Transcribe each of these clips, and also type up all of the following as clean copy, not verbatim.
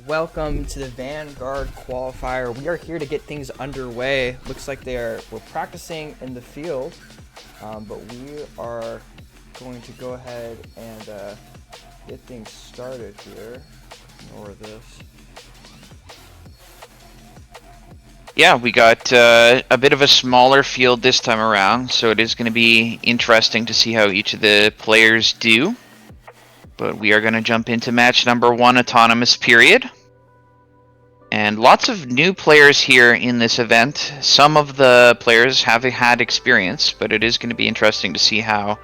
welcome to the Vanguard Qualifier. We are here to get things underway. Looks like we're practicing in the field, but we are going to go ahead and get things started here. Ignore this. Yeah, we got a bit of a smaller field this time around, so it is going to be interesting to see how each of the players do. But we are going to jump into match number 1, Autonomous Period. And lots of new players here in this event. Some of the players have had experience, but it is going to be interesting to see how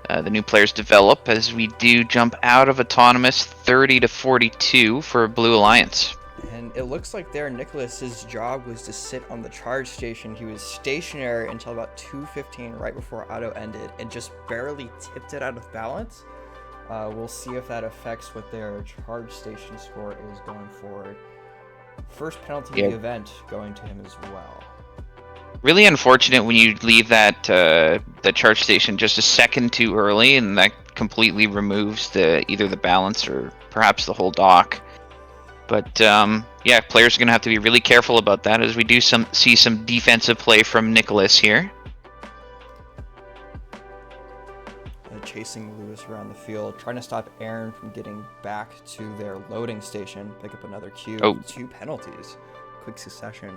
the new players develop as we do jump out of Autonomous 30-42 for Blue Alliance. And it looks like Nicholas's job was to sit on the charge station. He was stationary until about 2:15 right before auto ended and just barely tipped it out of balance. We'll see if that affects what their charge station score is going forward. First penalty of the event going to him as well. Really unfortunate when you leave that the charge station just a second too early, and that completely removes either the balance or perhaps the whole dock. But yeah, players are going to have to be really careful about that as we do see some defensive play from Nicholas here. Chasing Lewis around the field, trying to stop Aaron from getting back to their loading station. Pick up another cue. Oh. 2 penalties. Quick succession.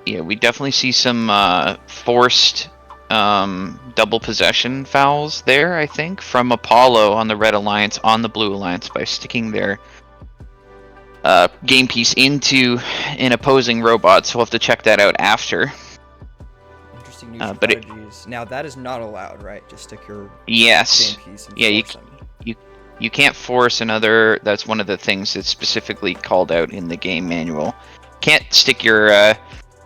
Yeah, we definitely see some forced double possession fouls there, I think, from Apollo on the Red Alliance on the Blue Alliance by sticking their game piece into an opposing robot, so we'll have to check that out after. Interesting new strategies. Now that is not allowed, right? Just stick your game piece and force them. You can't force another. That's one of the things that's specifically called out in the game manual. Can't stick your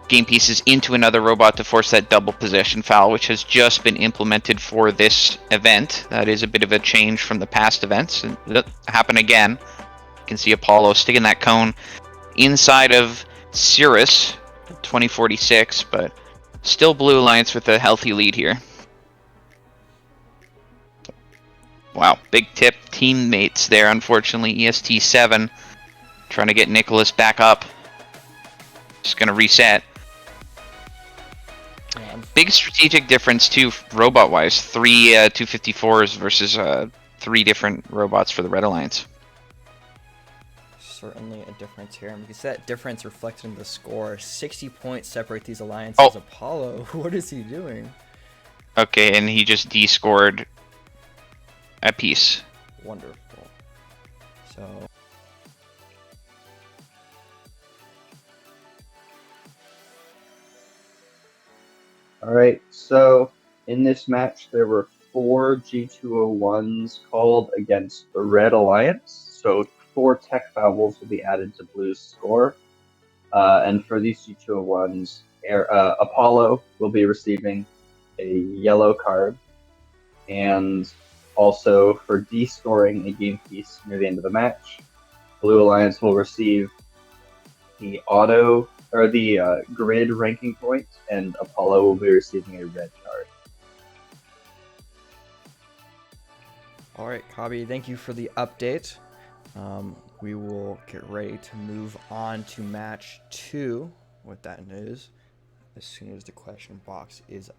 game pieces into another robot to force that double possession foul, which has just been implemented for this event. That is a bit of a change from the past events. And that happened again. You can see Apollo sticking that cone inside of Cirrus, 2046, but still Blue Alliance with a healthy lead here. Wow, big tip. Teammates there, unfortunately. EST7 trying to get Nicholas back up. Just going to reset. Big strategic difference too, robot-wise. 3 254s versus 3 different robots for the Red Alliance. Certainly a difference here. And we can see that difference reflected in the score. 60 points separate these alliances. Oh. Apollo, what is he doing? Okay, and he just D-scored a piece. Wonderful. So... Alright, so in this match there were 4 G201s called against the Red Alliance, so 4 tech fouls will be added to Blue's score. And for these G201s, Apollo will be receiving a yellow card, and also for D-scoring a game piece near the end of the match, Blue Alliance will receive the grid ranking point, and Apollo will be receiving a red card. Alright, Kabi, thank you for the update. We will get ready to move on to match 2 with that news as soon as the question box is up.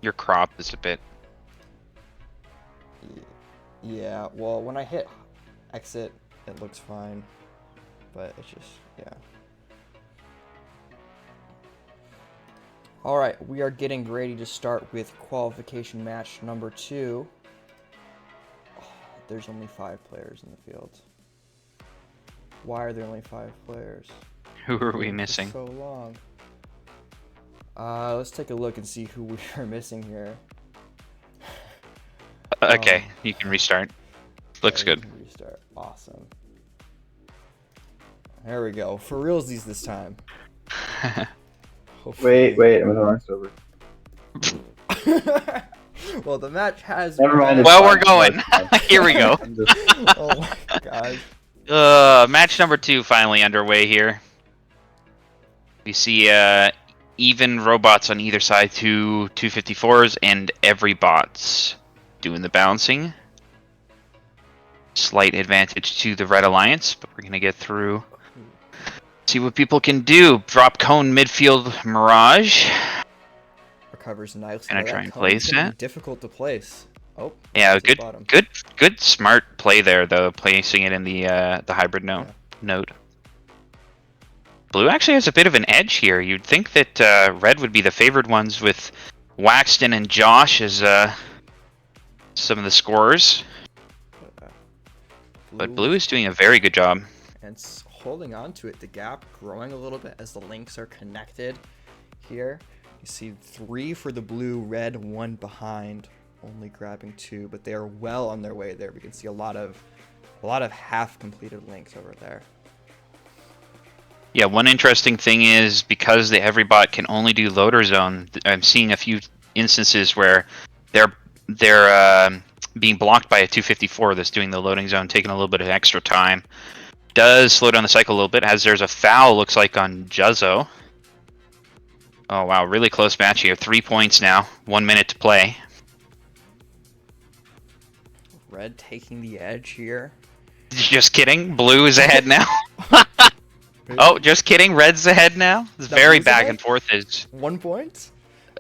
Your crop is a bit... Yeah, well, when I hit exit, it looks fine, but it's just, yeah. Alright, we are getting ready to start with qualification match number 2. Oh, there's only 5 players in the field. Why are there only 5 players? Who are we missing? So long. Let's take a look and see who we are missing here. Okay, you can restart. Looks good. Restart. Awesome. There we go. For realsies this time. Wait, I'm in the wrong server. Well, the match has... Never mind. Well, we're going. Here we go. Oh my gosh. Match number 2 finally underway here. We see even robots on either side, two 254s, and every bot's doing the bouncing. Slight advantage to the Red Alliance, but we're gonna get through. See what people can do. Drop cone midfield Mirage. Recovers nicely. Gonna But try that and cone's place gonna be it. difficult to place. Oh, Yeah, to the bottom. good, smart play there though, placing it in the hybrid node. Blue actually has a bit of an edge here. You'd think that red would be the favored ones with Waxton and Josh as some of the scorers, but blue is doing a very good job. And it's holding on to it. The gap growing a little bit as the links are connected here. You see 3 for the blue, red 1 behind, only grabbing 2, but they are well on their way there. We can see a lot of half completed links over there. Yeah, one interesting thing is because the every bot can only do loader zone, I'm seeing a few instances where they're being blocked by a 254 that's doing the loading zone, taking a little bit of extra time. Does slow down the cycle a little bit, as there's a foul, looks like, on Juzzo. Oh, wow, really close match here. 3 points now, 1 minute to play. Red taking the edge here. Just kidding, blue is ahead now. Oh, just kidding, red's ahead now. It's very back and forth as 1 point?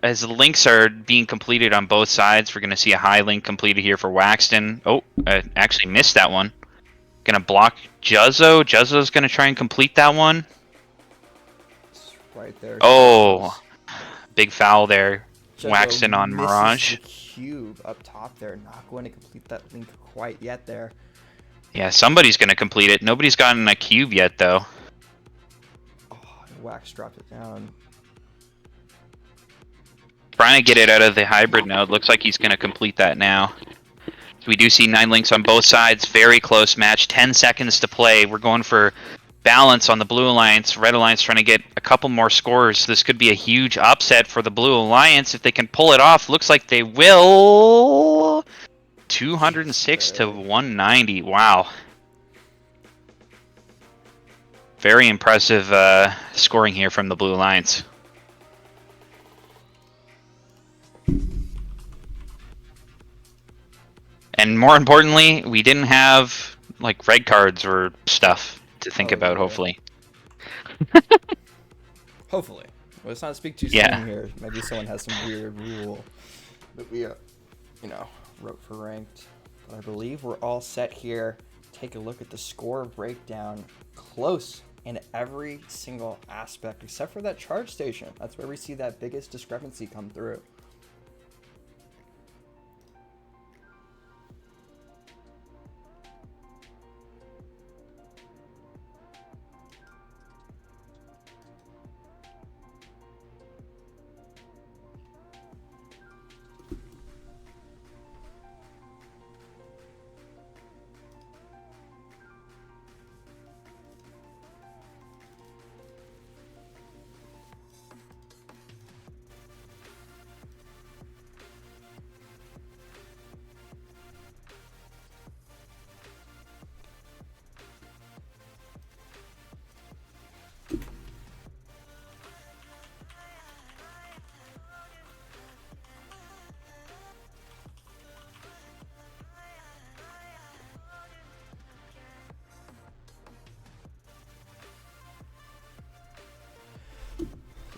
As the links are being completed on both sides. We're going to see a high link completed here for Waxton. Oh, actually missed that one. Gonna block Juzzo. Juzzo's gonna try and complete that one. It's right there. Oh, big foul there. Juzzo Waxton on Mirage. The cube up top there. Not going to complete that link quite yet there. Yeah, somebody's gonna complete it. Nobody's gotten a cube yet though. Oh, Wax dropped it down. Trying to get it out of the hybrid node. Looks like he's gonna complete that now. So we do see 9 links on both sides. Very close match. 10 seconds to play. We're going for balance on the Blue Alliance. Red Alliance trying to get a couple more scores. This could be a huge upset for the Blue Alliance if they can pull it off. Looks like they will. 206 to 190. Wow. Very impressive scoring here from the Blue Alliance. And more importantly, we didn't have like red cards or stuff to think about, yeah. hopefully. Hopefully. Let's not speak too Yeah. soon here. Maybe someone has some weird rule that we, wrote for ranked. But I believe we're all set here. Take a look at the score breakdown. Close in every single aspect, except for that charge station. That's where we see that biggest discrepancy come through.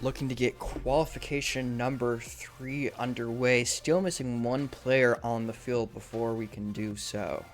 Looking to get qualification number 3 underway. Still missing 1 player on the field before we can do so.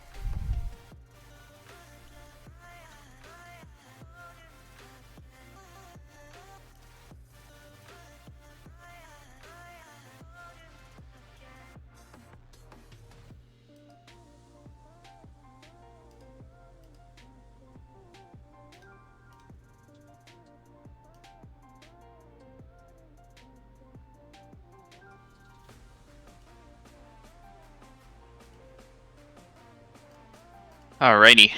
Alrighty.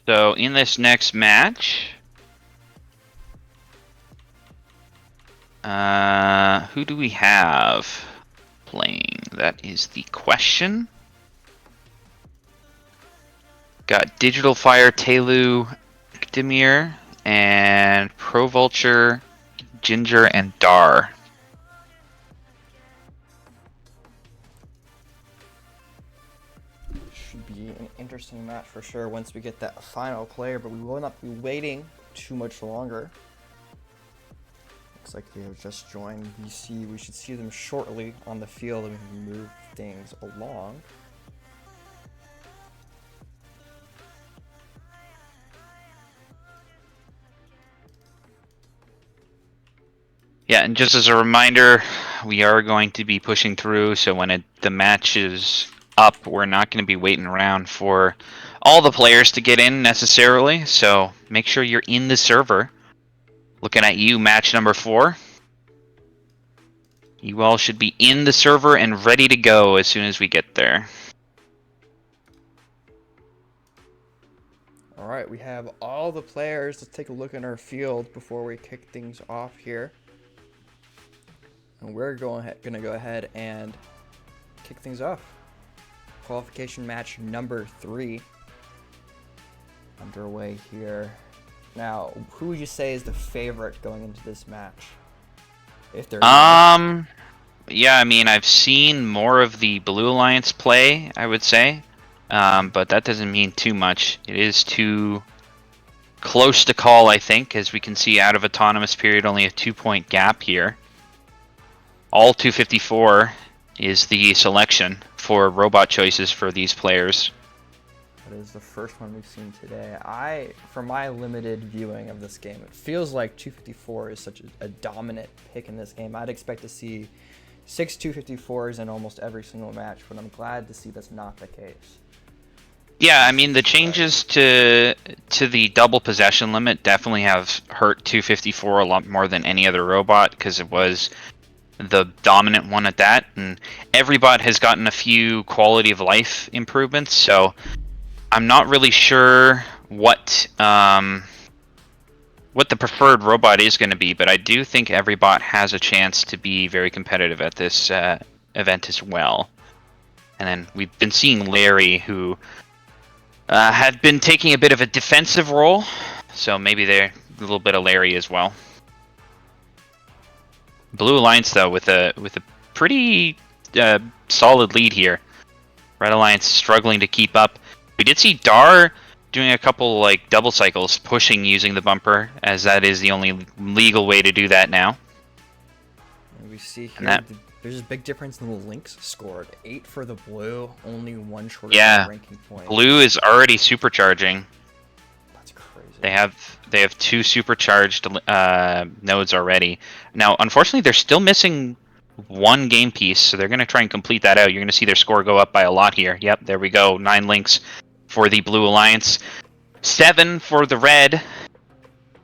So in this next match, who do we have playing? That is the question. Got Digital Fire, Telu, Demir, and Pro Vulture, Ginger, and Dar. Should be an interesting match for sure once we get that final player, but we will not be waiting too much longer. Looks like they have just joined VC. We should see them shortly on the field and we can move things along. Yeah, and just as a reminder, we are going to be pushing through, so when the match is up, we're not going to be waiting around for all the players to get in necessarily, so make sure you're in the server. Looking at you, match number 4. You all should be in the server and ready to go as soon as we get there. Alright, we have all the players. Let's take a look at our field before we kick things off here. And we're gonna go ahead and kick things off. Qualification match number 3 underway here. Now, who would you say is the favorite going into this match? If there is yeah, I mean, I've seen more of the Blue Alliance play, I would say. But that doesn't mean too much. It is too close to call, I think, as we can see out of Autonomous Period, only a 2-point gap here. All 254 is the selection for robot choices for these players. That is the first one we've seen today. From my limited viewing of this game, it feels like 254 is such a dominant pick in this game. I'd expect to see 6 254s in almost every single match, but I'm glad to see that's not the case. Yeah, I mean, the changes to the double possession limit definitely have hurt 254 a lot more than any other robot, because it was the dominant one at that, and every bot has gotten a few quality of life improvements, so I'm not really sure what the preferred robot is going to be, but I do think every bot has a chance to be very competitive at this event as well. And then we've been seeing Larry, who had been taking a bit of a defensive role, so maybe they're a little bit of Larry as well. Blue Alliance, though, with a pretty solid lead here. Red Alliance struggling to keep up. We did see Dar doing a couple like double cycles, pushing using the bumper, as that is the only legal way to do that now. And we see here there's a big difference in the links scored. 8 for the blue, only 1 short of the ranking point. Blue is already supercharging. That's crazy. They have 2 supercharged nodes already. Now, unfortunately, they're still missing 1 game piece, so they're going to try and complete that out. You're going to see their score go up by a lot here. Yep, there we go. 9 links for the Blue Alliance. 7 for the Red.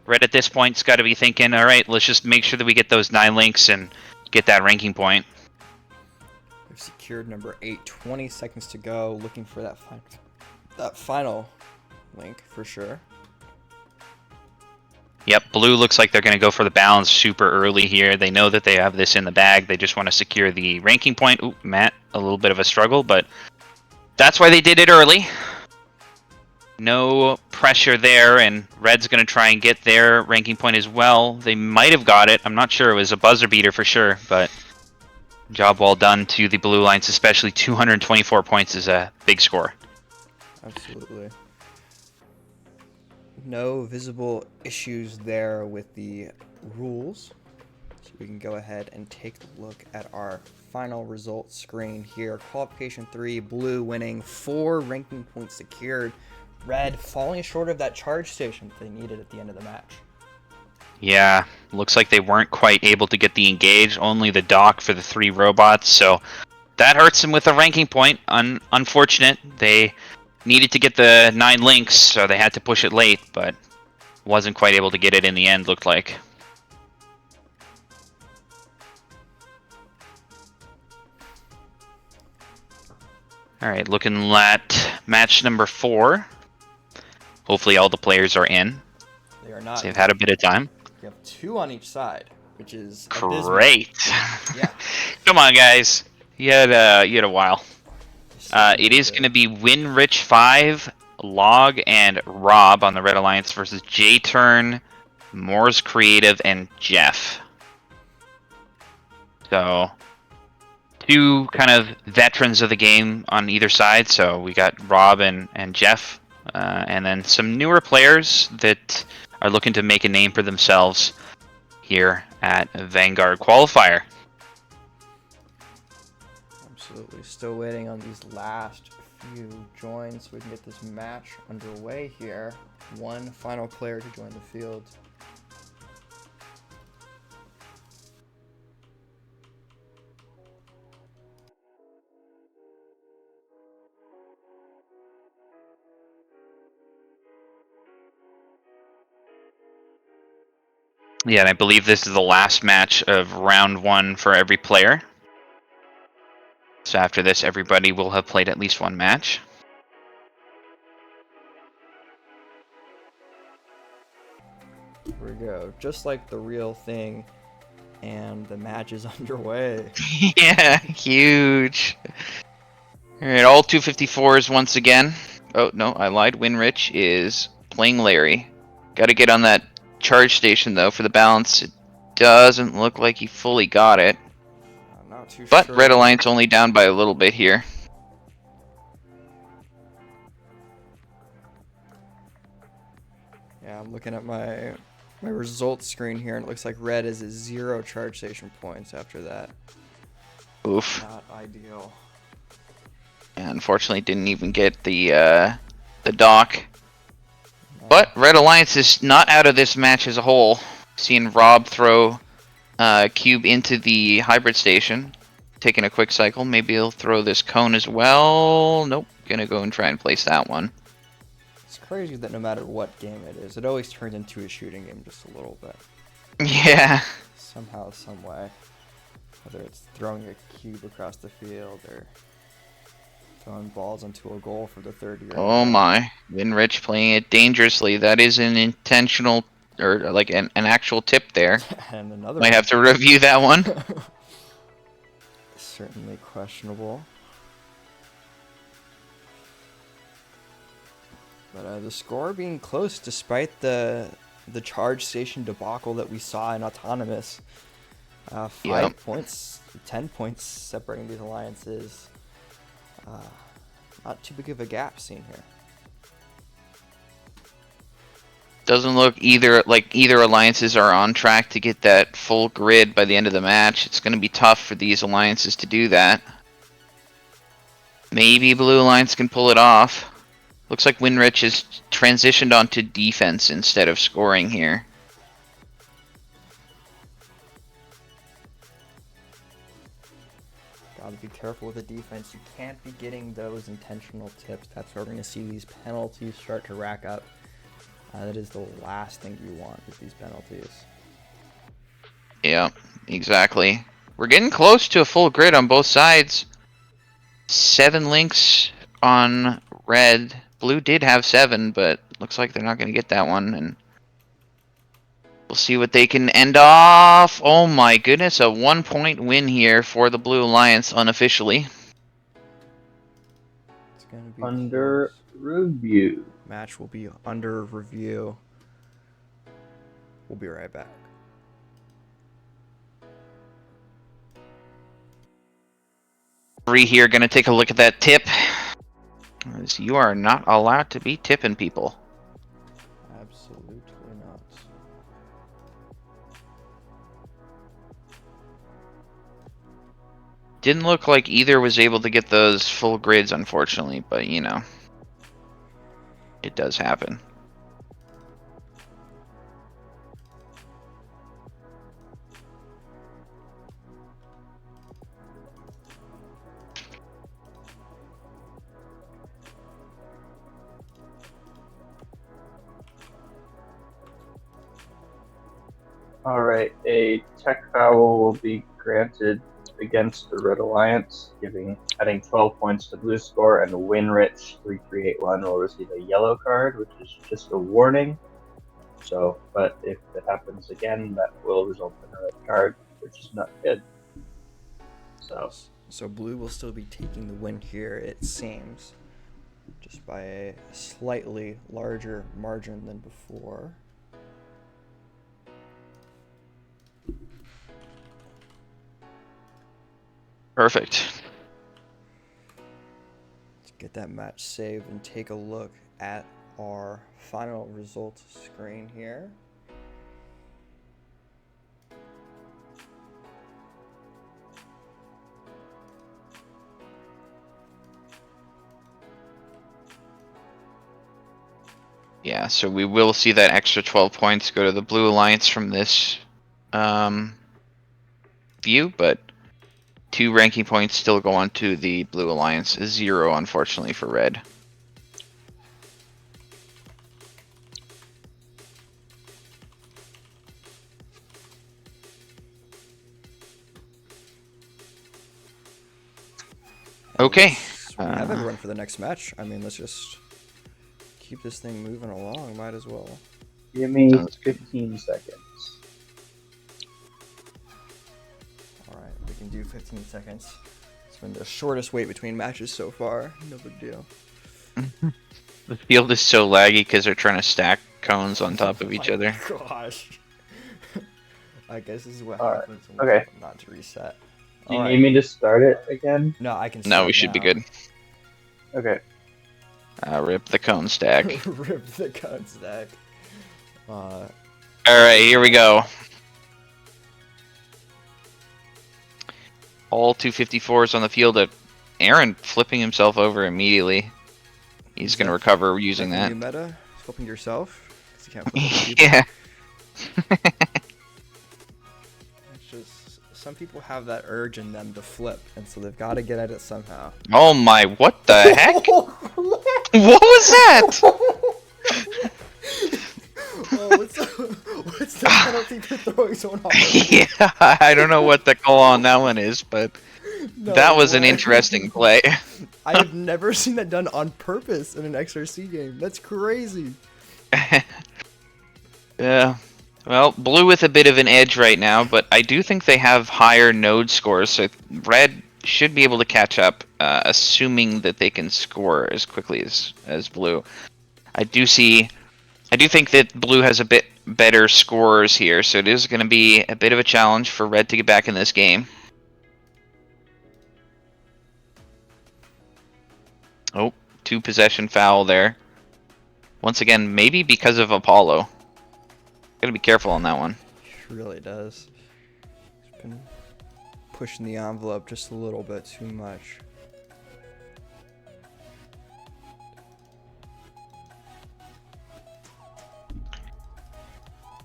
Red at this point's got to be thinking, all right, let's just make sure that we get those 9 links and get that ranking point. We've secured number 8. 20 seconds to go. Looking for that final link for sure. Yep, Blue looks like they're going to go for the balance super early here. They know that they have this in the bag. They just want to secure the ranking point. Ooh, Matt, a little bit of a struggle, but that's why they did it early. No pressure there, and Red's going to try and get their ranking point as well. They might have got it. I'm not sure. It was a buzzer beater for sure, but job well done to the Blue Alliance, especially 224 points is a big score. Absolutely. No visible issues there with the rules. So we can go ahead and take a look at our final results screen here. Qualification 3, Blue winning, 4 ranking points secured. Red falling short of that charge station they needed at the end of the match. Yeah, looks like they weren't quite able to get the engage, only the dock for the 3 robots, so that hurts them with a ranking point. Unfortunate. They needed to get the 9 links, so they had to push it late, but wasn't quite able to get it in the end, looked like. Alright, looking at match number 4. Hopefully all the players are in. They are not. So they've had a bit of time. You have 2 on each side, which is great. Yeah. Come on, guys. You had a while. It is going to be Winrich 5, Log and Rob on the Red Alliance versus J-Turn, Moore's Creative, and Jeff. So, two kind of veterans of the game on either side. So we got Rob and Jeff, and then some newer players that are looking to make a name for themselves here at Vanguard Qualifier. Absolutely. Still waiting on these last few joins so we can get this match underway here. One final player to join the field. Yeah, and I believe this is the last match of round one for every player. So after this, everybody will have played at least one match. Here we go. Just like the real thing, and the match is underway. Yeah, huge. Alright, all 254s once again. Oh, no, I lied. Winrich is playing Larry. Gotta get on that charge station, though, for the balance. It doesn't look like he fully got it. I'm not too But sure. Red Alliance only down by a little bit here. Yeah, I'm looking at my results screen here, and it looks like Red is at 0 charge station points after that. Oof. Not ideal. Yeah, unfortunately, didn't even get the dock. But Red Alliance is not out of this match as a whole. Seeing Rob throw Cube into the hybrid station. Taking a quick cycle. Maybe he'll throw this cone as well. Nope. Gonna go and try and place that one. It's crazy that no matter what game it is, it always turns into a shooting game just a little bit. Yeah. Somehow, some way. Whether it's throwing a cube across the field or throwing balls into a goal for the third year. Oh my. Winrich playing it dangerously. That is an intentional, or like an actual tip there. And another Might have to review that one. Certainly questionable. But the score being close despite the charge station debacle that we saw in Autonomous. 5 points, 10 points separating these alliances. Not too big of a gap seen here. Doesn't look either alliances are on track to get that full grid by the end of the match. It's going to be tough for these alliances to do that. Maybe Blue Alliance can pull it off. Looks like Winrich has transitioned onto defense instead of scoring here. Gotta be careful with the defense. You can't be getting those intentional tips. That's where we're going to see these penalties start to rack up. That is the last thing you want with these penalties. Yeah, exactly. We're getting close to a full grid on both sides. 7 links on red. Blue did have 7, but looks like they're not going to get that one. And we'll see what they can end off. Oh my goodness, a 1-point win here for the Blue Alliance unofficially. It's going to be Under review. Match will be under review. We'll be right back. Three here, gonna take a look at that tip. As you are not allowed to be tipping people. Absolutely not. Didn't look like either was able to get those full grids, unfortunately, but you know, it does happen. Alright, a tech foul will be granted against the Red Alliance, adding 12 points to Blue score, and Winrich381 will receive a yellow card, which is just a warning. So, but if it happens again, that will result in a red card, which is not good. So Blue will still be taking the win here, it seems. just by a slightly larger margin than before. Perfect. Let's get that match saved and take a look at our final results screen here. Yeah, so we will see that extra 12 points go to the Blue Alliance from this view, but 2 ranking points still go on to the Blue Alliance. 0, unfortunately, for Red. Okay. We have everyone for the next match. I mean, let's just keep this thing moving along. Might as well. Give me 15 seconds. Alright, we can do 15 seconds. It's been the shortest wait between matches so far. No big deal. The field is so laggy because they're trying to stack cones on top of each other. Gosh. I guess this is what Alright, happens when okay. we tell them not to reset. Do you need me to start it again? No, I can No, start we should be now. good. Okay. Rip the cone stack. Rip the cone stack. Alright, here we go. All 254s on the field. Aaron flipping himself over immediately. He's going to recover using that. New meta? Flipping yourself? 'Cause you can't flip other people. Yeah. It's just, some people have that urge in them to flip, and so they've got to get at it somehow. Oh my, what the heck? What was that? Oh, what's the penalty for throwing someone off? Yeah, I don't know what the call on that one is, but No that was an way. interesting play. I have never seen that done on purpose in an xRC game. That's crazy. Yeah. Well, blue with a bit of an edge right now, but I do think they have higher node scores, so red should be able to catch up, assuming that they can score as quickly as blue. I do think that blue has a bit better scorers here, so it is going to be a bit of a challenge for red to get back in this game. Oh, 2 possession foul there. Once again, maybe because of Apollo. Gotta be careful on that one. It really does. It's been pushing the envelope just a little bit too much.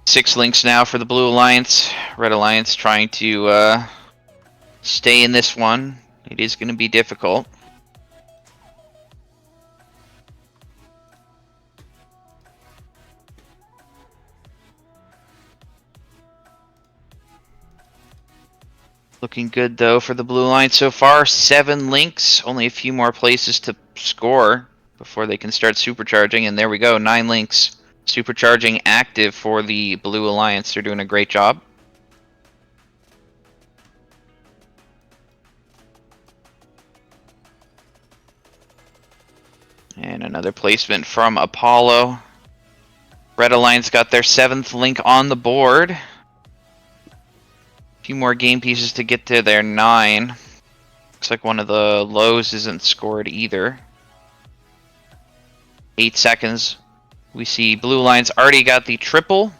Six links now for the Blue Alliance. Red Alliance trying to stay in this one. It is going to be difficult. Looking good, though, for the Blue Alliance so far. 7 links. Only a few more places to score before they can start supercharging. And there we go, 9 links. Supercharging active for the Blue Alliance. They're doing a great job. And another placement from Apollo. Red Alliance got their 7th link on the board. A few more game pieces to get to their 9. Looks like one of the lows isn't scored either. 8 seconds. We see Blue Alliance already got the triple.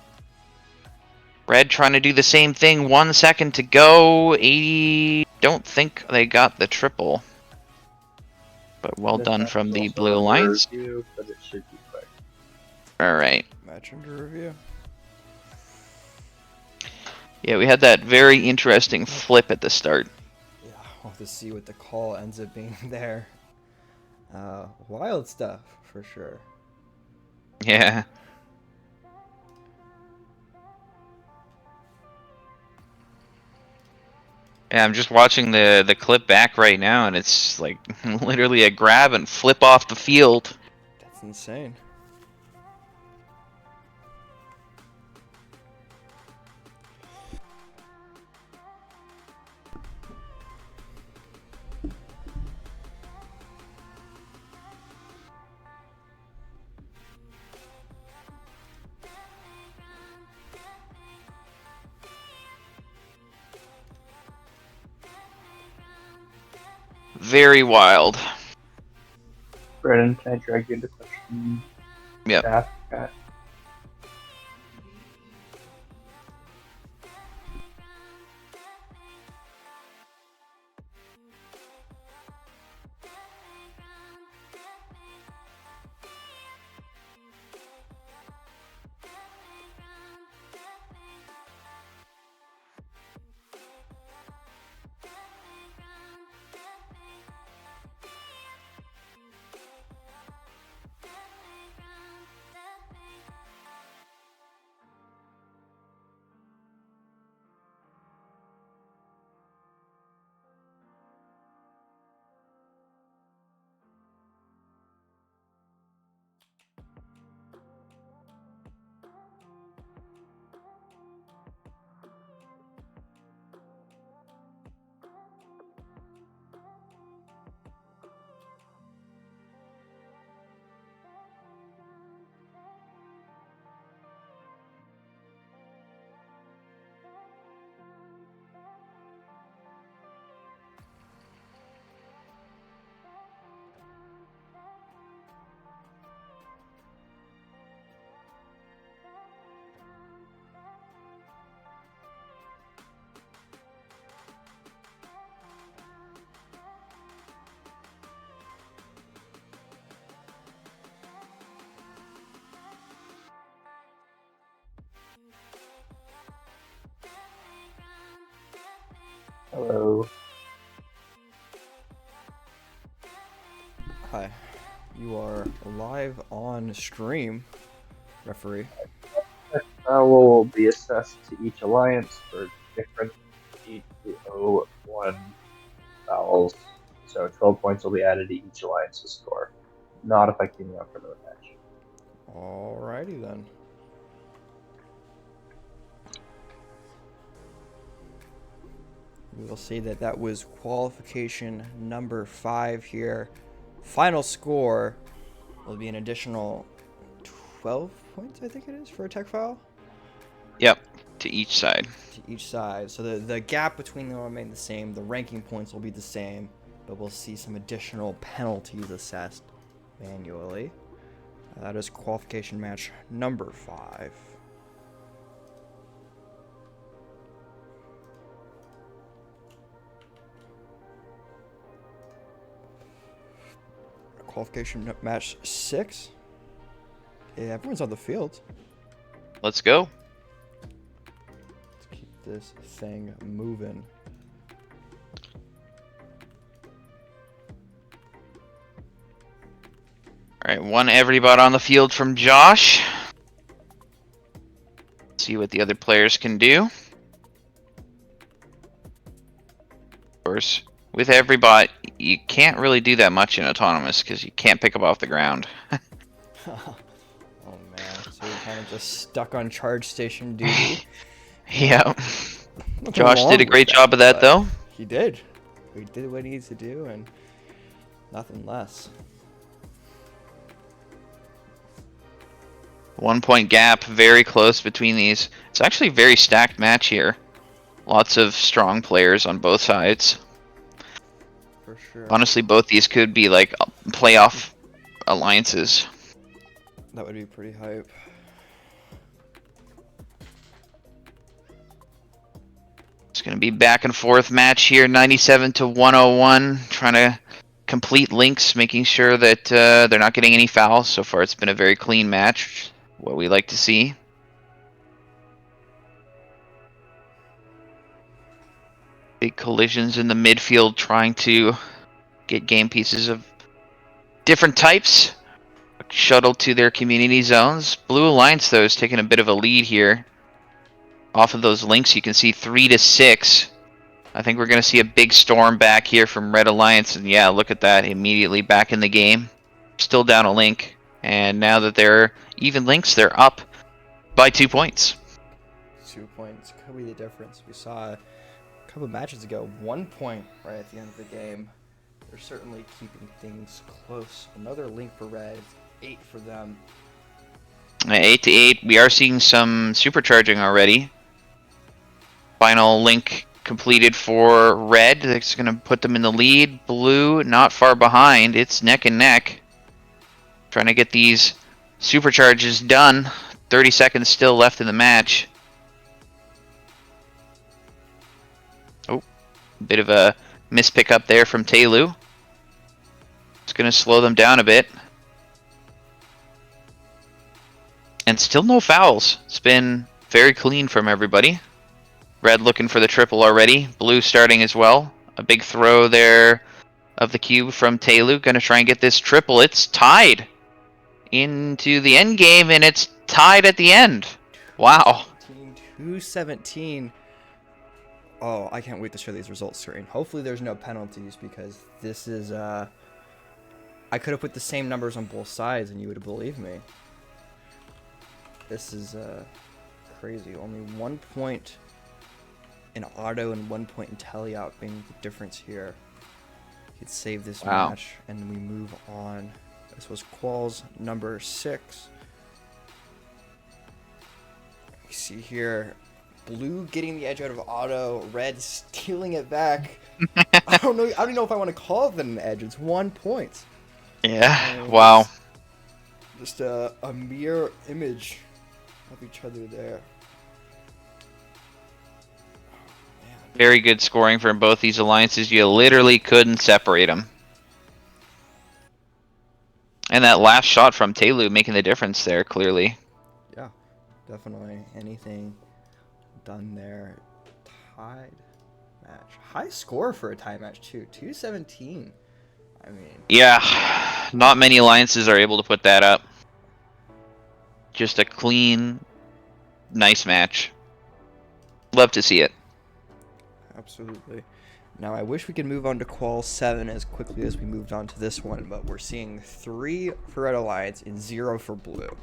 Red trying to do the same thing. 1 second to go. 80. Don't think they got the triple. But well done from the Blue Alliance. But it should be quick. Alright. Match under review. Yeah, we had that very interesting flip at the start. Yeah, we'll have to see what the call ends up being there. Wild stuff, for sure. Yeah. Yeah, I'm just watching the clip back right now, and it's like literally a grab and flip off the field. That's insane. Very wild. Brennan, can I drag you into question? Yep. Chat? Hello. Hi. You are live on stream, referee. Foul will be assessed to each alliance for different G201 fouls. So 12 points will be added to each alliance's score, not affecting the outcome of the match. Alrighty then. We will see that that was qualification number 5 here. Final score will be an additional 12 points, I think it is, for a tech foul. Yep. To each side. To each side. So the gap between them will remain the same. The ranking points will be the same, but we'll see some additional penalties assessed manually. That is qualification match number 5. Qualification match 6. Yeah, everyone's on the field. Let's go. Let's keep this thing moving. All right, one everybody on the field from Josh. See what the other players can do. Of course, with everybody, you can't really do that much in autonomous because you can't pick up off the ground. Oh man, so you're kind of just stuck on charge station duty. Yeah. Nothing Josh wrong did a with great job of that, but though. He did. He did what he needs to do, and nothing less. 1 point gap, very close between these. It's actually a very stacked match here. Lots of strong players on both sides. For sure. Honestly, both these could be like playoff alliances. That would be pretty hype. It's going to be back and forth match here, 97 to 101. Trying to complete links, making sure that they're not getting any fouls. So far, it's been a very clean match. What we like to see. Big collisions in the midfield, trying to get game pieces of different types. Shuttled to their community zones. Blue Alliance, though, is taking a bit of a lead here. Off of those links, you can see 3 to 6. I think we're going to see a big storm back here from Red Alliance. And yeah, look at that. Immediately back in the game. Still down a link. And now that they're even links, they're up by 2 points. 2 points could be the difference. We saw a couple matches ago, 1 point right at the end of the game. They're certainly keeping things close. Another link for Red, 8 for them. 8 to 8. We are seeing some supercharging already. Final link completed for red. That's going to put them in the lead. Blue, not far behind. It's neck and neck. Trying to get these supercharges done. 30 seconds still left in the match. Oh, bit of a mispick up there from Telu. It's going to slow them down a bit. And still no fouls. It's been very clean from everybody. Red looking for the triple already. Blue starting as well. A big throw there of the cube from Telu. Going to try and get this triple. It's tied into the end game, and it's tied at the end. Wow. 217. Oh, I can't wait to show these results screen. Hopefully there's no penalties, because this is, I could have put the same numbers on both sides and you would have believed me. This is, crazy. Only 1 point in auto and 1 point in teleout being the difference here. You could save this match, and we move on. This was quals number 6. You see here, blue getting the edge out of auto, red stealing it back. I don't know if I want to call it an edge. It's 1 point. Yeah. Wow. Just a mirror image of each other there. Very good scoring from both these alliances. You literally couldn't separate them. And that last shot from Telu making the difference there, clearly. Yeah, definitely. Anything done there. Tied match. High score for a tie match, too. 217. I mean... Yeah, not many alliances are able to put that up. Just a clean, nice match. Love to see it. Absolutely. Now, I wish we could move on to Qual 7 as quickly as we moved on to this one, but we're seeing 3 for Red Alliance and 0 for Blue.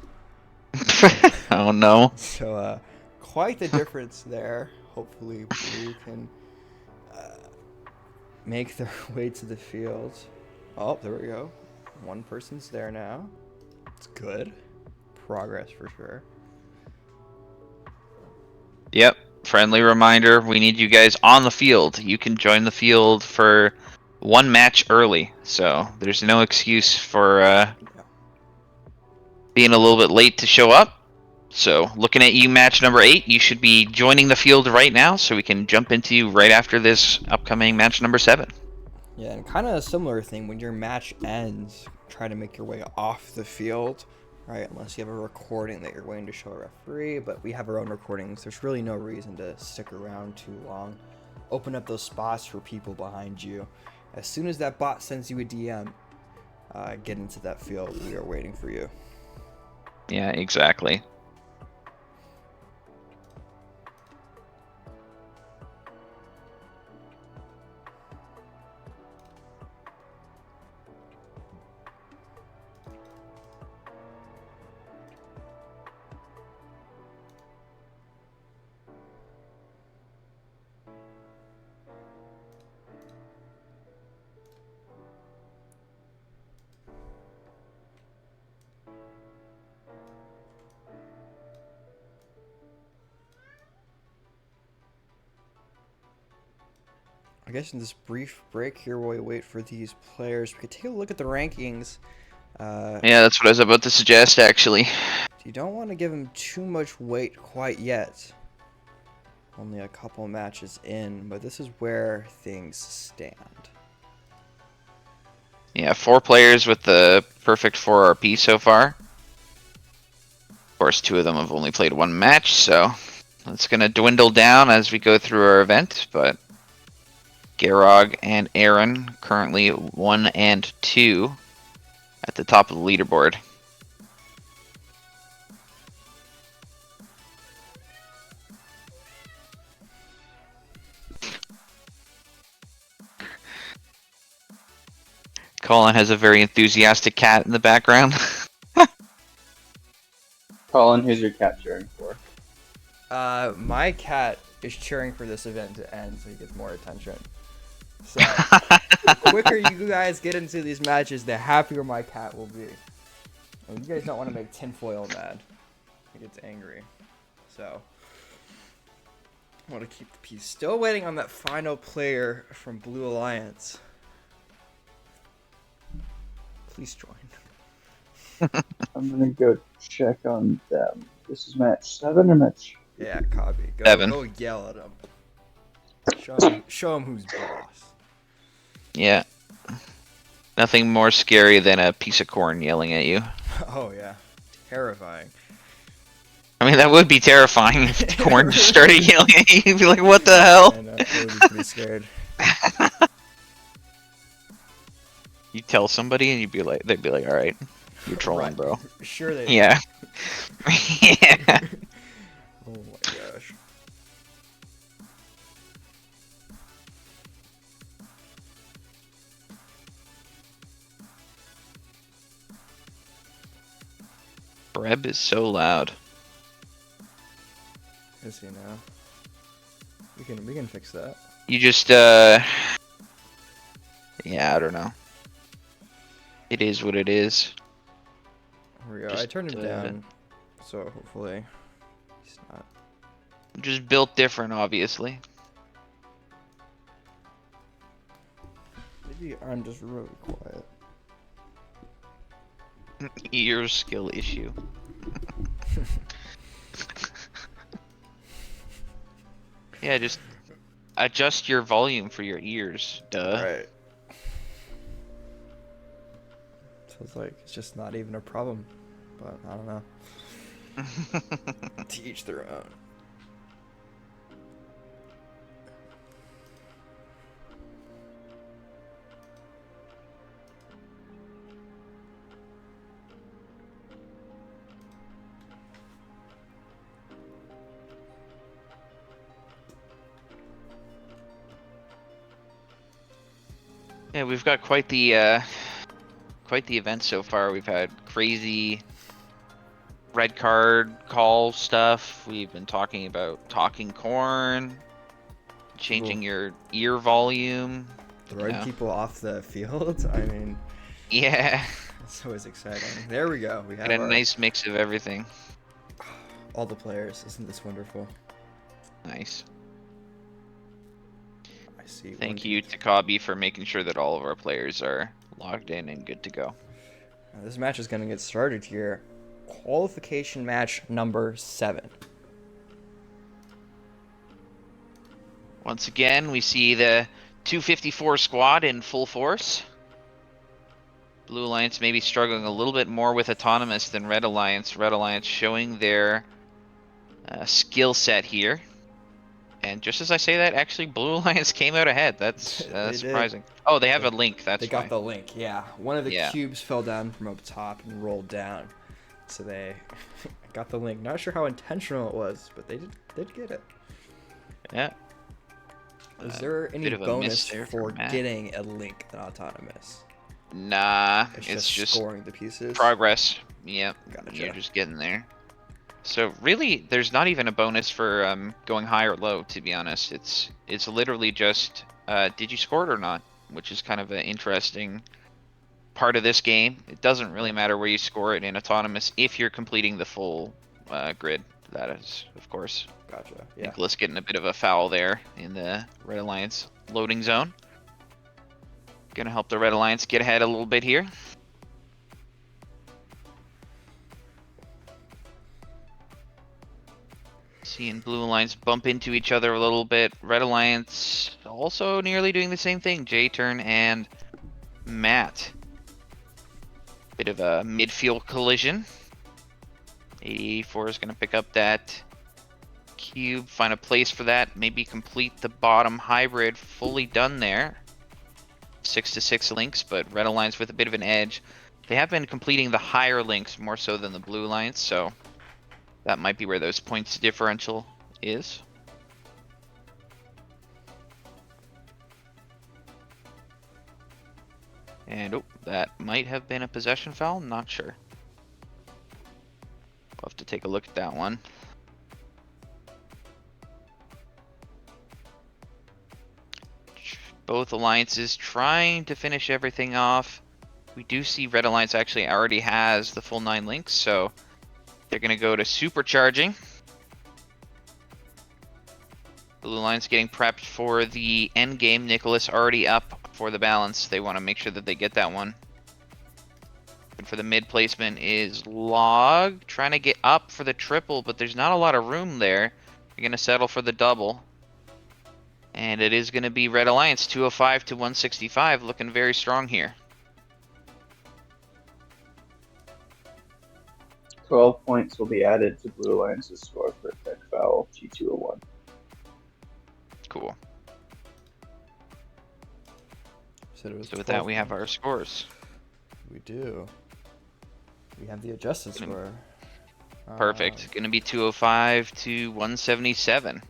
Oh, no. So, quite the difference there. Hopefully, Blue can make their way to the field. Oh, there we go. One person's there now. It's good. Progress for sure. Yep. Friendly reminder, we need you guys on the field. You can join the field for 1 match early, so there's no excuse for being a little bit late to show up. So looking at you, match number 8, you should be joining the field right now, so we can jump into you right after this upcoming match number 7. Yeah, and kind of a similar thing, when your match ends, try to make your way off the field. Right, unless you have a recording that you're waiting to show a referee, but we have our own recordings. There's really no reason to stick around too long. Open up those spots for people behind you. As soon as that bot sends you a DM, get into that field. We are waiting for you. Yeah, exactly. I guess in this brief break here, while we wait for these players, we could take a look at the rankings. Yeah, that's what I was about to suggest, actually. You don't want to give them too much weight quite yet. Only a couple matches in, but this is where things stand. Yeah, 4 players with the perfect 4 RP so far. Of course, 2 of them have only played 1 match, so it's going to dwindle down as we go through our event, but Garog and Aaron currently 1 and 2 at the top of the leaderboard. Colin has a very enthusiastic cat in the background. Colin, who's your cat cheering for? My cat is cheering for this event to end so he gets more attention. So, the quicker you guys get into these matches, the happier my cat will be. And you guys don't want to make Tinfoil mad. He gets angry. So, Want to keep the peace. Still waiting on that final player from Blue Alliance. Please join. I'm gonna go check on them. This is match 7 or match? Yeah, copy. Go 7. go yell at him. Show him who's boss. Yeah. Nothing more scary than a piece of corn yelling at you. Oh yeah, terrifying. I mean, that would be terrifying if corn just started yelling at you. You'd be like, what the hell? I know, I would be pretty scared. You tell somebody and they'd be like, all right, you're trolling, Right. bro. Sure they. Yeah. Yeah. Oh my gosh. Breb is so loud. Is he now? We can fix that. You just, yeah, I don't know. It is what it is. Here we go. Just, I turned him down, so hopefully he's not. Just built different, obviously. Maybe I'm just really quiet. Ear skill issue. Yeah, just adjust your volume for your ears, duh. Right. So it's like it's just not even a problem, but I don't know. To each their own. Yeah, we've got quite the event so far. We've had crazy red card call stuff. We've been talking about talking corn, changing your ear volume. Throwing people off the field. I mean, yeah, it's always exciting. There we go. We have got a our, nice mix of everything. all the players. Isn't this wonderful? Nice. I see. Thank you to Kabi for making sure that all of our players are logged in and good to go. This match is going to get started here. Qualification match number 7. Once again, we see the 254 squad in full force. Blue Alliance maybe struggling a little bit more with Autonomous than Red Alliance. Red Alliance showing their skill set here. And just as I say that, actually Blue Alliance came out ahead. That's surprising. Oh, they have a link, that's They got the link, yeah. One of the Yeah. cubes fell down from up top and rolled down. So they got the link. Not sure how intentional it was, but they did get it. Yeah. Is there any bit of a miss bonus there for from Matt. getting a link in Autonomous? Nah, It's just scoring the pieces. progress. Yep, Gotcha. you're just getting there. So really, there's not even a bonus for going high or low, to be honest. It's literally just, did you score it or not? Which is kind of an interesting part of this game. It doesn't really matter where you score it in Autonomous if you're completing the full grid. That is, of course. Gotcha. Yeah. Nicholas getting a bit of a foul there in the Red Alliance loading zone. Gonna help the Red Alliance get ahead a little bit here. Seeing Blue Alliance bump into each other a little bit. Red Alliance also nearly doing the same thing. J-Turn and Matt. Bit of a midfield collision. 84 is going to pick up that cube, find a place for that, maybe complete the bottom hybrid. Fully done there. 6-6 links, but Red Alliance with a bit of an edge. They have been completing the higher links more so than the Blue Alliance, so that might be where those points differential is. And oh, that might have been a possession foul, not sure. We'll have to take a look at that one. Both alliances trying to finish everything off. We do see Red Alliance actually already has the full 9 links, so they're going to go to supercharging. Blue line's getting prepped for the end game. Nicholas already up for the balance. They want to make sure that they get that one. And for the mid placement is Log, trying to get up for the triple, but there's not a lot of room there. You're going to settle for the double. And it is going to be Red Alliance, 205 to 165, looking very strong here. 12 points will be added to Blue Alliance's score for tech foul G201. Cool. So with that, we have our scores. We do. We have the adjusted score. Perfect. Going to be 205 to 177.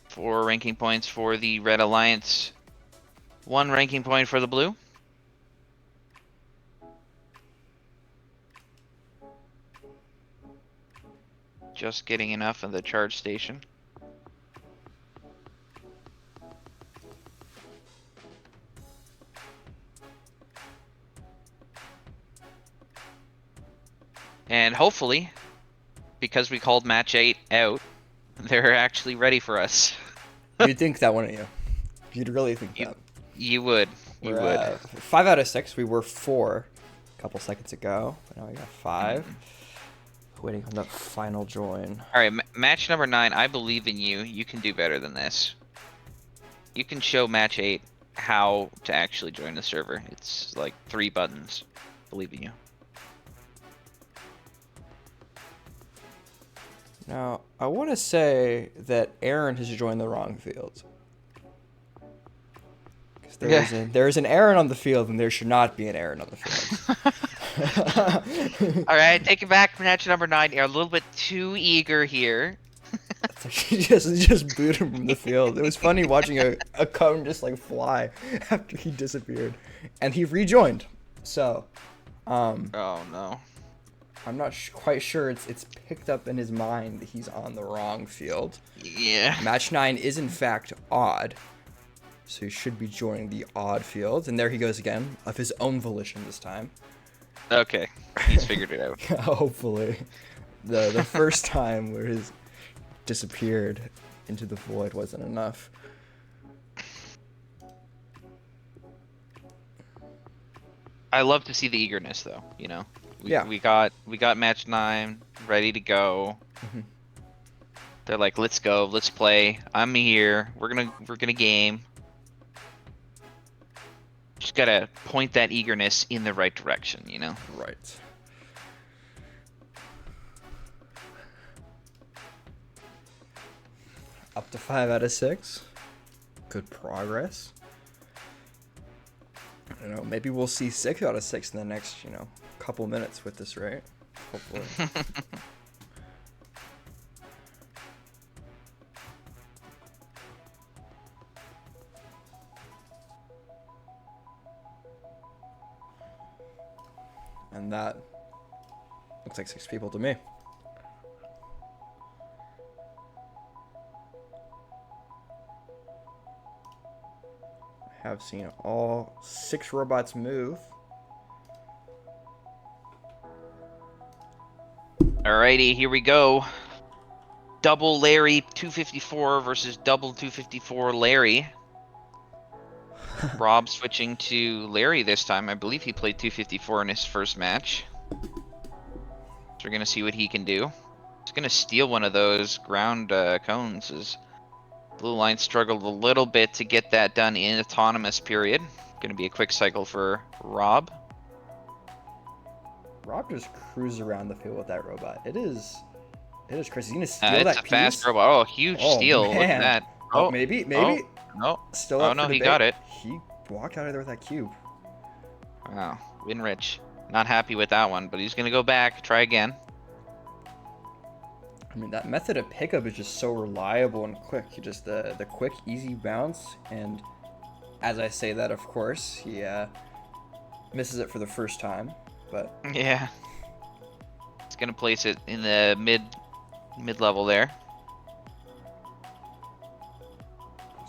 Four ranking points for the Red Alliance. One ranking point for the Blue. Just getting enough of the charge station. And hopefully, because we called match 8 out, they're actually ready for us. You'd think that, wouldn't you? You'd really think that. You would. You We're would. at 5 out of 6. We were 4 a couple seconds ago. But now we got 5. Waiting on that final join. All right, match number 9. I believe in you. You can do better than this. You can show match 8 how to actually join the server. It's like 3 buttons. Believe in you. Now, I want to say that Aaron has joined the wrong field. There is an Aaron on the field, and there should not be an Aaron on the field. All right, take it back. Match number 9. You're a little bit too eager here. just boot him from the field. It was funny watching a cone just like fly after he disappeared, and he rejoined. So, oh no. I'm not quite sure it's picked up in his mind that he's on the wrong field. Yeah. Match 9 is in fact odd, so he should be joining the odd field. And there he goes again, of his own volition this time. Okay, he's figured it out. Hopefully. The first time where his disappeared into the void wasn't enough. I love to see the eagerness, though. You know, we got match 9 ready to go. Mm-hmm. They're like, let's go, let's play. I'm here. We're gonna game. Just gotta point that eagerness in the right direction, you know. Right. Up to 5 out of 6. Good progress. I don't know, maybe we'll see 6 out of 6 in the next, couple minutes with this, right? Hopefully. And that looks like 6 people to me. I have seen all 6 robots move. Alrighty, here we go. Double Larry 254 versus double 254 Larry. Rob switching to Larry this time. I believe he played 254 in his first match. So we're going to see what he can do. He's going to steal one of those ground cones. As Blue Line struggled a little bit to get that done in autonomous period. Going to be a quick cycle for Rob. Rob just cruises around the field with that robot. It is crazy. He's going to steal that piece. It's a fast robot. Oh, huge steal. Man. Look at that. Oh, maybe. Oh, no. Still up no, for he debate. got it. He walked out of there with that cube. Wow, Winrich. Not happy with that one, but he's going to go back, try again. I mean, that method of pickup is just so reliable and quick. You just the quick, easy bounce, and as I say that, of course, he misses it for the first time, but yeah, he's going to place it in the mid level there.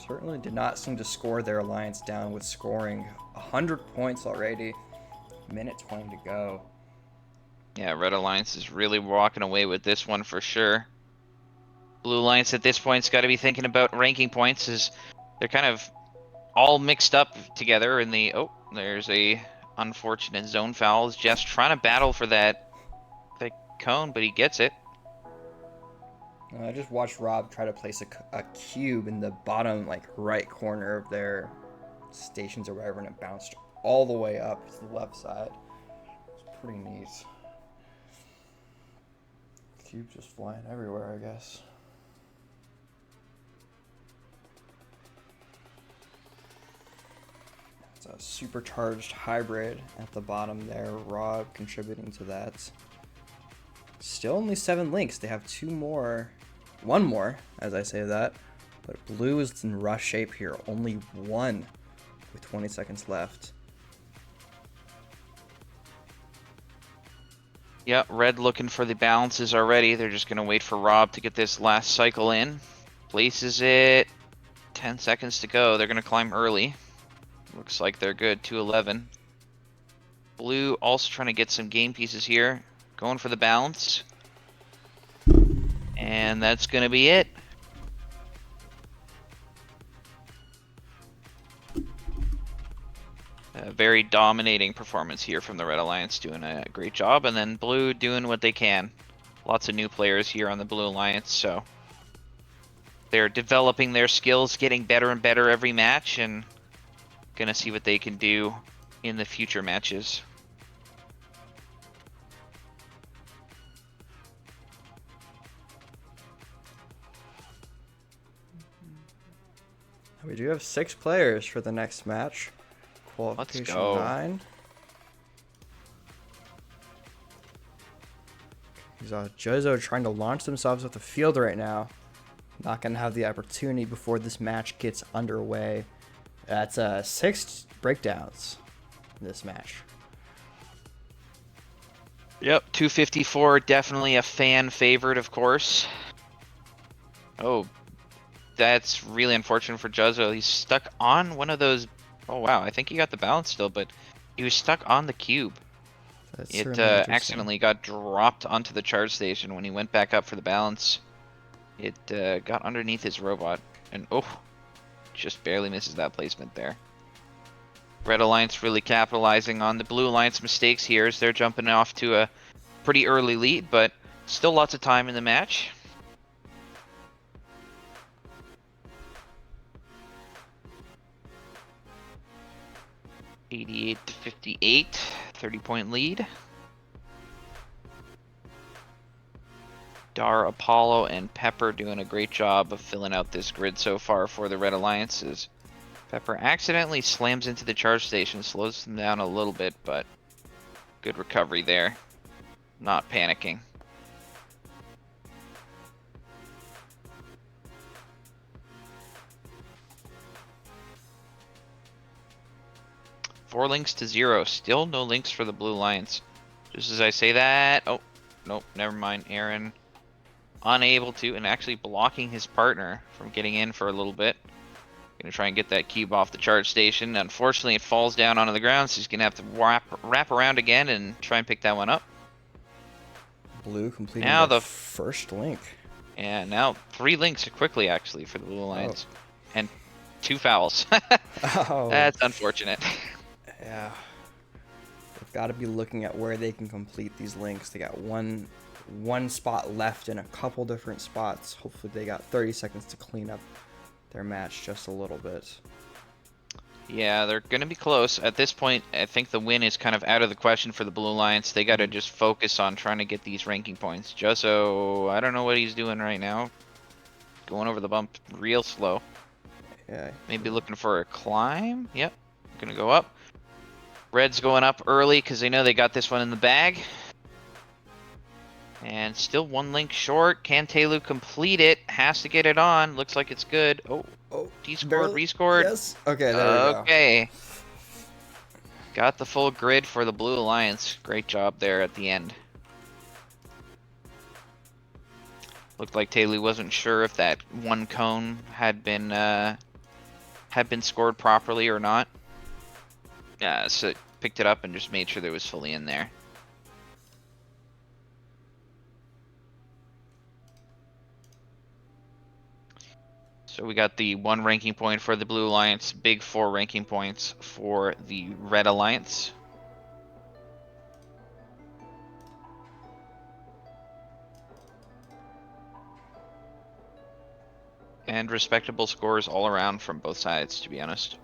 Certainly did not seem to score their alliance down with scoring 100 points already. Minute 20 to go. Yeah, Red Alliance is really walking away with this one for sure. Blue Alliance at this point's got to be thinking about ranking points, as they're kind of all mixed up together in the... Oh, there's a unfortunate zone foul. Just trying to battle for that cone, but he gets it. I just watched Rob try to place a cube in the bottom, like, right corner of their stations or whatever, and it bounced all the way up to the left side. It's pretty neat. Cube just flying everywhere, I guess. It's a supercharged hybrid at the bottom there. Rob contributing to that. Still only 7 links. They have 2 more. 1 more, as I say that. But blue is in rush shape here. Only 1 with 20 seconds left. Yep, red looking for the balances already. They're just going to wait for Rob to get this last cycle in. Places it. 10 seconds to go. They're going to climb early. Looks like they're good. 2-11. Blue also trying to get some game pieces here. Going for the balance. And that's going to be it. A very dominating performance here from the Red Alliance, doing a great job. And then Blue doing what they can. Lots of new players here on the Blue Alliance, so they're developing their skills, getting better and better every match, and gonna see what they can do in the future matches. We do have 6 players for the next match. Qualification Let's go. 9. Jozo trying to launch themselves off the field right now. Not going to have the opportunity before this match gets underway. That's 6 breakdowns in this match. Yep, 254, definitely a fan favorite, of course. Oh, that's really unfortunate for Jozo. He's stuck on one of those... Oh, wow, I think he got the balance still, but he was stuck on the cube. That's It certainly interesting. accidentally got dropped onto the charge station when he went back up for the balance. It got underneath his robot, and oh, just barely misses that placement there. Red Alliance really capitalizing on the Blue Alliance mistakes here as they're jumping off to a pretty early lead, but still lots of time in the match. $88-58, 30-point lead. Dar, Apollo, and Pepper doing a great job of filling out this grid so far for the Red Alliances. Pepper accidentally slams into the charge station, slows them down a little bit, but good recovery there. Not panicking. Four links to 0. Still no links for the Blue Alliance. Just as I say that... Oh, nope, never mind. Aaron unable to, and actually blocking his partner from getting in for a little bit. Gonna try and get that cube off the charge station. Unfortunately, it falls down onto the ground, so he's gonna have to wrap around again and try and pick that one up. Blue completing now the first link. And now 3 links quickly, actually, for the Blue Alliance. Oh. And 2 fouls. Oh. That's unfortunate. Yeah. They've got to be looking at where they can complete these links. They got one spot left in a couple different spots. Hopefully they got 30 seconds to clean up their match just a little bit. Yeah, they're going to be close. At this point, I think the win is kind of out of the question for the Blue Alliance. They got to just focus on trying to get these ranking points. Jozo, I don't know what he's doing right now. Going over the bump real slow. Yeah. Maybe looking for a climb. Yep, going to go up. Red's going up early because they know they got this one in the bag. And still 1 link short. Can Telu complete it? Has to get it on. Looks like it's good. Oh, he scored, rescored. Yes. Okay, there we go. Okay. Got the full grid for the Blue Alliance. Great job there at the end. Looked like Telu wasn't sure if that 1 cone had been scored properly or not. So picked it up and just made sure that it was fully in there. So we got the 1 ranking point for the Blue Alliance, big 4 ranking points for the Red Alliance. And respectable scores all around from both sides, to be honest.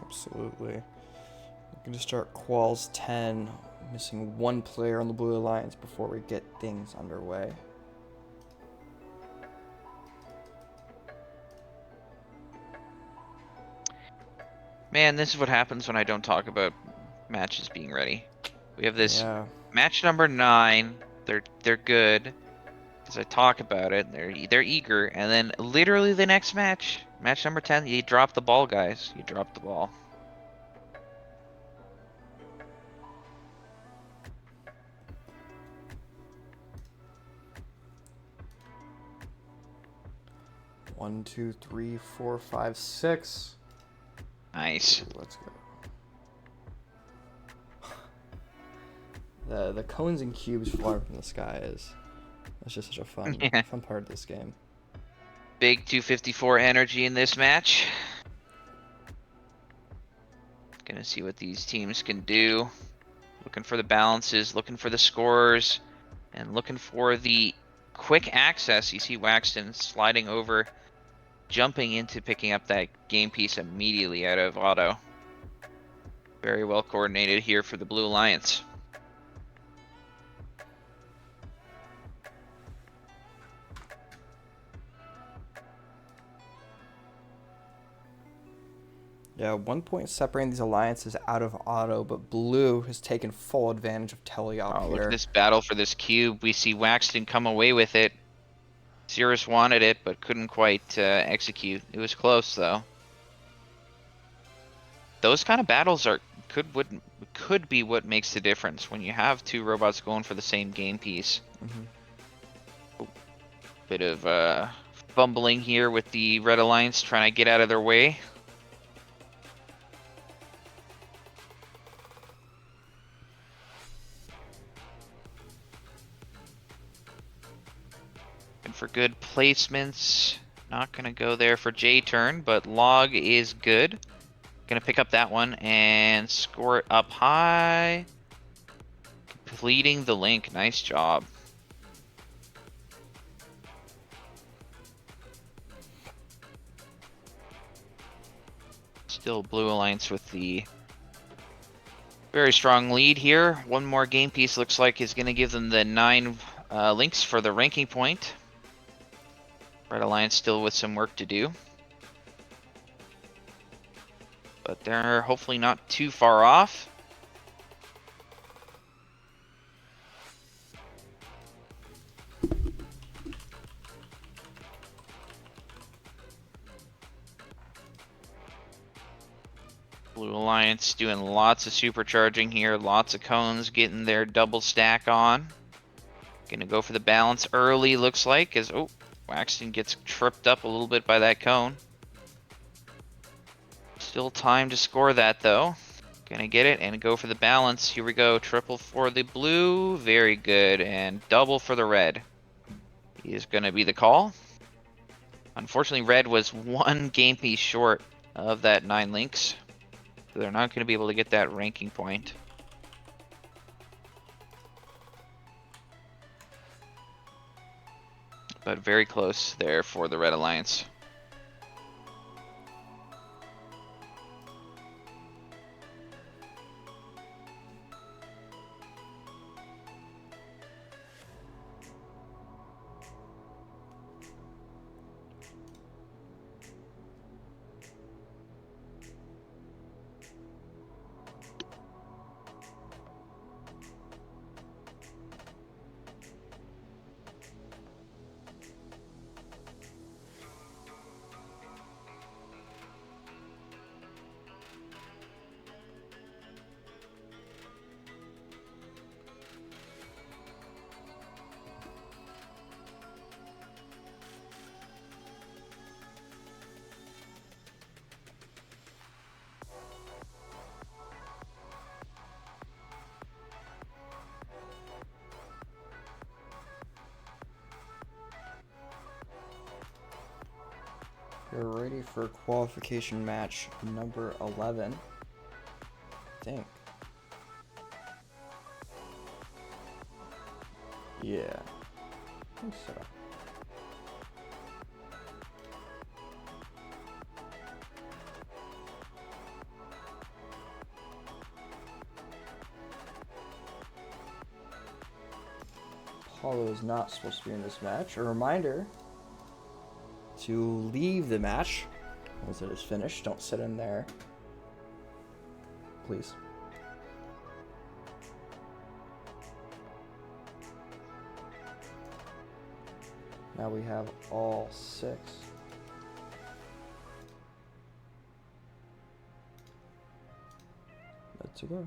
Absolutely. We're going to start Quals 10, missing 1 player on the Blue Alliance before we get things underway. Man, this is what happens when I don't talk about matches being ready. We have this match number 9. They're good because I talk about it. And they're eager, and then literally the next match number 10, you drop the ball, guys. You drop the ball. One, 2, 3, 4, 5, 6. Nice. Let's go. The cones and cubes flying from the sky that's just such a fun part of this game. Big 254 energy in this match. Gonna see what these teams can do. Looking for the balances, looking for the scores, and looking for the quick access. You see Waxton sliding over, jumping into picking up that game piece immediately out of auto. Very well coordinated here for the Blue Alliance. Yeah, 1 point separating these alliances out of auto, but Blue has taken full advantage of teleop here. Look at this battle for this cube. We see Waxton come away with it. Cirrus wanted it, but couldn't quite execute. It was close, though. Those kind of battles could be what makes the difference when you have 2 robots going for the same game piece. Bit of fumbling here with the Red Alliance trying to get out of their way. And for good placements, not going to go there for J turn, but log is good. Going to pick up that one and score it up high. Completing the link. Nice job. Still Blue Alliance with the very strong lead here. One more game piece looks like is going to give them the 9 links for the ranking point. Red Alliance still with some work to do. But they're hopefully not too far off. Blue Alliance doing lots of supercharging here. Lots of cones getting their double stack on. Gonna go for the balance early, looks like, as Waxton gets tripped up a little bit by that cone. Still time to score that, though. Gonna get it and go for the balance. Here we go. Triple for the blue. Very good. And double for the red is gonna be the call. Unfortunately, red was 1 game piece short of that 9 links. So they're not gonna be able to get that ranking point. But very close there for the Red Alliance. We're ready for qualification match number 11. I think. Yeah. I think so. Paulo is not supposed to be in this match. A reminder to leave the match once it is finished. Don't sit in there, please. Now we have all 6. Let's go.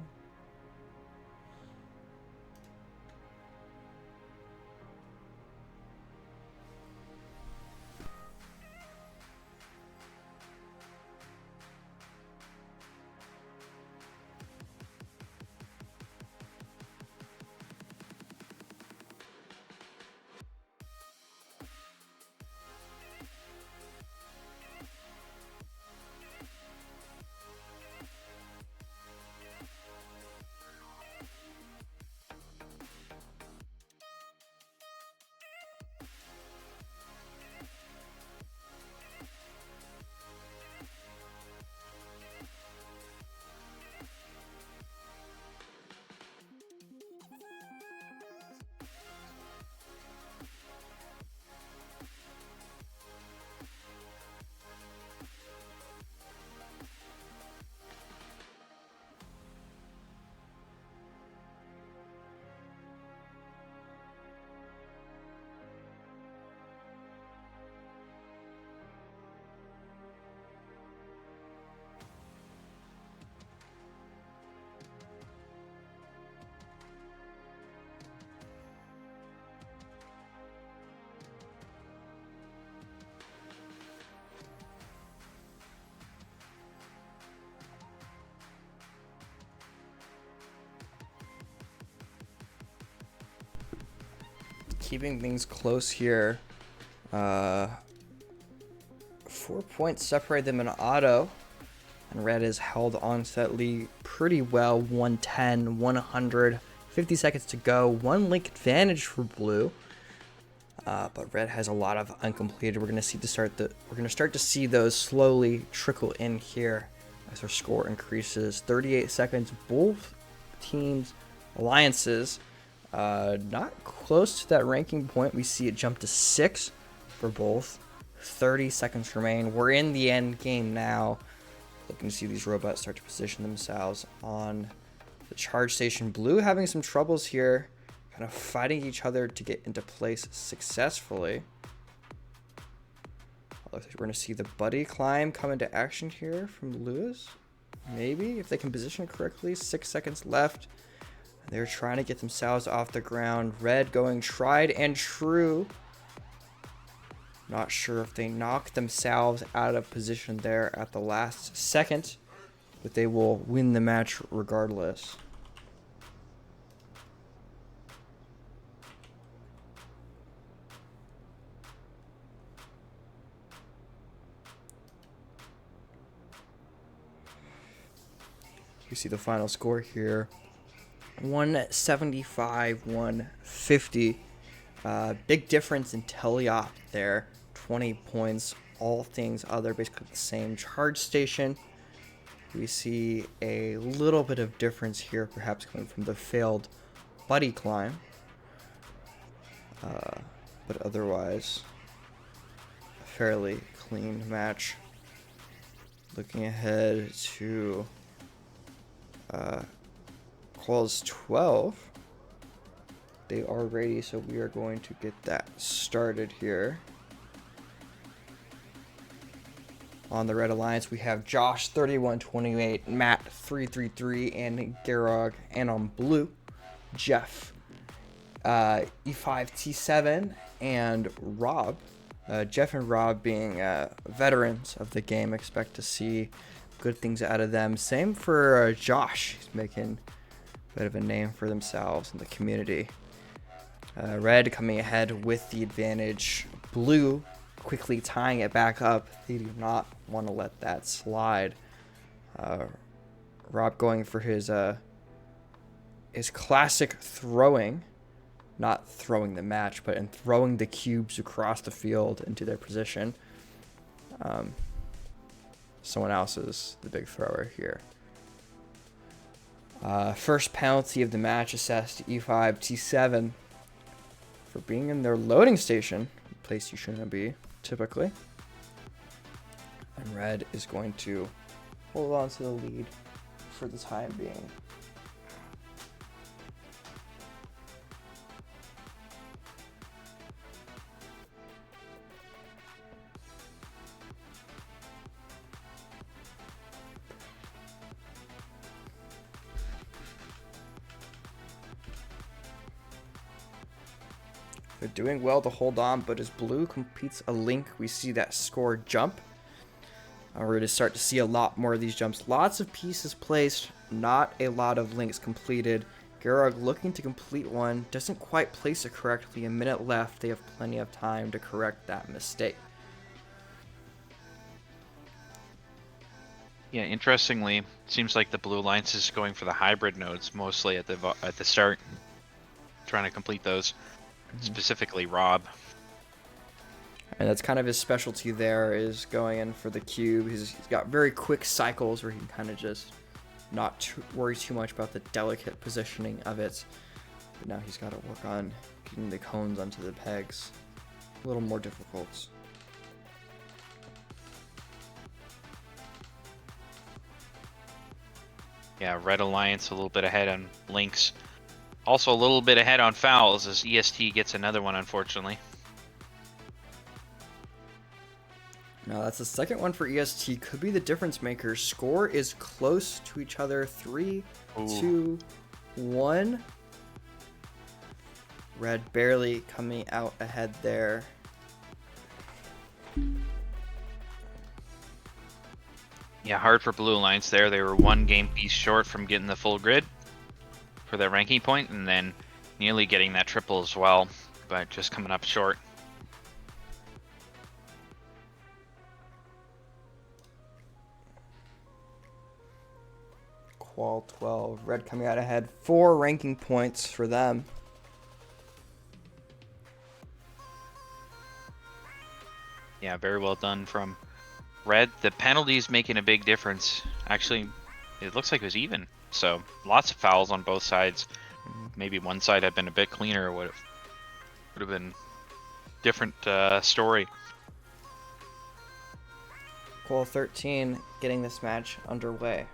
Keeping things close here. 4 points separate them in auto. And red has held on to that lead pretty well. 110, 100, 50 seconds to go. 1 link advantage for blue. But red has a lot of uncompleted. We're gonna start to see those slowly trickle in here as our score increases. 38 seconds. Both teams' alliances not close to that ranking point. We see it jump to 6 for both. 30 seconds remain. We're in the end game now. Looking to see these robots start to position themselves on the charge station. Blue having some troubles here, kind of fighting each other to get into place successfully. Looks like we're going to see the buddy climb come into action here from Lewis. Maybe, if they can position correctly. 6 seconds left. They're trying to get themselves off the ground. Red going tried and true. Not sure if they knock themselves out of position there at the last second, but they will win the match regardless. You see the final score here. 175, 150. Big difference in teleop there. 20 points, all things other, basically the same charge station. We see a little bit of difference here, perhaps coming from the failed buddy climb. But otherwise, a fairly clean match. Looking ahead to Quals 12. They are ready, so we are going to get that started here. On the Red Alliance, we have Josh 3128, Matt 333, and Garog. And on blue, Jeff E5T7 and Rob. Jeff and Rob being veterans of the game, expect to see good things out of them. Same for Josh. He's making a bit of a name for themselves in the community. Red coming ahead with the advantage. Blue quickly tying it back up. They do not want to let that slide. Rob going for his classic throwing, not throwing the match, but in throwing the cubes across the field into their position. Someone else is the big thrower here. First penalty of the match assessed E5, T7 for being in their loading station, a place you shouldn't be typically. And red is going to hold on to the lead for the time being. They're doing well to hold on, but as blue completes a link, we see that score jump. We're going to start to see a lot more of these jumps. Lots of pieces placed, not a lot of links completed. Gerog looking to complete one, doesn't quite place it correctly. A minute left, they have plenty of time to correct that mistake. Yeah, interestingly, seems like the Blue Alliance is going for the hybrid nodes mostly at the start, trying to complete those. Specifically Rob. And that's kind of his specialty there, is going in for the cube. He's got very quick cycles where he can kind of just not worry too much about the delicate positioning of it. But now he's got to work on getting the cones onto the pegs. A little more difficult. Yeah, Red Alliance a little bit ahead on links. Also a little bit ahead on fouls as EST gets another one, unfortunately. Now that's the second one for EST. Could be the difference maker. Score is close to each other. 3, 2, 1. Red barely coming out ahead there. Yeah, hard for Blue Alliance there. They were one game piece short from getting the full grid for their ranking point, and then nearly getting that triple as well, but just coming up short. Qual 12. Red coming out ahead. 4 ranking points for them. Yeah, very well done from Red. The penalties making a big difference. Actually, it looks like it was even. So lots of fouls on both sides. Maybe one side had been a bit cleaner, would have been different story. Qual 13 getting this match underway.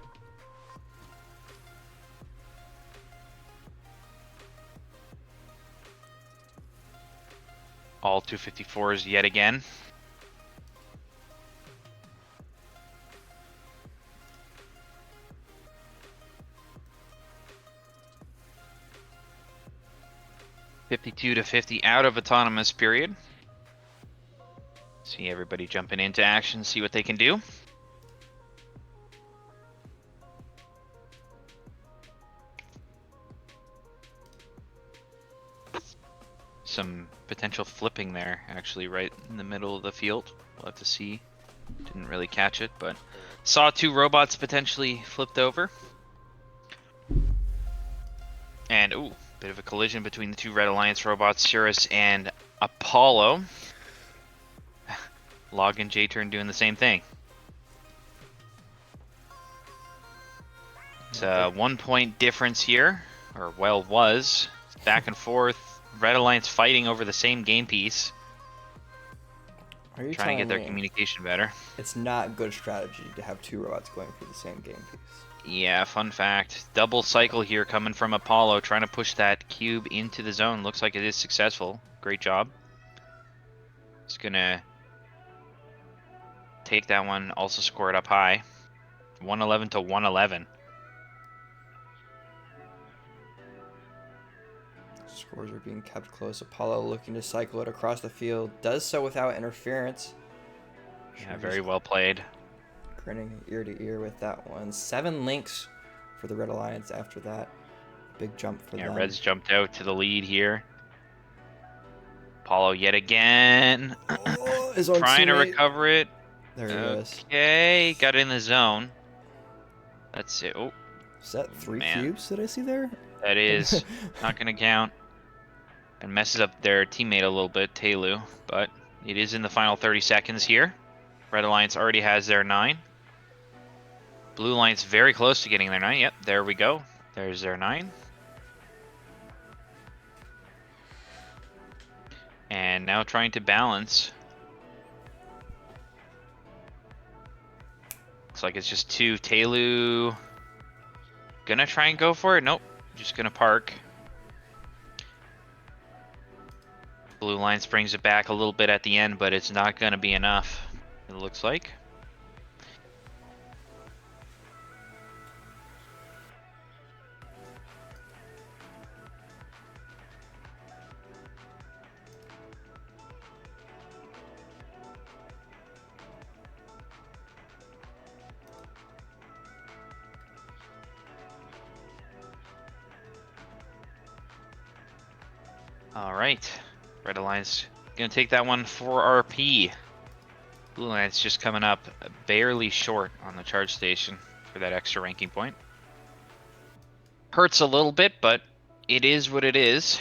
All 254s yet again. (52 to 50) out of autonomous period. See everybody jumping into action, see what they can do. Some potential flipping there, actually, right in the middle of the field. We'll have to see. Didn't really catch it, but saw 2 robots potentially flipped over. And, ooh, bit of a collision between the 2 Red Alliance robots, Cirrus and Apollo. Log and J-Turn doing the same thing. It's a 1 point difference here, or well was. Back and forth. Red Alliance fighting over the same game piece. Are you trying to get their me communication better. it's not good strategy to have 2 robots going for the same game piece? Yeah, fun fact. Double cycle here coming from Apollo, trying to push that cube into the zone. Looks like it is successful. Great job. It's gonna take that one, also score it up high. 111 to 111. Scores are being kept close. Apollo looking to cycle it across the field. Does so without interference. Yeah, very well played. Grinning ear to ear with that one. 7 links for the Red Alliance after that. Big jump for them. Yeah, Red's jumped out to the lead here. Apollo yet again. Oh, his own Trying to teammate. recover it. There he is. Okay, got it in the zone. That's it. Oh, Is that 3 man. cubes that I see there? That is not going to count. And messes up their teammate a little bit, Telu. But it is in the final 30 seconds here. Red Alliance already has their 9. Blue Alliance very close to getting their 9. Yep, there we go. There's their 9. And now trying to balance. Looks like it's just 2. Telu gonna try and go for it? Nope. Just gonna park. Blue Alliance brings it back a little bit at the end, but it's not gonna be enough, it looks like. All right, Red Alliance gonna take that one for RP. Blue Alliance just coming up barely short on the charge station for that extra ranking point. Hurts a little bit, but it is what it is.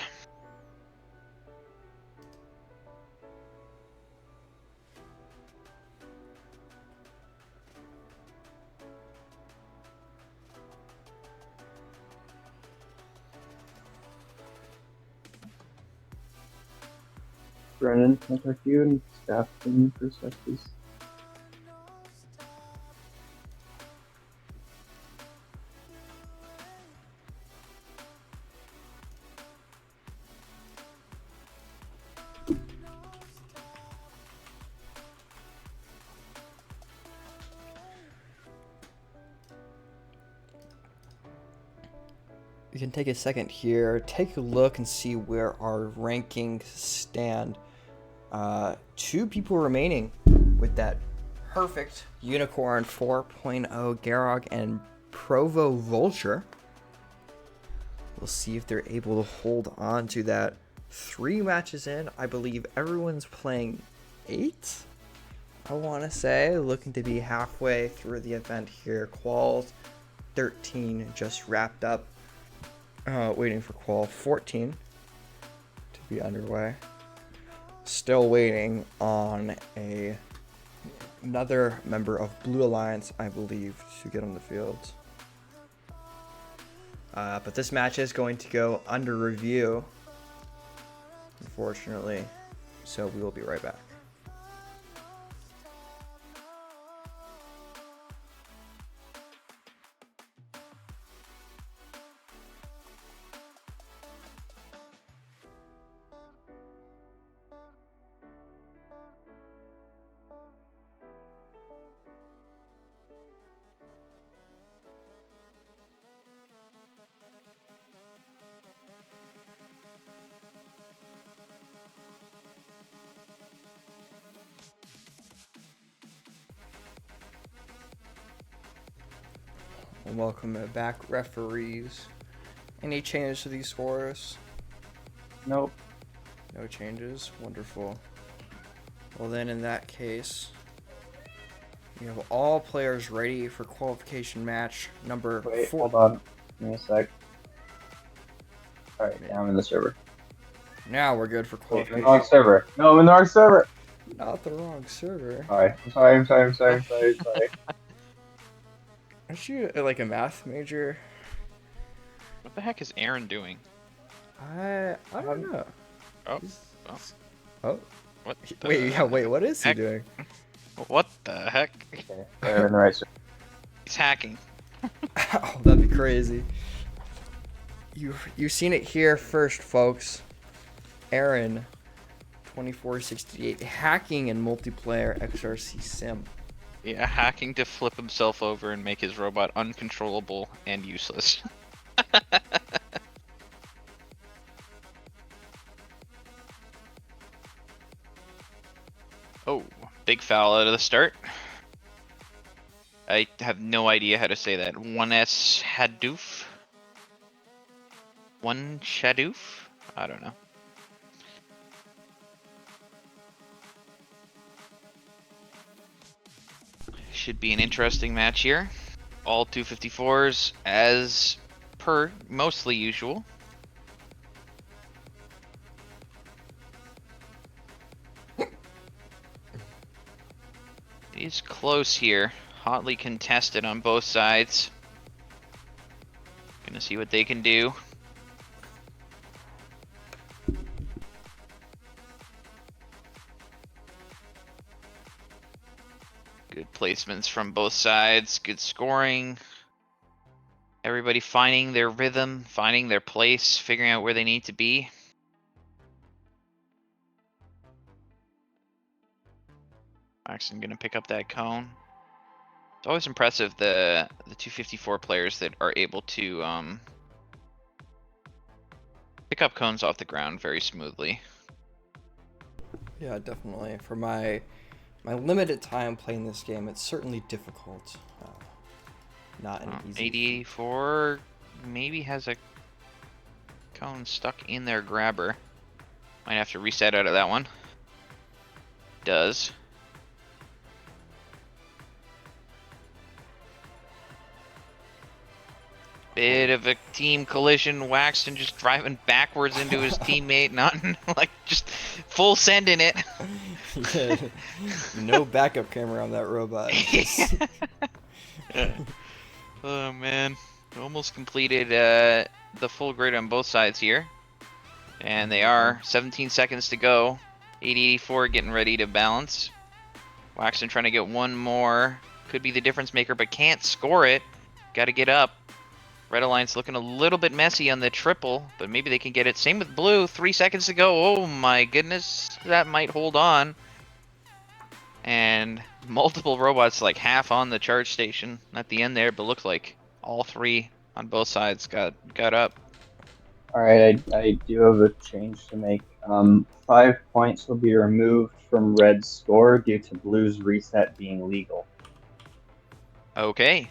Brennan, contact you and staff team perspectives. We can take a second here, take a look and see where our rankings stand. 2 people remaining with that perfect Unicorn 4.0 Garog and Provo Vulture. We'll see if they're able to hold on to that. 3 matches in, I believe everyone's playing 8. I want to say, looking to be halfway through the event here. Quals 13 just wrapped up. Waiting for Qual 14 to be underway. Still waiting on another member of Blue Alliance, I believe, to get on the field. But this match is going to go under review, unfortunately. So we will be right back. And welcome back, referees. Any changes to these scores? Nope. No changes. Wonderful. Well then, in that case, we have all players ready for qualification match number 4. Hold on. Give me a sec. Alright, now I'm in the server. Now we're good for Wait, qualification. wrong server. No, I'm in the wrong server. Not the wrong server. Sorry. I'm sorry. Aren't you like a math major? What the heck is Aaron doing? I don't know. Oh, He's- oh. Oh. What? Wait, what is he heck? doing? What the heck? Okay, I'm in the right server. He's hacking. Oh, that'd be crazy. You've seen it here first, folks. Aaron, 2468, hacking in multiplayer xRC sim. Yeah, hacking to flip himself over and make his robot uncontrollable and useless. Oh, big foul out of the start. I have no idea how to say that. 1S Hadoof? 1 Shadoof? I don't know. Should be an interesting match here. All 254s as per mostly usual. It is close here. Hotly contested on both sides. Gonna see what they can do. Good placements from both sides. Good scoring. Everybody finding their rhythm, finding their place, figuring out where they need to be. Waxon gonna pick up that cone. It's always impressive the 254 players that are able to pick up cones off the ground very smoothly. Yeah, definitely. For my limited time playing this game, it's certainly difficult. Not an easy. 84 maybe has a cone stuck in their grabber. Might have to reset out of that one. Does. Bit of a team collision. Waxton just driving backwards into his teammate, not like just full sending it. Yeah, no backup camera on that robot. Just... Oh man, almost completed the full grid on both sides here, and they are 17 seconds to go. 8084 getting ready to balance. Waxton trying to get one more, could be the difference maker, but can't score it. Got to get up. Red Alliance looking a little bit messy on the triple, but maybe they can get it. Same with Blue, 3 seconds to go. Oh my goodness, that might hold on. And multiple robots, like half on the charge station at the end there, but looks like all three on both sides got up. All right, I do have a change to make. 5 points will be removed from Red's score due to Blue's reset being legal. Okay,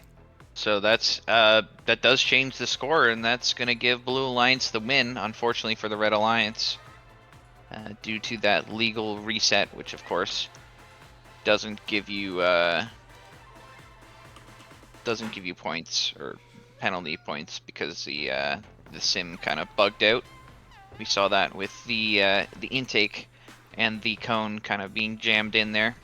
so that's that does change the score, and that's gonna give Blue Alliance the win, unfortunately for the Red Alliance, due to that legal reset, which of course doesn't give you points or penalty points because the sim kind of bugged out. We saw that with the intake and the cone kind of being jammed in there.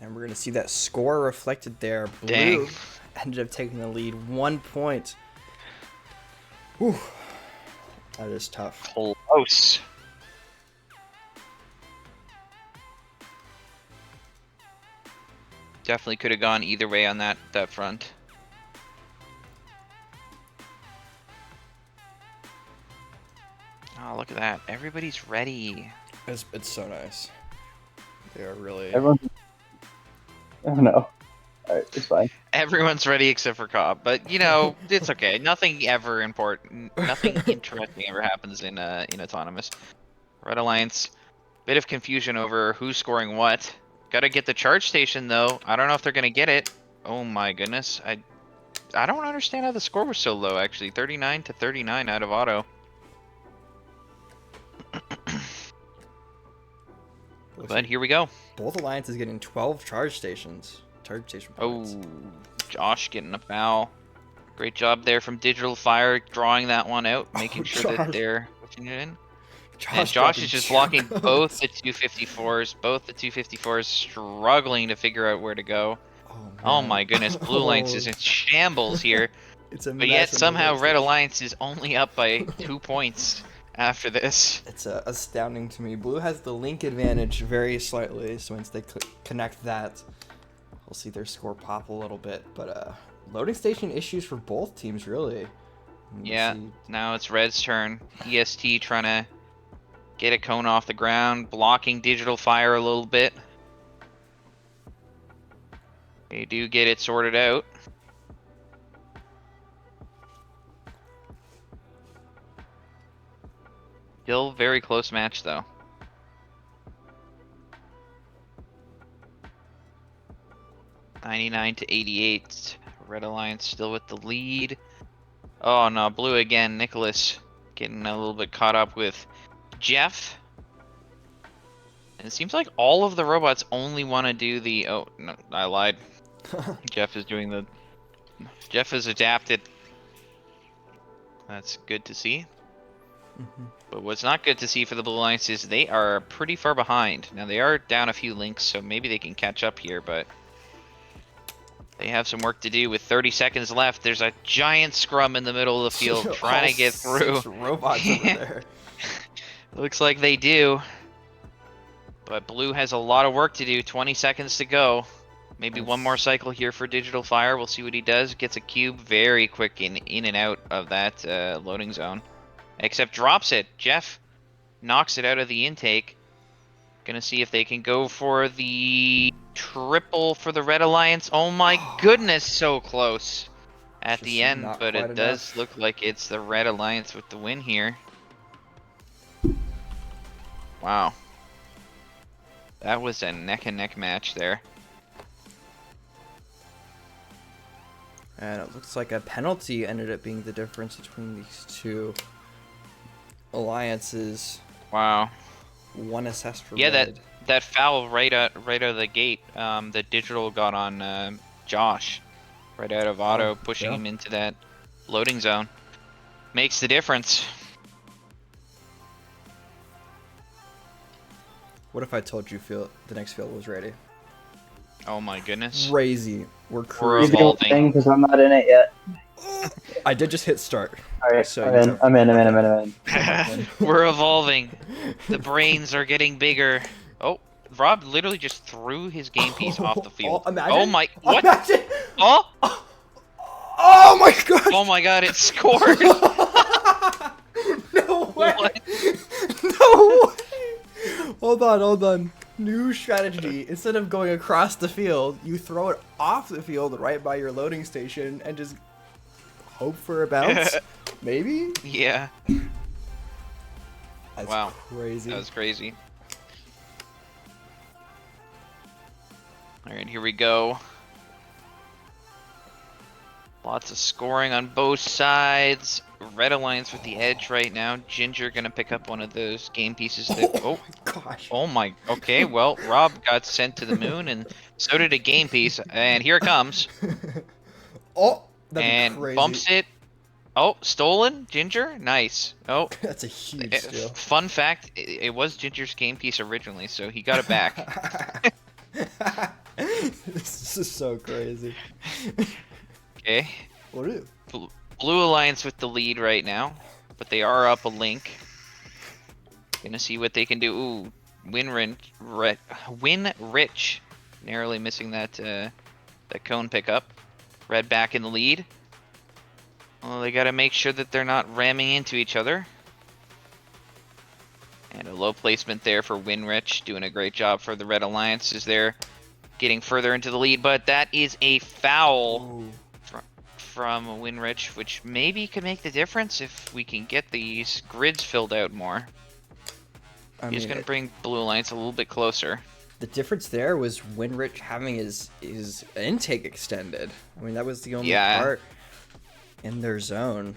And we're going to see that score reflected there. Blue Dang. ended up taking the lead 1 point. Whew. That is tough. Close. Definitely could have gone either way on that front. Oh, look at that. Everybody's ready. It's so nice. They are really... Everyone, oh no. All right, it's fine. Everyone's ready except for Cobb, but you know, it's okay. Nothing ever important, nothing interesting ever happens in autonomous. Red Alliance, bit of confusion over who's scoring what. Gotta get the charge station though. I don't know if they're gonna get it. Oh my goodness, I don't understand how the score was so low actually. 39 to 39 out of auto. But here we go. Both alliances getting 12 charge station points. Oh, Josh getting a foul. Great job there from Digital Fire, drawing that one out, making sure that they're pushing it in. And Josh is just blocking both the 254s. Both the 254s struggling to figure out where to go. Oh my goodness, Blue Alliance is in shambles here. But yet somehow Red Alliance is only up by 2 points after this. It's astounding to me. Blue has the link advantage very slightly, so once they connect that, we'll see their score pop a little bit. But loading station issues for both teams, really. Yeah, now it's Red's turn. EST trying to get a cone off the ground, blocking Digital Fire a little bit. They do get it sorted out. Still very close match though. $99 to $88. Red Alliance still with the lead. Oh no, Blue again. Nicholas getting a little bit caught up with Jeff. And it seems like all of the robots only want to do the... Oh, no, I lied. Jeff is doing the... Jeff has adapted. That's good to see. But what's not good to see for the Blue Alliance is they are pretty far behind. Now, they are down a few links, so maybe they can catch up here, but... They have some work to do with 30 seconds left. There's a giant scrum in the middle of the field trying to get through. Robots over there. Looks like they do. But Blue has a lot of work to do. 20 seconds to go. Maybe one more cycle here for Digital Fire. We'll see what he does. Gets a cube very quick in and out of that loading zone. Except drops it. Jeff knocks it out of the intake. Gonna see if they can go for the triple for the Red Alliance. Oh my goodness, so close at the end, but it does look like it's the Red Alliance with the win here. Wow. That was a neck-and-neck match there. And it looks like a penalty ended up being the difference between these two alliances. Wow. One assessed for yeah, red. that foul right out of the gate. The digital got on Josh right out of auto, pushing him into that loading zone. Makes the difference. What if I told you the next field was ready? Oh my goodness. Crazy. We're We're crazy. evolving. Because I'm not in it yet. I did just hit start. All right, So I'm in. We're evolving. The brains are getting bigger. Oh, Rob literally just threw his game piece off the field. Oh my, what? Imagine. Oh! Oh my god! Oh my god, it scored! No way! What? No way! Hold on. New strategy. Instead of going across the field, you throw it off the field right by your loading station and just hope for a bounce? Maybe? Yeah. That's wow. Crazy. That was crazy. Alright, here we go. Lots of scoring on both sides. Red Alliance with the edge right now. Ginger gonna pick up one of those game pieces. Oh my gosh. Oh my. Okay, well, Rob got sent to the moon, and so did a game piece. And here it comes. Oh, that'd and be crazy. Bumps it. Oh, stolen? Ginger? Nice. Oh. That's a huge steal. Fun fact, it was Ginger's game piece originally, so he got it back. This is so crazy. Okay. What is it? Blue Alliance with the lead right now, but they are up a link. Gonna see what they can do. Ooh, Win Rich, narrowly missing that cone pickup. Red back in the lead. Well, they gotta make sure that they're not ramming into each other. And a low placement there for Winrich, doing a great job for the Red Alliance as they're getting further into the lead, but that is a foul from Winrich, which maybe could make the difference if we can get these grids filled out more. He's going to bring Blue Alliance a little bit closer. The difference there was Winrich having his intake extended. I mean, that was the only part in their zone.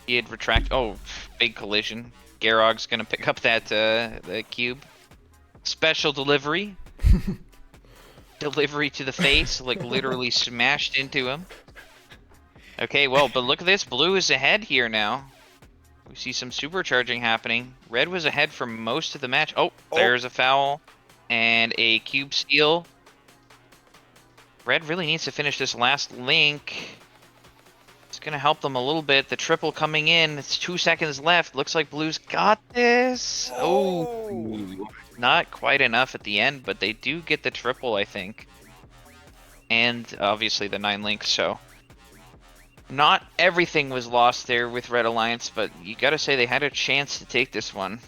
He had retract. Oh, big collision. Garog's going to pick up that the cube. Special delivery. Delivery to the face, like literally smashed into him. Okay, well, but look at this. Blue is ahead here now. We see some supercharging happening. Red was ahead for most of the match. Oh, there's a foul and a cube steal. Red really needs to finish this last link. It's going to help them a little bit. The triple coming in. It's 2 seconds left. Looks like Blue's got this. Oh, not quite enough at the end, but they do get the triple, I think. And obviously the 9 links, so... Not everything was lost there with Red Alliance, but you gotta say they had a chance to take this one.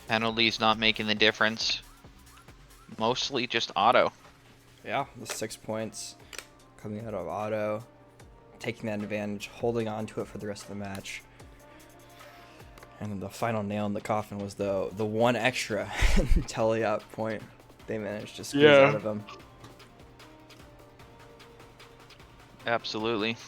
Penalties not making the difference. Mostly just auto. Yeah, the 6 points coming out of auto, taking that advantage, holding on to it for the rest of the match. And the final nail in the coffin was the one extra tele-out point they managed to squeeze out of him. Absolutely.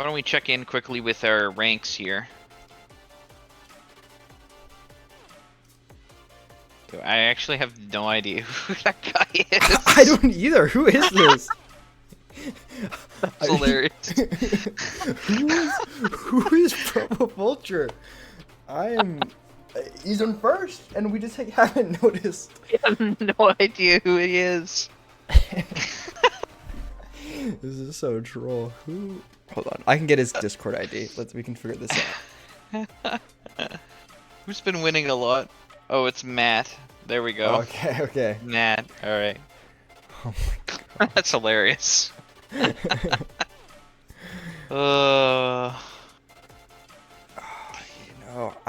Why don't we check in quickly with our ranks here? I actually have no idea who that guy is. I don't either. Who is this? That's hilarious. who is Provo Vulture? He's on first, and we just haven't noticed. I have no idea who he is. This is so troll. Who? Hold on, I can get his Discord ID. We can figure this out. Who's been winning a lot? Oh, it's Matt. There we go. Okay. Matt. All right. Oh my god. That's hilarious. I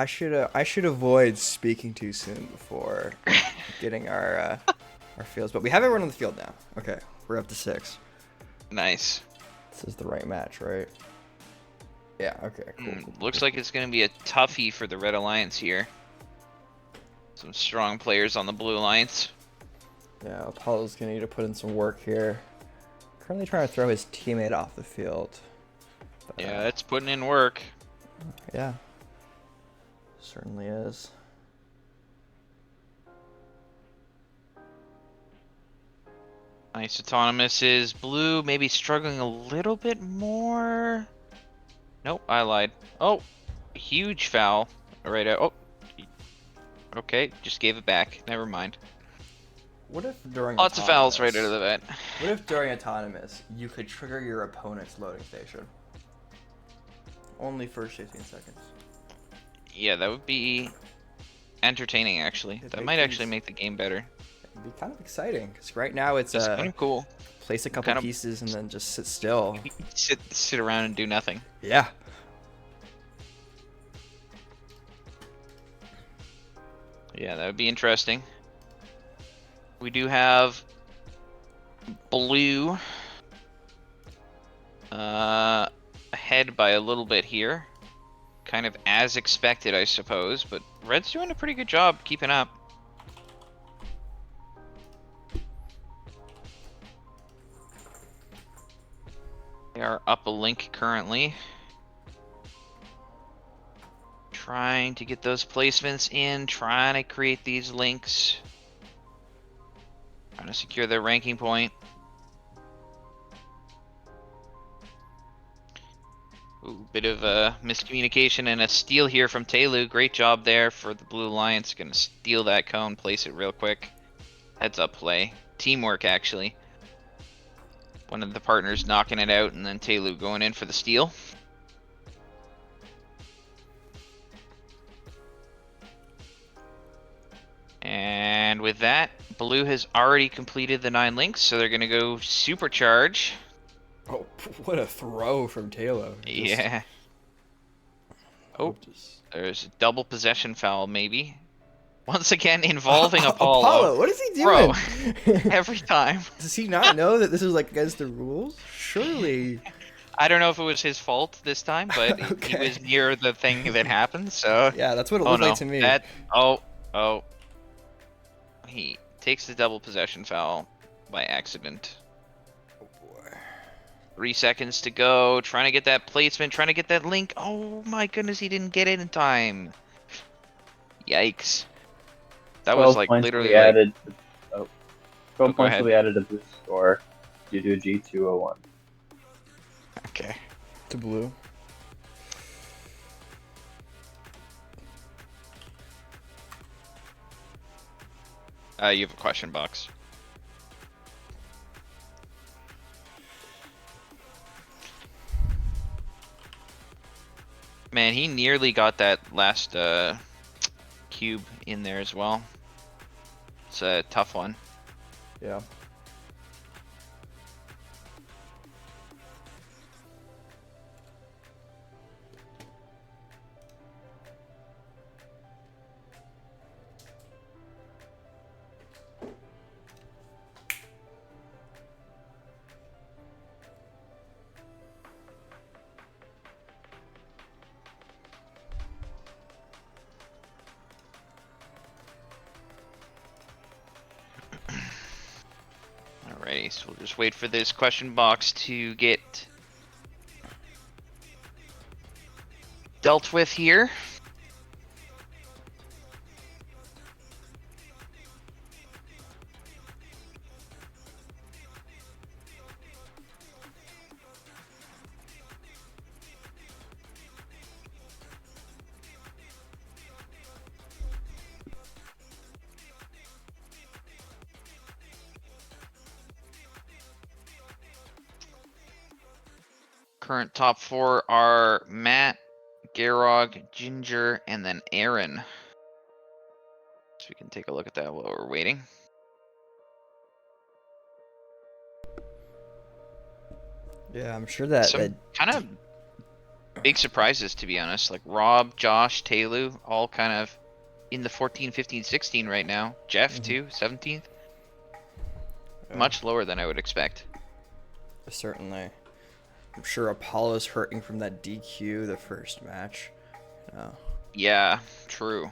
should avoid speaking too soon before getting our fields, but we have everyone on the field now. Okay, we're up to 6. Nice. This is the right match, right? Yeah. Okay. Cool. Looks like it's gonna be a toughie for the Red Alliance here. Some strong players on the Blue Alliance. Yeah, Apollo's gonna need to put in some work here. Currently trying to throw his teammate off the field. But, Yeah, it's putting in work. Yeah. Certainly is. Nice. Autonomous is blue, maybe struggling a little bit more. Nope, I lied. Oh, huge foul. Right out. Oh, okay, just gave it back. Never mind. What if during Lots of fouls right out of the bat. What if during autonomous you could trigger your opponent's loading station? Only for 15 seconds. Yeah, that would be entertaining actually. That might actually make the game better. It'd be kind of exciting because right now it's kind of cool. Place a couple pieces and then just sit still. Sit around and do nothing. Yeah. Yeah, that would be interesting. We do have blue ahead by a little bit here. Kind of as expected, I suppose, but red's doing a pretty good job keeping up. They are up a link currently. Trying to get those placements in, trying to create these links. Trying to secure their ranking point. Ooh, bit of a miscommunication and a steal here from Telu. Great job there for the Blue Alliance. Gonna steal that cone, place it real quick. Heads up play. Teamwork, actually. One of the partners knocking it out, and then Telu going in for the steal. And with that, Blue has already completed the 9 links, so they're going to go supercharge. Oh, what a throw from Taylor. Yeah. Oh, there's a double possession foul, maybe. Once again, involving Apollo. Apollo, what is he doing? Bro, every time. Does he not know that this is like against the rules? Surely. I don't know if it was his fault this time, but he was near the thing that happened, so... Yeah, that's what it looked like to me. Oh. He takes the double possession foul by accident. Oh boy. 3 seconds to go. Trying to get that placement. Trying to get that link. Oh my goodness, he didn't get it in time. Yikes. That was like literally added. 12 points will be added to Blue's score due to G201. Okay. To Blue. You have a question box. Man, he nearly got that last cube in there as well. It's a tough one. Yeah. Alrighty, so we'll just wait for this question box to get dealt with here. Current top 4 are Matt, Garog, Ginger, and then Aaron. So we can take a look at that while we're waiting. Yeah, I'm sure that, Some kind of big surprises, to be honest. Like Rob, Josh, Taylor, all kind of in the 14, 15, 16 right now. Jeff, too, 17th. Much lower than I would expect. certainly. I'm sure Apollo's hurting from that DQ the first match. Yeah, true.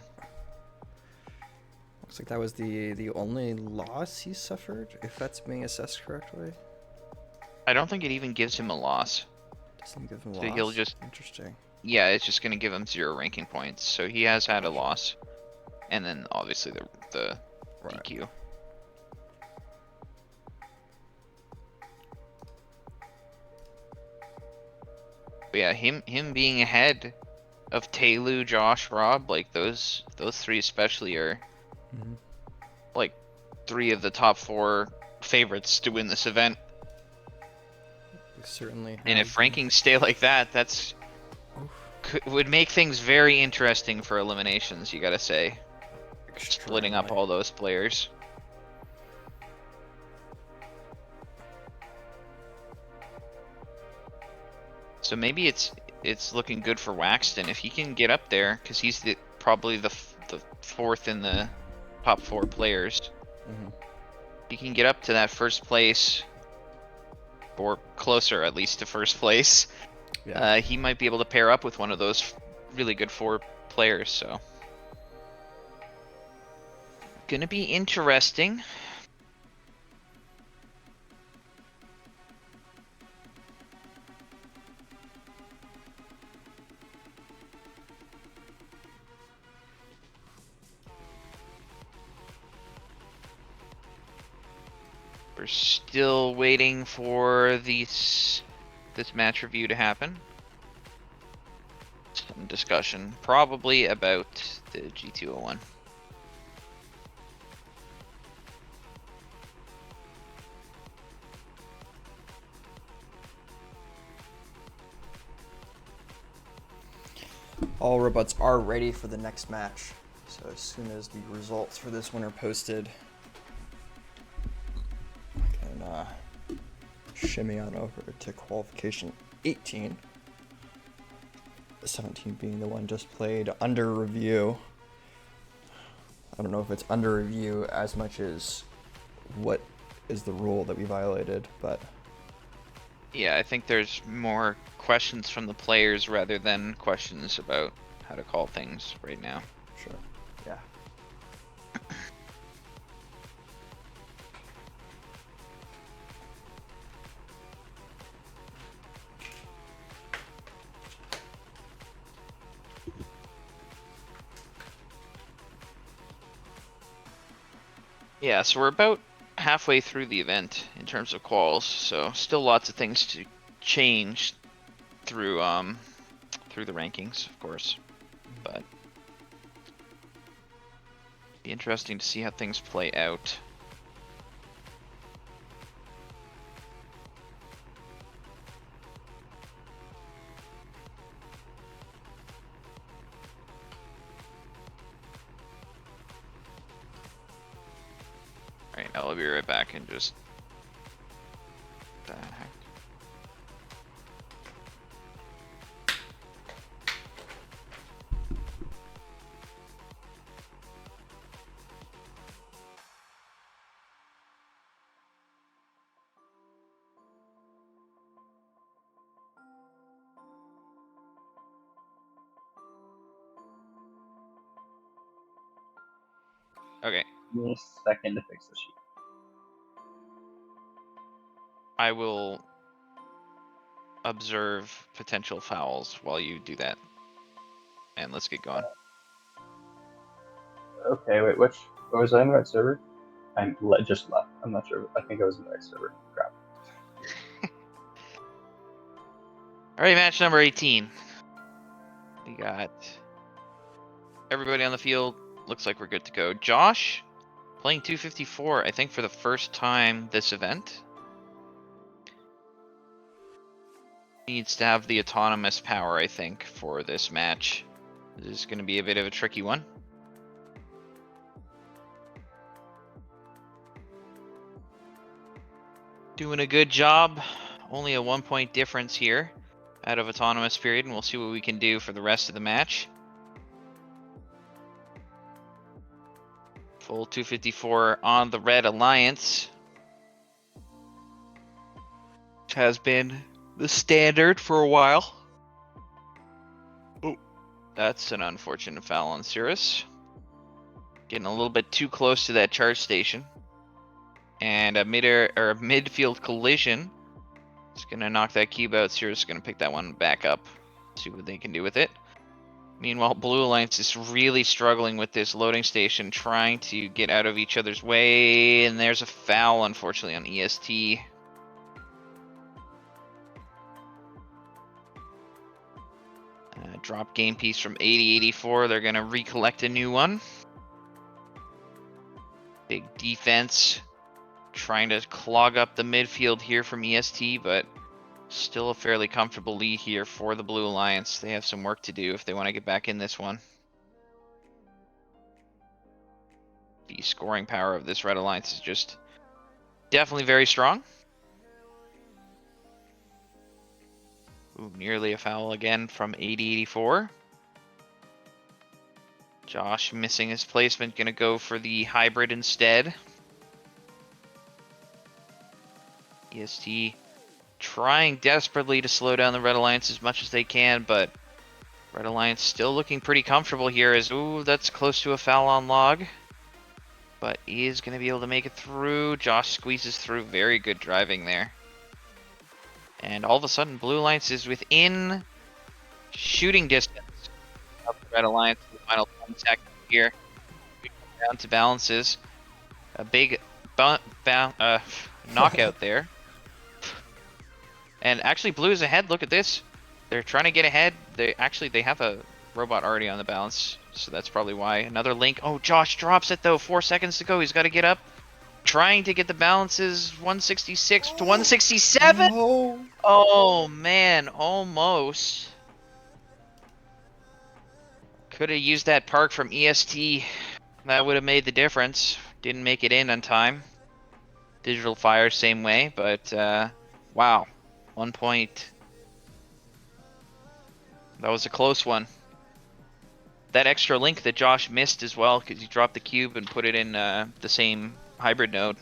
Looks like that was the only loss he suffered, if that's being assessed correctly. I don't think it even gives him a loss. Doesn't give him a So loss. he'll just... Interesting. Yeah, it's just going to give him 0 ranking points. So he has had a loss. And then obviously the Right. DQ. But yeah, him being ahead of Taylor, Josh, Rob, like those 3 especially are like 3 of the top 4 favorites to win this event. We certainly And if rankings stay like that, that's would make things very interesting for eliminations, you gotta say. Splitting up all those players. So maybe it's looking good for Waxton if he can get up there, because he's probably the 4th in the top 4 players. He can get up to that first place, or closer at least to first place. Yeah. He might be able to pair up with one of those really good 4 players. So gonna be interesting. We're still waiting for this match review to happen. Some discussion probably about the G201. All robots are ready for the next match. So as soon as the results for this one are posted, I can shimmy on over to qualification 18. 17 being the one just played under review. I don't know if it's under review as much as what is the rule that we violated, but Yeah, I think there's more questions from the players rather than questions about how to call things right now. sure. Yeah. Yeah, so we're about halfway through the event in terms of quals, so still lots of things to change through the rankings, of course, but be interesting to see how things play out. Alright, I'll be right back and just... What the heck? Okay. Give me a second to fix the sheet. I will observe potential fouls while you do that. And let's get going. Okay, wait, what was I in the right server? I just left. I'm not sure. I think I was in the right server. Crap. All right, match number 18. We got everybody on the field. Looks like we're good to go. Josh playing 254, I think, for the first time this event. Needs to have the autonomous power, I think, for this match. This is going to be a bit of a tricky one. Doing a good job. Only a 1-point difference here out of autonomous period, and we'll see what we can do for the rest of the match. Full 254 on the Red Alliance. Which has been the standard for a while. Oh, that's an unfortunate foul on Cirrus. Getting a little bit too close to that charge station. And a midfield collision. It's gonna knock that cube out. Cirrus is gonna pick that one back up. See what they can do with it. Meanwhile, Blue Alliance is really struggling with this loading station, trying to get out of each other's way. And there's a foul, unfortunately, on EST. Drop game piece from 80-84. They're going to recollect a new one. Big defense. Trying to clog up the midfield here from EST, but still a fairly comfortable lead here for the Blue Alliance. They have some work to do if they want to get back in this one. The scoring power of this Red Alliance is just definitely very strong. Ooh, nearly a foul again from 80-84. Josh missing his placement, gonna go for the hybrid instead. EST trying desperately to slow down the Red Alliance as much as they can, but Red Alliance still looking pretty comfortable here as, ooh, that's close to a foul on log. But he is gonna be able to make it through. Josh squeezes through, very good driving there. And all of a sudden, Blue Alliance is within shooting distance of the Red Alliance in the final 10 seconds here. We come down to balances. A big knockout there. And actually, Blue is ahead. Look at this. They're trying to get ahead. They have a robot already on the balance, so that's probably why. Another link. Oh, Josh drops it though. 4 seconds to go. He's got to get up. Trying to get the balances. 166 to 167. No. Oh man, almost. Could have used that park from EST. That would have made the difference. Didn't make it in on time. Digital Fire, same way, but wow. 1 point. That was a close one. That extra link that Josh missed as well, because he dropped the cube and put it in the same hybrid node.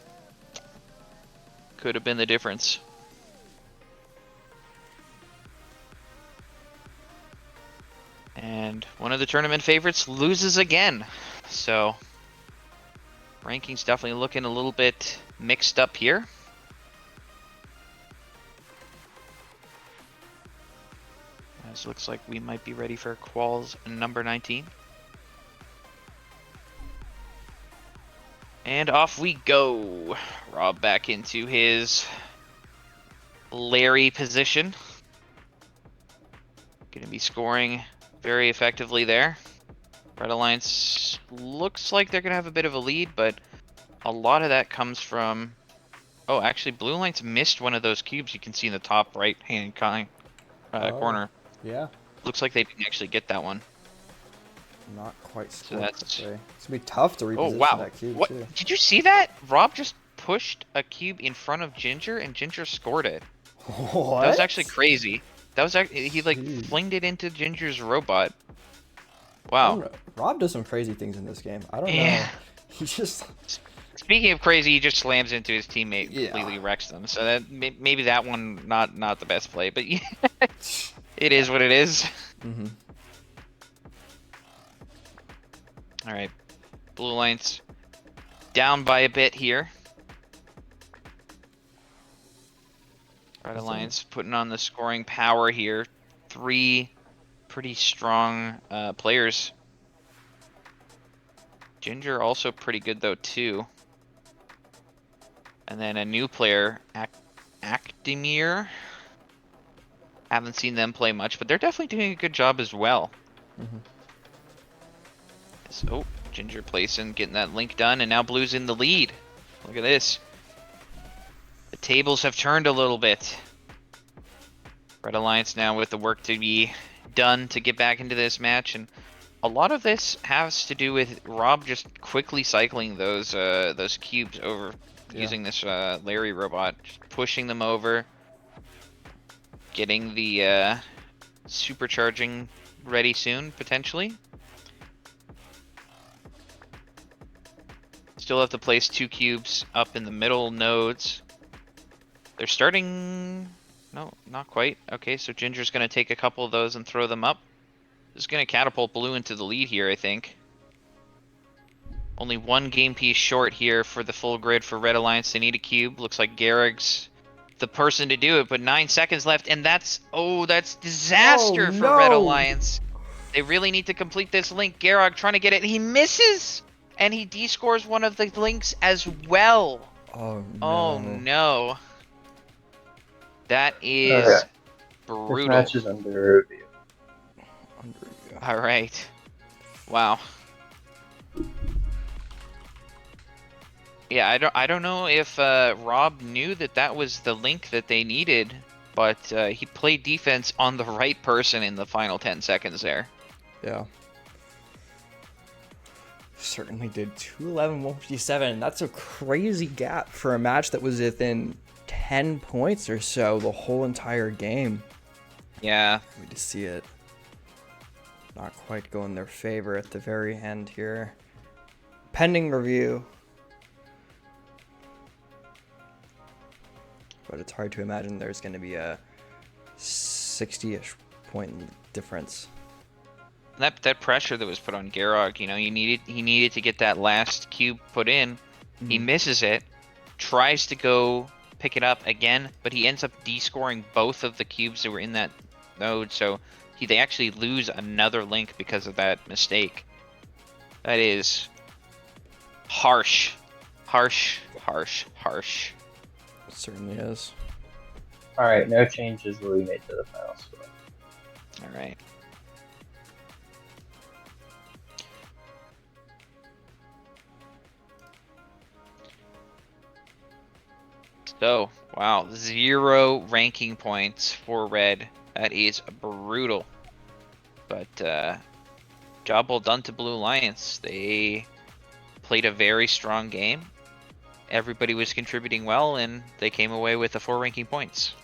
Could have been the difference. And one of the tournament favorites loses again. So, ranking's definitely looking a little bit mixed up here. This looks like we might be ready for quals number 19. And off we go. Rob back into his Larry position. Going to be scoring very effectively there. Red Alliance looks like they're going to have a bit of a lead, but a lot of that comes from... Oh, actually, Blue Alliance missed one of those cubes you can see in the top right-hand corner. Yeah. Looks like they didn't actually get that one. Not quite So scored. that's... It's gonna be tough to reposition Oh, wow. that cube What? too. Did you see that? Rob just pushed a cube in front of Ginger, and Ginger scored it. What? That was actually crazy. That was actually... He, like, Jeez. flinged it into Ginger's robot. Wow. Rob does some crazy things in this game. I don't know. Yeah. He just... Speaking of crazy, he just slams into his teammate, Yeah. completely wrecks them. So that maybe that one not the best play, but yeah, it is what it is. Mm-hmm. All right, Blue Alliance down by a bit here. Red Alliance putting on the scoring power here. 3 pretty strong players. Ginger also pretty good though too. And then a new player, Actimir. Haven't seen them play much, but they're definitely doing a good job as well. Mhm. Oh, Ginger placing, getting that link done, and now Blue's in the lead. Look at this. The tables have turned a little bit. Red Alliance now with the work to be done to get back into this match, and a lot of this has to do with Rob just quickly cycling those cubes over, using this Larry robot, just pushing them over, getting the supercharging ready soon, potentially. Still have to place 2 cubes up in the middle nodes. They're starting... No, not quite. Okay, so Ginger's going to take a couple of those and throw them up. This is going to catapult Blue into the lead here, I think. Only 1 game piece short here for the full grid for Red Alliance. They need a cube. Looks like Garrick's the person to do it, but 9 seconds left, and that's... Oh, that's disaster for Red Alliance. They really need to complete this link. Garrog trying to get it. He misses! And he descores one of the links as well. Oh no. Oh no. That is Okay. brutal. This match is under review. All right. Wow. Yeah, I don't know if Rob knew that that was the link that they needed, but he played defense on the right person in the final 10 seconds there. Yeah. Certainly did. 211, 157. That's a crazy gap for a match that was within 10 points or so the whole entire game. Yeah. We just see it not quite go in their favor at the very end here. Pending review. But it's hard to imagine there's going to be a 60-ish point difference. That pressure that was put on Garrog, you know, he needed to get that last cube put in. Mm-hmm. He misses it, tries to go pick it up again, but he ends up descoring both of the cubes that were in that node, so they actually lose another link because of that mistake. That is harsh. Harsh, harsh, harsh. It certainly is. Alright, no changes will be made to the final score. Alright. So, wow, 0 ranking points for Red. That is brutal. But, job well done to Blue Alliance. They played a very strong game. Everybody was contributing well, and they came away with the 4 ranking points.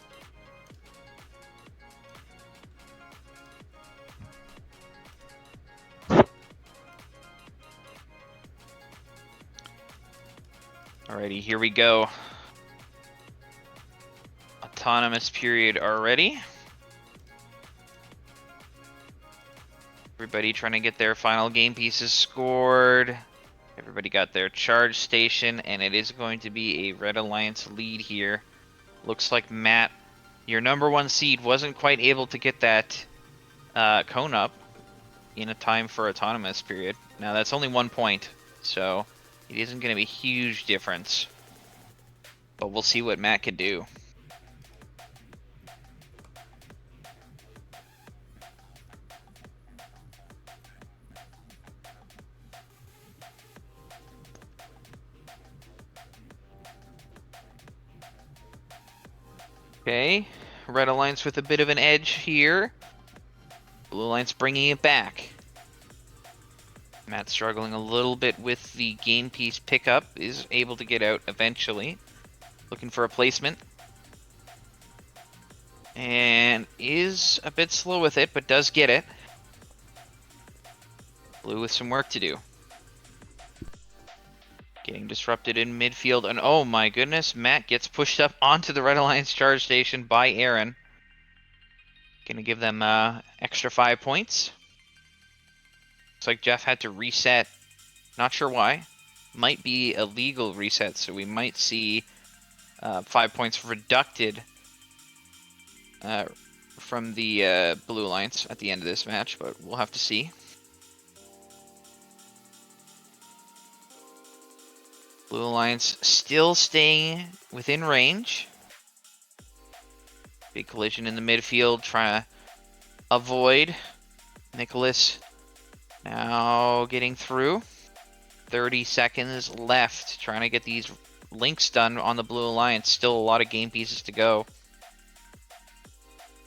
Alrighty, here we go. Autonomous period already. Everybody trying to get their final game pieces scored. Everybody got their charge station, and it is going to be a Red Alliance lead here. Looks like Matt, your #1 seed, wasn't quite able to get that cone up in a time for autonomous period. Now that's only 1 point, so it isn't going to be a huge difference. But we'll see what Matt can do. Okay, Red Alliance with a bit of an edge here. Blue Alliance bringing it back. Matt struggling a little bit with the game piece pickup, is able to get out eventually. Looking for a placement. And is a bit slow with it, but does get it. Blue with some work to do. Getting disrupted in midfield, and oh my goodness, Matt gets pushed up onto the Red Alliance charge station by Aaron. Gonna give them extra 5 points. Looks like Jeff had to reset. Not sure why. Might be a legal reset, so we might see 5 points reducted from the Blue Alliance at the end of this match, but we'll have to see. Blue Alliance still staying within range. Big collision in the midfield, trying to avoid. Nicholas now getting through. 30 seconds left, trying to get these links done on the Blue Alliance. Still a lot of game pieces to go.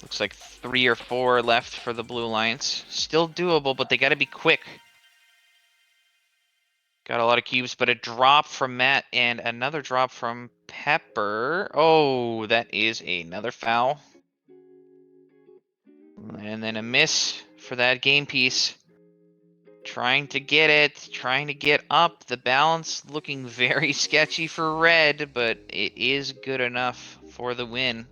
Looks like 3 or 4 left for the Blue Alliance. Still doable, but they got to be quick. Got a lot of cubes, but a drop from Matt and another drop from Pepper. Oh, that is another foul. And then a miss for that game piece. Trying to get it, trying to get up. The balance looking very sketchy for red, but it is good enough for the win.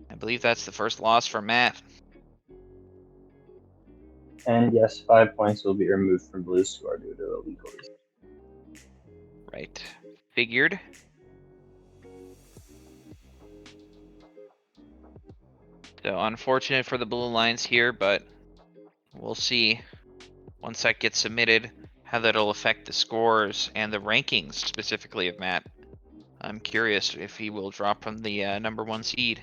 I believe that's the first loss for Matt. And yes, 5 points will be removed from Blue's score due to illegal reasons. Right. Figured. So unfortunate for the Blue Alliance here, but we'll see once that gets submitted how that'll affect the scores and the rankings specifically of Matt. I'm curious if he will drop from the #1 seed.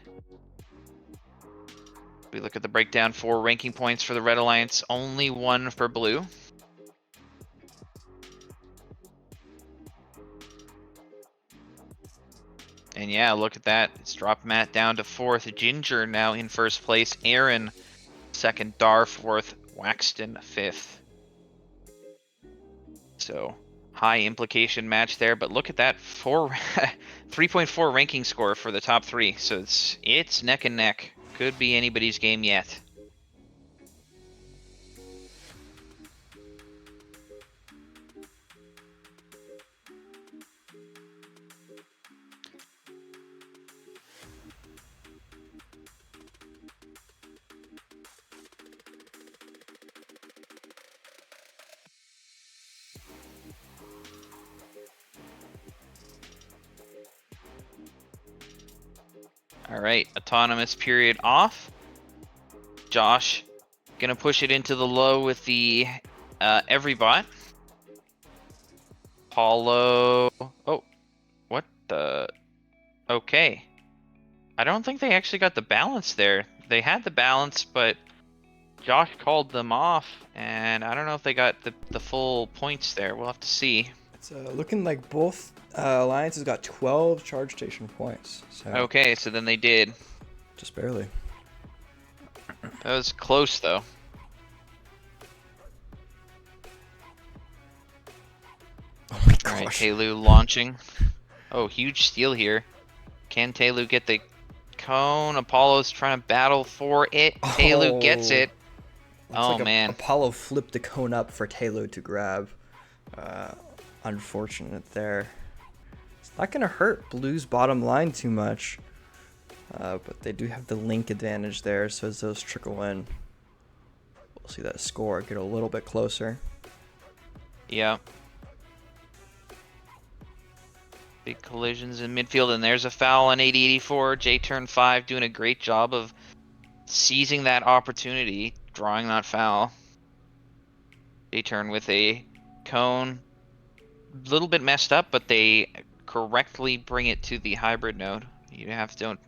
We look at the breakdown for ranking points for the Red Alliance, only 1 for Blue. And yeah, look at that. It's dropped Matt down to 4th. Ginger now in 1st place. Aaron 2nd. Dar 4th. Waxton 5th. So high implication match there, but look at that 3.4 ranking score for the top 3. So it's neck and neck. Could be anybody's game yet. All right, autonomous period off. Josh gonna push it into the low with the every bot. Paulo. Oh, what the? Okay. I don't think they actually got the balance there. They had the balance, but Josh called them off, and I don't know if they got the full points there. We'll have to see. It's looking like both alliances got 12 charge station points. So Okay, so then they did. just barely. That was close, though. Oh my All right, gosh. Telu launching. Oh, huge steal here. Can Telu get the cone? Apollo's trying to battle for it. Telu gets it. Looks Oh, like man. Apollo flipped the cone up for Taylor to grab. Unfortunate there. It's not going to hurt Blue's bottom line too much. But they do have the link advantage there, so as those trickle in, we'll see that score get a little bit closer. Yeah. Big collisions in midfield, and there's a foul on 8084. J turn 5 doing a great job of seizing that opportunity, drawing that foul. J turn with a cone. A little bit messed up, but they correctly bring it to the hybrid node. You have to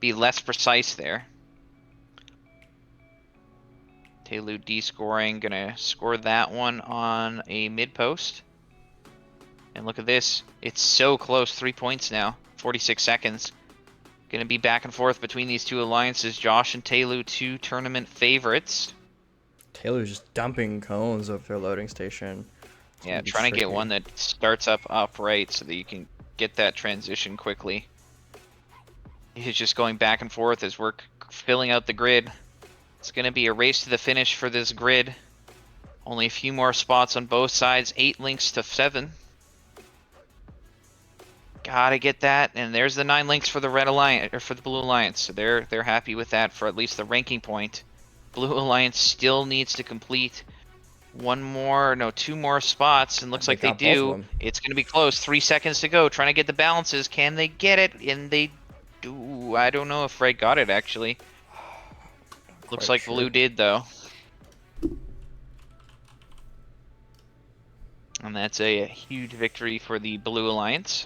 be less precise there. Telu D-scoring, gonna score that one on a mid post. And look at this, it's so close, 3 points now, 46 seconds. Gonna be back and forth between these two alliances. Josh and Telu, 2 tournament favorites. Taylor's just dumping cones of their loading station. It's Yeah, gonna be trying to get tricky. one that starts up upright so that you can get that transition quickly. He's just going back and forth as we're filling out the grid. It's going to be a race to the finish for this grid. Only a few more spots on both sides. 8 links to 7. Gotta get that. And there's the 9 links for the Red Alliance, or for the Blue Alliance. So they're happy with that for at least the ranking point. Blue Alliance still needs to complete 2 more spots, and looks like they got both of do. them. It's going to be close. 3 seconds to go. Trying to get the balances. Can they get it? And they do. I don't know if Red got it, actually. Looks quite like sure. blue did, though. And that's a huge victory for the Blue Alliance.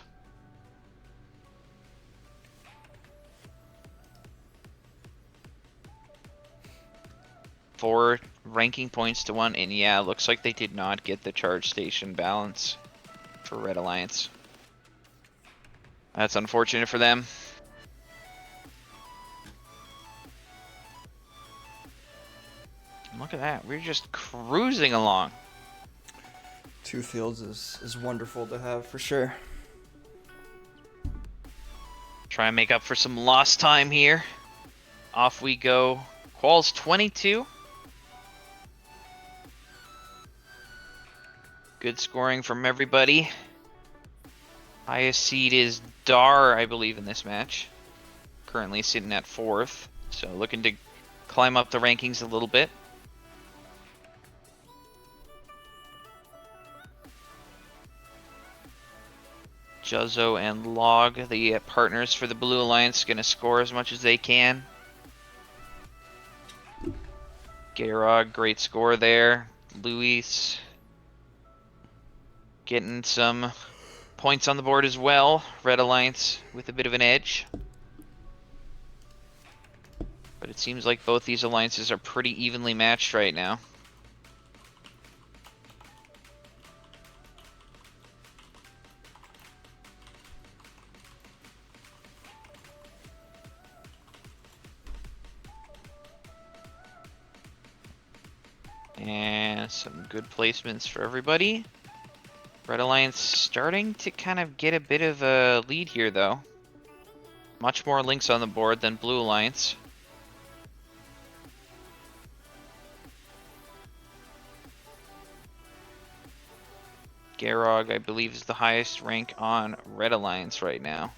Four ranking points to 1, and yeah, looks like they did not get the charge station balance for Red Alliance. That's unfortunate for them. Look at that, we're just cruising along. 2 fields is wonderful to have for sure. Try and make up for some lost time here. Off we go. Qual's 22. Good scoring from everybody. Highest seed is Dar, I believe, in this match. Currently sitting at 4th. So looking to climb up the rankings a little bit. Juzzo and Log, the partners for the Blue Alliance, going to score as much as they can. Gayrog, great score there. Luis getting some points on the board as well. Red Alliance with a bit of an edge. But it seems like both these alliances are pretty evenly matched right now. And some good placements for everybody. Red Alliance starting to kind of get a bit of a lead here, though. Much more links on the board than Blue Alliance. Gayrog, I believe, is the highest rank on Red Alliance right now.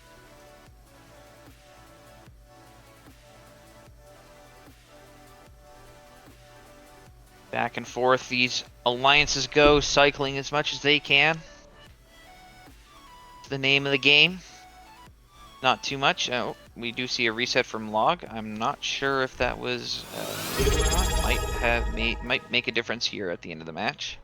Back and forth, these alliances go, cycling as much as they can. It's the name of the game. Not too much. Oh, we do see a reset from Log. I'm not sure if that was might make a difference here at the end of the match.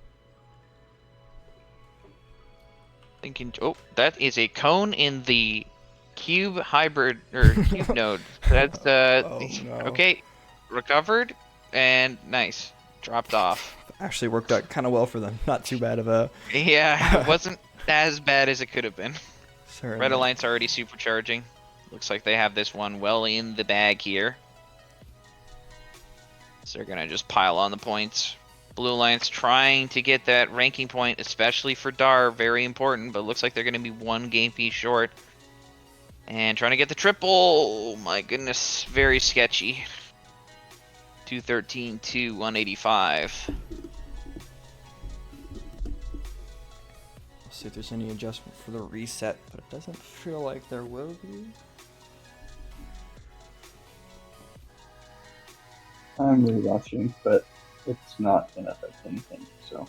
Thinking, oh, that is a cone in the cube hybrid or cube node. That's Oh, no. okay. Recovered and nice. Dropped off. Actually worked out kind of well for them. Not too bad of a... Yeah, it wasn't as bad as it could have been. Certainly. Red Alliance already supercharging. Looks like they have this one well in the bag here. So they're gonna just pile on the points. Blue Alliance trying to get that ranking point, especially for Dar, very important, but looks like they're gonna be 1 game piece short. And trying to get the triple. Oh my goodness, very sketchy. 213 to 185. Let's see if there's any adjustment for the reset, but it doesn't feel like there will be. I'm rewatching, but it's not gonna affect anything, so.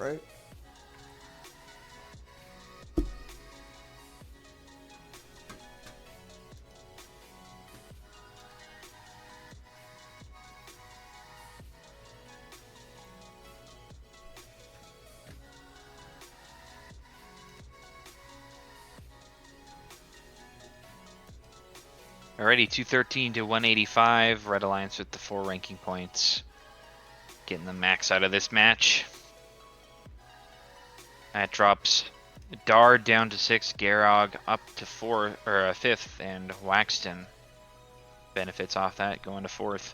Alright. Alrighty, 213 to 185. Red Alliance with the 4 ranking points. Getting the max out of this match. That drops Dar down to 6, Gayrog up to 5th, and Waxton benefits off that, going to 4th.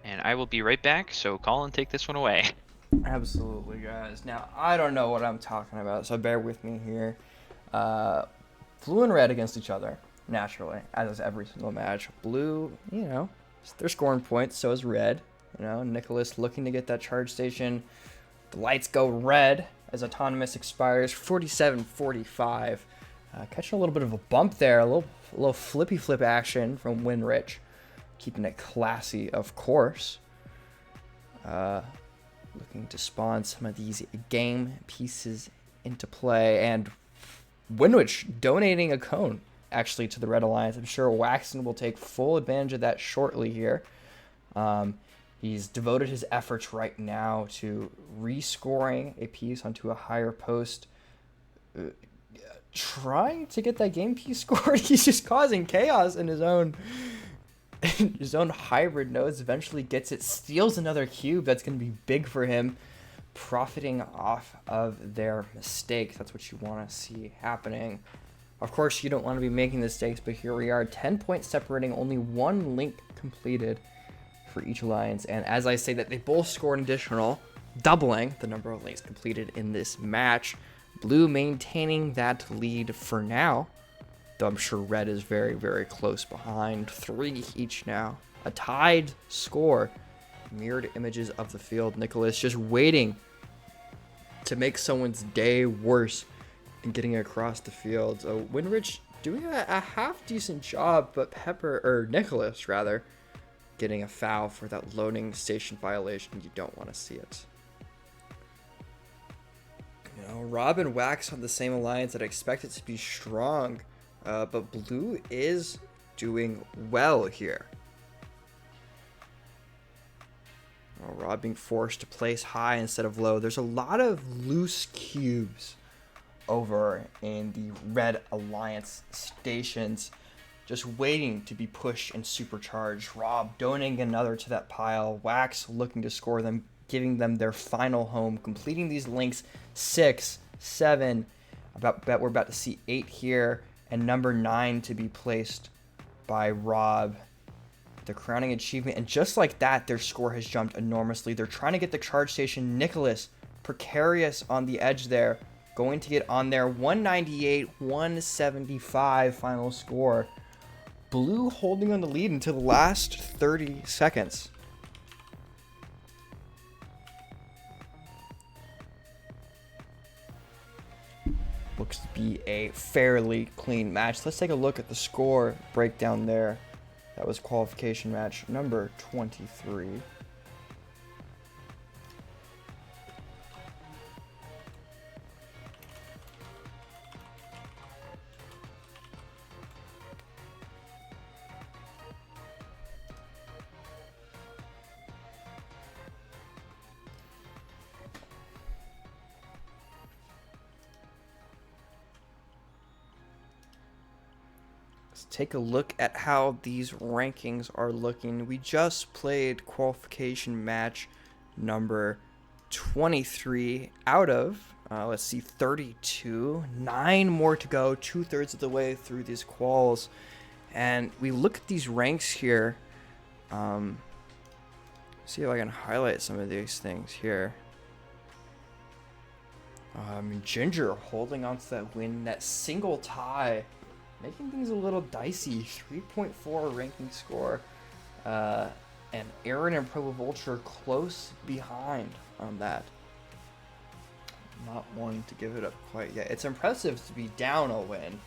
And I will be right back, so Colin, take this one away. Absolutely, guys. Now, I don't know what I'm talking about, so bear with me here. Blue and red against each other, naturally, as is every single match. Blue, you know, they're scoring points, so is red. You know, Nicholas looking to get that charge station. The lights go red as Autonomous expires, 47-45. Catching a little bit of a bump there, a little flippy flip action from Winrich. Keeping it classy, of course. Looking looking to spawn some of these game pieces into play, and Winwich donating a cone actually to the Red Alliance. I'm sure Waxton will take full advantage of that shortly here. He's devoted his efforts right now to rescoring a piece onto a higher post, trying to get that game piece scored. He's just causing chaos in his own hybrid nodes. Eventually gets it, steals another cube. That's going to be big for him, profiting off of their mistakes. That's what you want to see happening. Of course, you don't want to be making mistakes, but here we are, 10 points separating, only one link completed for each alliance. And as I say that, they both scored an additional, doubling the number of links completed in this match. Blue maintaining that lead for now, though I'm sure red is very, very close behind. 3 each now. A tied score. Mirrored images of the field. Nicholas just waiting to make someone's day worse and getting across the field. So Winrich doing a half decent job, but Nicholas rather, getting a foul for that loading station violation. You don't want to see it. You know, Rob and Wax on the same alliance. I'd expect it to be strong, but Blue is doing well here. Rob being forced to place high instead of low. There's a lot of loose cubes over in the Red Alliance stations, just waiting to be pushed and supercharged. Rob donating another to that pile. Wax looking to score them, giving them their final home, completing these links 6, 7. We're about to see 8 here, and number 9 to be placed by Rob. The crowning achievement, and just like that, their score has jumped enormously. They're trying to get the charge station. Nicholas, precarious on the edge there, going to get on there. 198, 175 final score. Blue holding on the lead until the last 30 seconds. Looks to be a fairly clean match. Let's take a look at the score breakdown there. That was qualification match number 23. Take a look at how these rankings are looking. We just played qualification match number 23 out of, let's see, 32. 9 more to go, 2/3 of the way through these quals. And we look at these ranks here. See if I can highlight some of these things here. Ginger holding on to that win, that single tie, making things a little dicey. 3.4 ranking score. And Aaron and Provo Vulture close behind on that. Not wanting to give it up quite yet. It's impressive to be down a win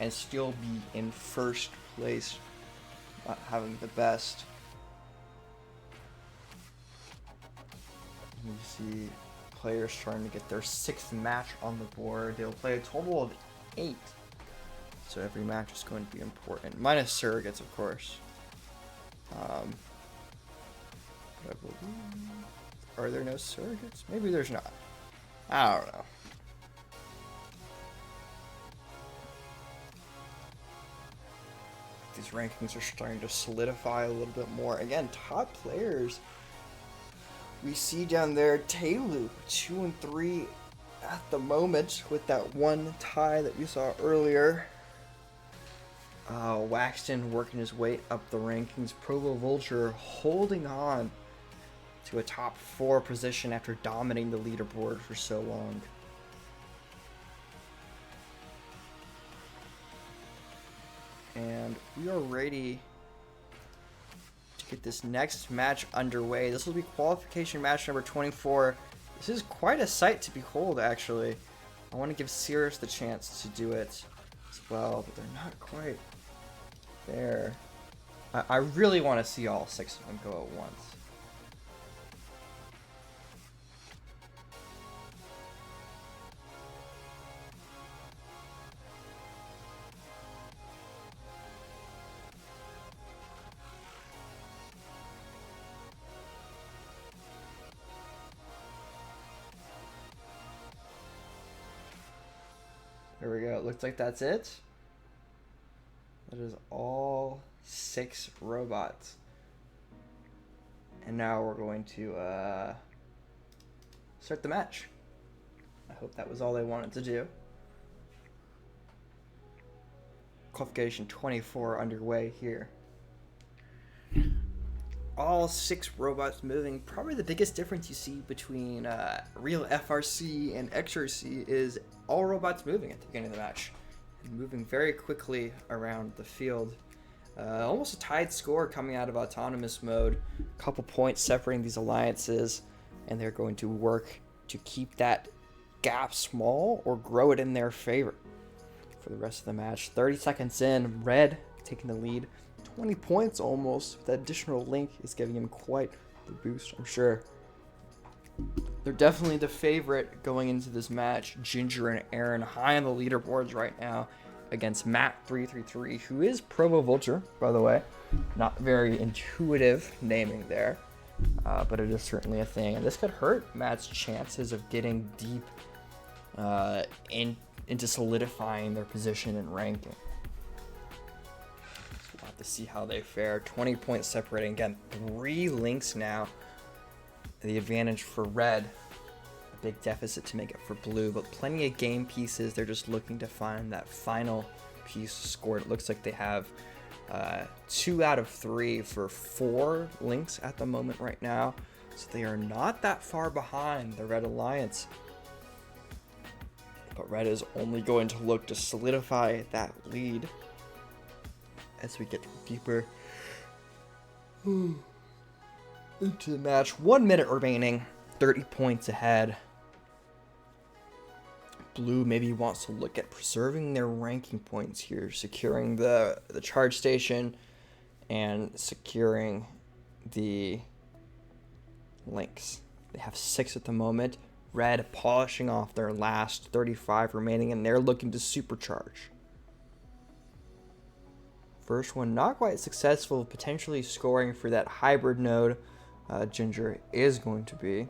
and still be in first place, not having the best. You see players trying to get their 6th match on the board. They'll play a total of 8. So every match is going to be important. Minus surrogates, of course. Are there no surrogates? Maybe there's not. I don't know. These rankings are starting to solidify a little bit more. Again, top players. We see down there Taylor, 2 and 3 at the moment with that one tie that we saw earlier. Waxton working his way up the rankings. Provo Vulture holding on to a top 4 position after dominating the leaderboard for so long. And we are ready to get this next match underway. This will be qualification match number 24. This is quite a sight to behold, actually. I want to give Cirrus the chance to do it as well, but they're not quite there. I really want to see all 6 of them go at once. it looks like that's it. That is all 6 robots. And now we're going to start the match. I hope that was all they wanted to do. Qualification 24 underway here. All 6 robots moving. Probably the biggest difference you see between real FRC and xRC is all robots moving at the beginning of the match. And moving very quickly around the field. Almost a tied score coming out of autonomous mode. A couple points separating these alliances. And they're going to work to keep that gap small or grow it in their favor for the rest of the match. 30 seconds in, Red taking the lead. 20 points almost. That additional link is giving him quite the boost, I'm sure. They're definitely the favorite going into this match. Ginger and Aaron high on the leaderboards right now against Matt333, who is Provo Vulture, by the way. Not very intuitive naming there, but it is certainly a thing. And this could hurt Matt's chances of getting deep into solidifying their position and ranking. So we'll have to see how they fare. 20 points separating. Again, 3 links now. The advantage for Red. A big deficit to make it for Blue, but plenty of game pieces. They're just looking to find that final piece scored. It looks like they have 2 out of 3 for 4 links at the moment right now. So they are not that far behind the Red Alliance. But Red is only going to look to solidify that lead as we get deeper into the match. 1 minute remaining, 30 points ahead. Blue maybe wants to look at preserving their ranking points here, securing the charge station and securing the links. They have 6 at the moment. Red polishing off their last 35 remaining, and they're looking to supercharge. First one not quite successful, potentially scoring for that hybrid node. Ginger is going to be.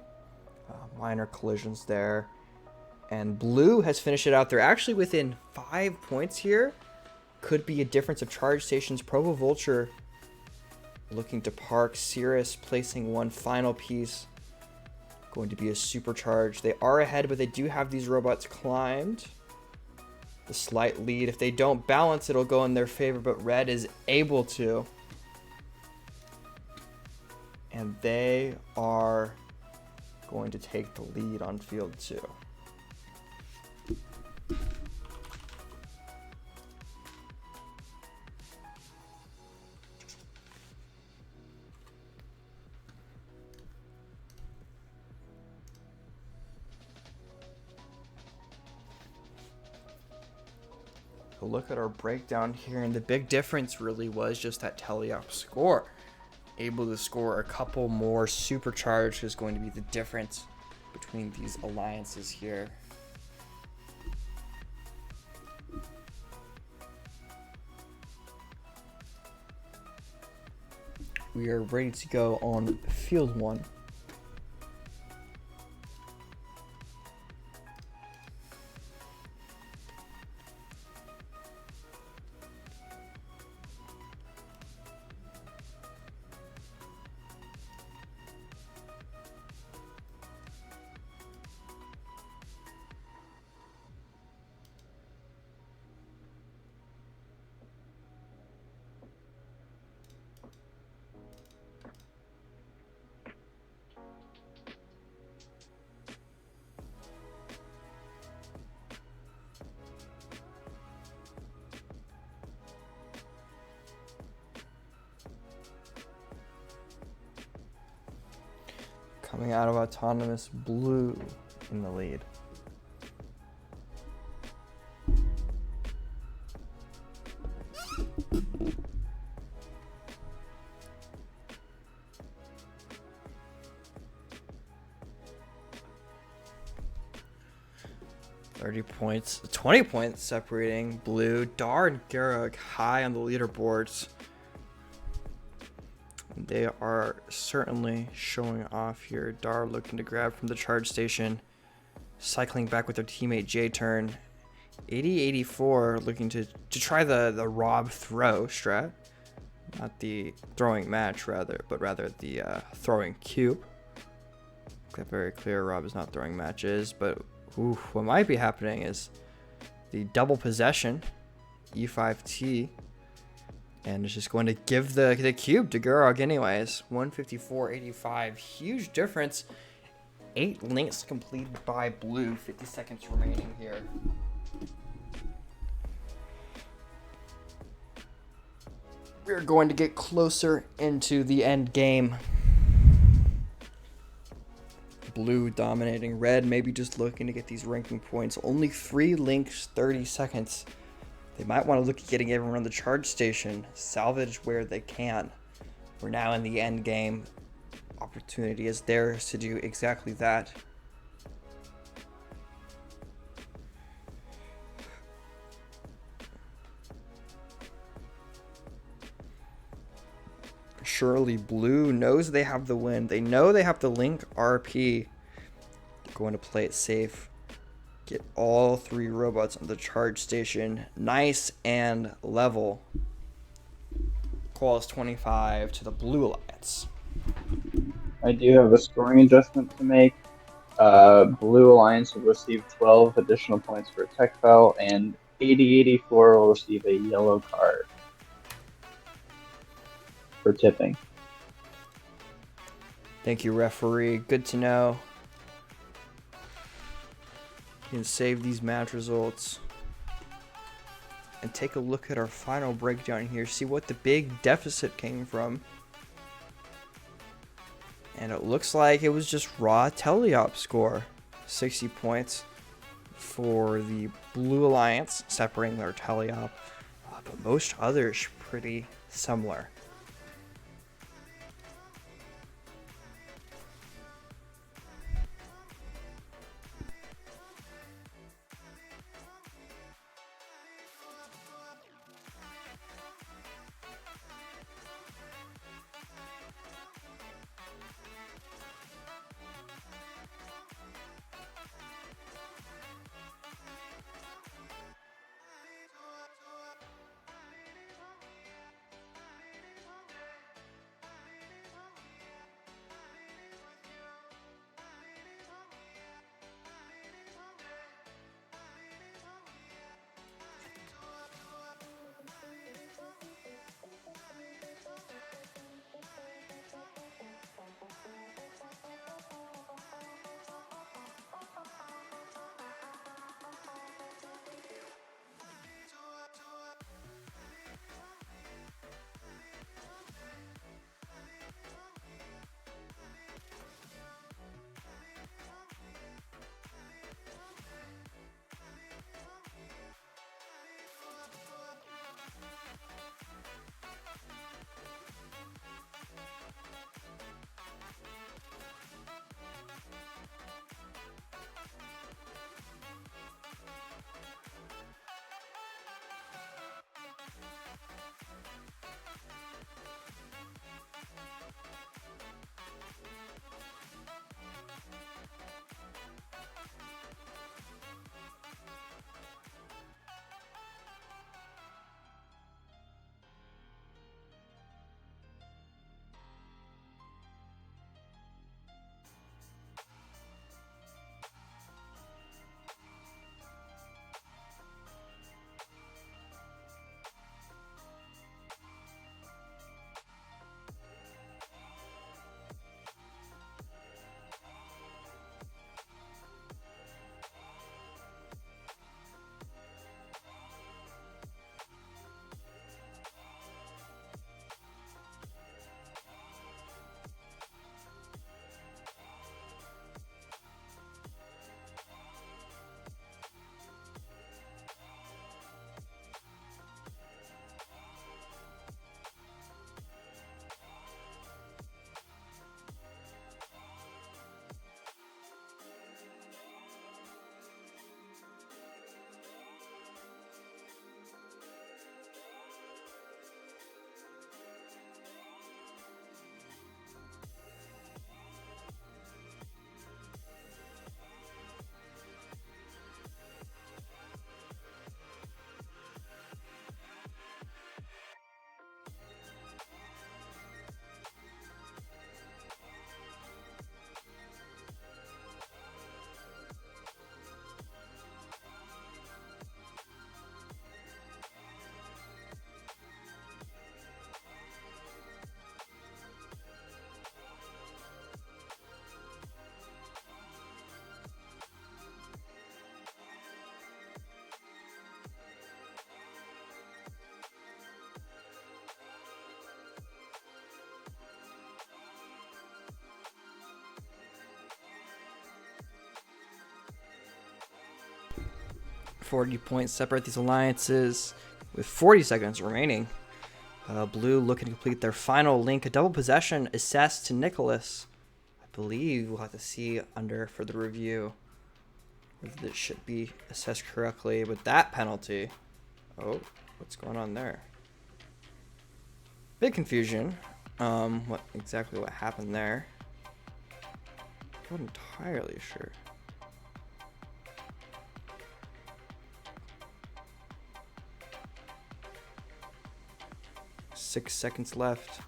Minor collisions there. And Blue has finished it out. They're actually within 5 points here. Could be a difference of charge stations. Provo Vulture looking to park. Cirrus placing one final piece. Going to be a supercharge. They are ahead, but they do have these robots climbed. The slight lead. If they don't balance, it'll go in their favor, but Red is able to. And they are going to take the lead on field 2. Look at our breakdown here, and the big difference really was just that teleop score. Able to score a couple more supercharge is going to be the difference between these alliances here. We are ready to go on field 1. Coming out of autonomous, Blue in the lead. Points, 20 points separating Blue. Dar and Garrug high on the leaderboards. They are certainly showing off here. Dar looking to grab from the charge station, cycling back with their teammate J-Turn. 80-84 looking to try the Rob throw strat. Not the throwing match, but rather the throwing cube. Got very clear Rob is not throwing matches, but what might be happening is the double possession, E5T, and it's just going to give the cube to Gurog anyways. 154.85, huge difference. 8 links completed by blue, 50 seconds remaining here. We're going to get closer into the end game. Blue dominating red, maybe just looking to get these ranking points. Only 3 links, 30 seconds. They might want to look at getting everyone on the charge station, salvage where they can. We're now in the end game. Opportunity is theirs to do exactly that. Surely blue knows they have the win. They know they have to link RP. They're going to play it safe. Get all 3 robots on the charge station. Nice and level. Quals 25 to the Blue Alliance. I do have a scoring adjustment to make. Blue Alliance will receive 12 additional points for a tech foul, and 80-84 will receive a yellow card for tipping. Thank you, referee. Good to know. You can save these match results. And take a look at our final breakdown here. See what the big deficit came from. And it looks like it was just raw teleop score. 60 points for the Blue Alliance, separating their teleop. But most others pretty similar. 40 points separate these alliances with 40 seconds remaining. Blue looking to complete their final link. A double possession assessed to Nicholas. I believe we'll have to see under for the review whether this should be assessed correctly. But that penalty, oh, what's going on there? Big confusion. What happened there? I'm not entirely sure. Six seconds left.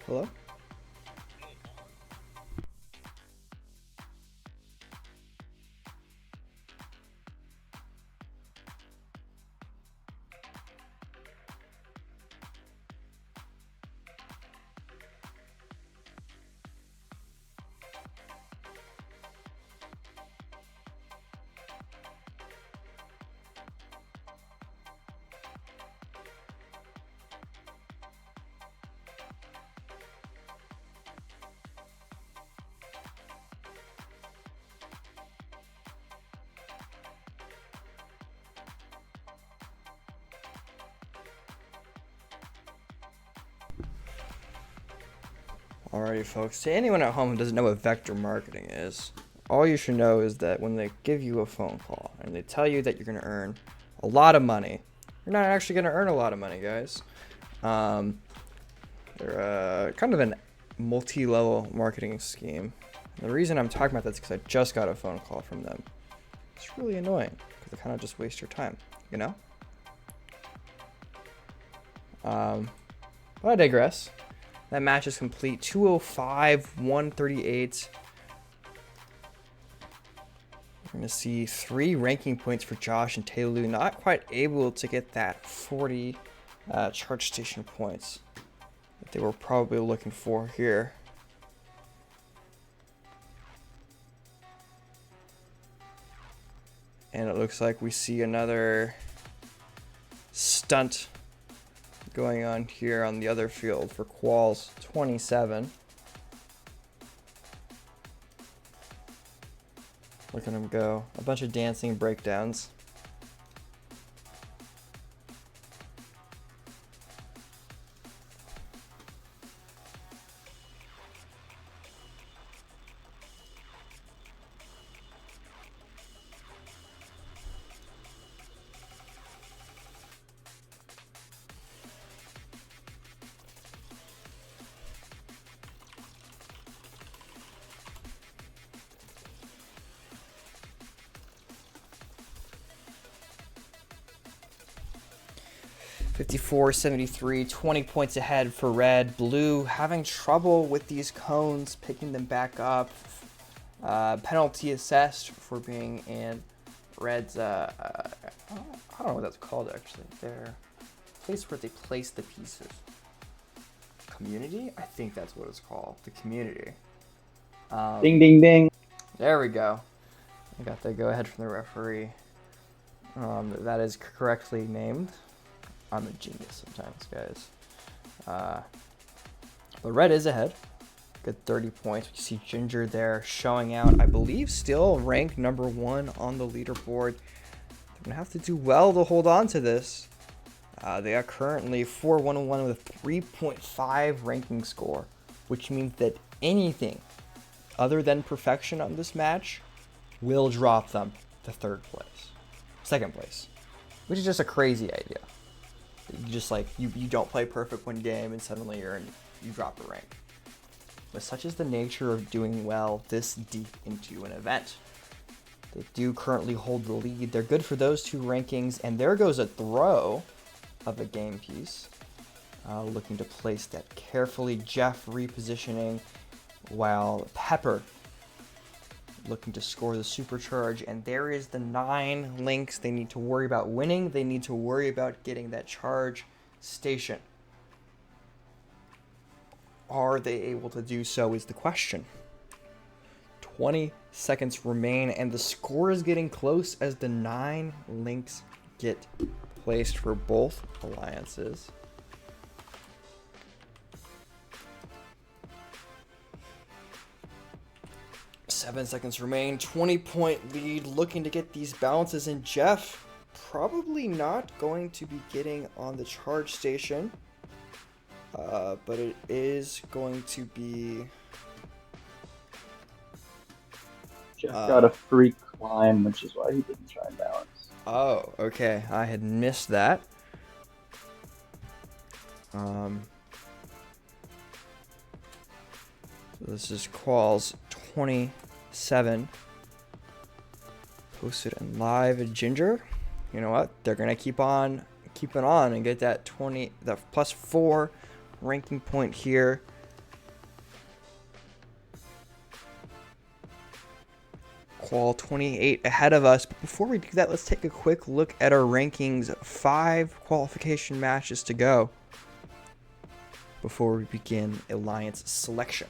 Hello? Alrighty, folks. To anyone at home who doesn't know what vector marketing is, all you should know is that when they give you a phone call and they tell you that you're going to earn a lot of money, you're not actually going to earn a lot of money, guys. They're kind of a multi-level marketing scheme. And the reason I'm talking about this is because I just got a phone call from them. It's really annoying because they kind of just waste your time, you know? But I digress. That match is complete. 205, 138. We're going to see 3 ranking points for Josh and Taylor. Not quite able to get that 40 charge station points that they were probably looking for here. And it looks like we see another stunt going on here on the other field for Quals 27. Look at him go. A bunch of dancing breakdowns. $54.73, 20 points ahead for red. Blue having trouble with these cones, picking them back up. Penalty assessed for being in red's, I don't know what that's called actually. Their place where they place the pieces. Community? I think that's what it's called. The community. Ding, ding, ding. There we go. I got the go ahead from the referee. That is correctly named. I'm a genius sometimes, guys. But red is ahead. Good 30 points. You see Ginger there showing out, I believe, still ranked number 1 on the leaderboard. They're going to have to do well to hold on to this. They are currently 4-1-1 with a 3.5 ranking score, which means that anything other than perfection on this match will drop them to second place, which is just a crazy idea. You just you don't play perfect one game and suddenly you drop a rank. But such is the nature of doing well this deep into an event. They do currently hold the lead. They're good for those 2 rankings, and there goes a throw of a game piece. Looking to place that carefully. Jeff repositioning while Pepper looking to score the supercharge, and there is the 9 links. They need to worry about winning. They need to worry about getting that charge station. Are they able to do so is the question. 20 seconds remain, and the score is getting close as the 9 links get placed for both alliances. 7 seconds remain. 20-point lead. Looking to get these balances in. Jeff probably not going to be getting on the charge station. But it is going to be... Jeff got a free climb, which is why he didn't try and balance. Oh, okay. I had missed that. So this is Qual's 27. Posted and live at Ginger. You know what? They're gonna keep on keeping on and get that +4 ranking point here. Qual 28 ahead of us. But before we do that, let's take a quick look at our rankings. 5 qualification matches to go before we begin Alliance selection.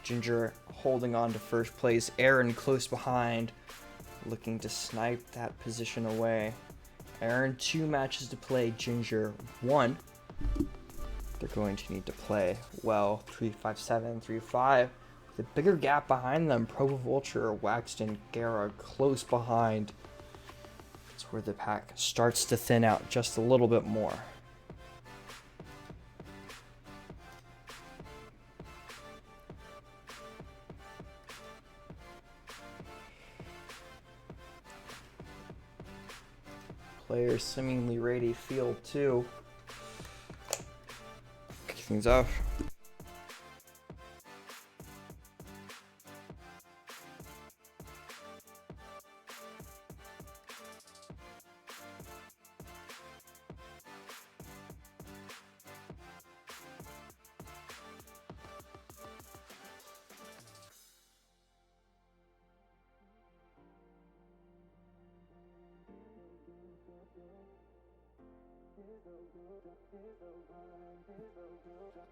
Ginger holding on to first place. Aaron close behind, looking to snipe that position away. Aaron, 2 matches to play. Ginger, 1. They're going to need to play well. 3-5-7, 3-5. With a bigger gap behind them. Provo Vulture, Waxton, Gara close behind. That's where the pack starts to thin out just a little bit more. Players seemingly ready. Field 2. Kick things off.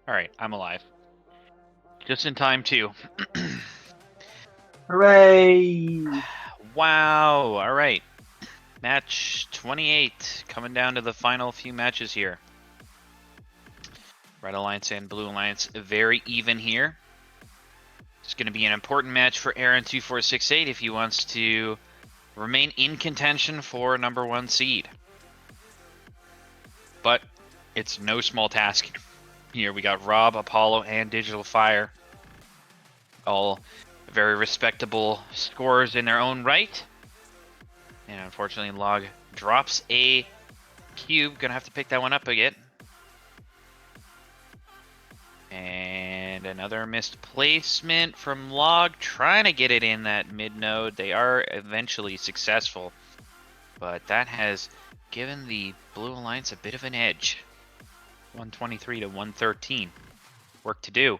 Alright, I'm alive. Just in time, too. Hooray! Wow, alright. Match 28, coming down to the final few matches here. Red Alliance and Blue Alliance, very even here. It's going to be an important match for Aaron2468 if he wants to remain in contention for number 1 seed. But it's no small task. Here we got Rob, Apollo, and Digital Fire. All very respectable scores in their own right. And unfortunately, Log drops a cube. Gonna have to pick that one up again. And another missed placement from Log, trying to get it in that mid node. They are eventually successful, but that has given the Blue Alliance a bit of an edge. 123 to 113. Work to do.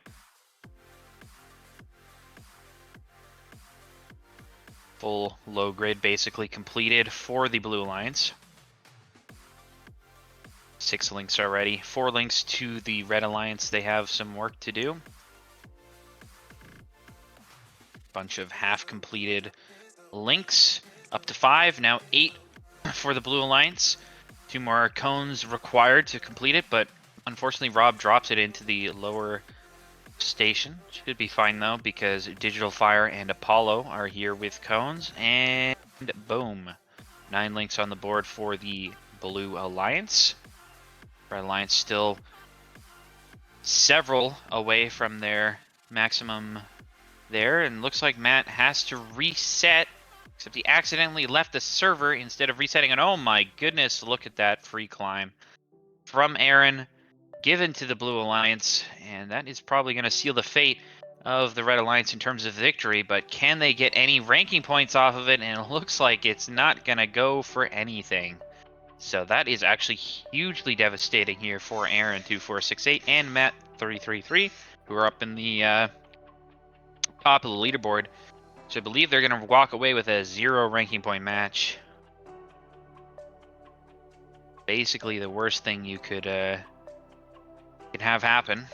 Full low grid basically completed for the Blue Alliance. 6 links already. 4 links to the Red Alliance. They have some work to do. Bunch of half completed links. Up to 5. Now 8 for the Blue Alliance. 2 more cones required to complete it, but unfortunately Rob drops it into the lower station. Should be fine though, because Digital Fire and Apollo are here with cones. And boom. 9 links on the board for the Blue Alliance. Red Alliance still several away from their maximum there. And looks like Matt has to reset. Except he accidentally left the server instead of resetting it. Oh my goodness, look at that free climb from Aaron, given to the Blue Alliance. And that is probably going to seal the fate of the Red Alliance in terms of victory. But can they get any ranking points off of it? And it looks like it's not going to go for anything. So that is actually hugely devastating here for Aaron2468 and Matt333, who are up in the top of the leaderboard. So I believe they're going to walk away with a 0 ranking point match. Basically the worst thing you could have happen,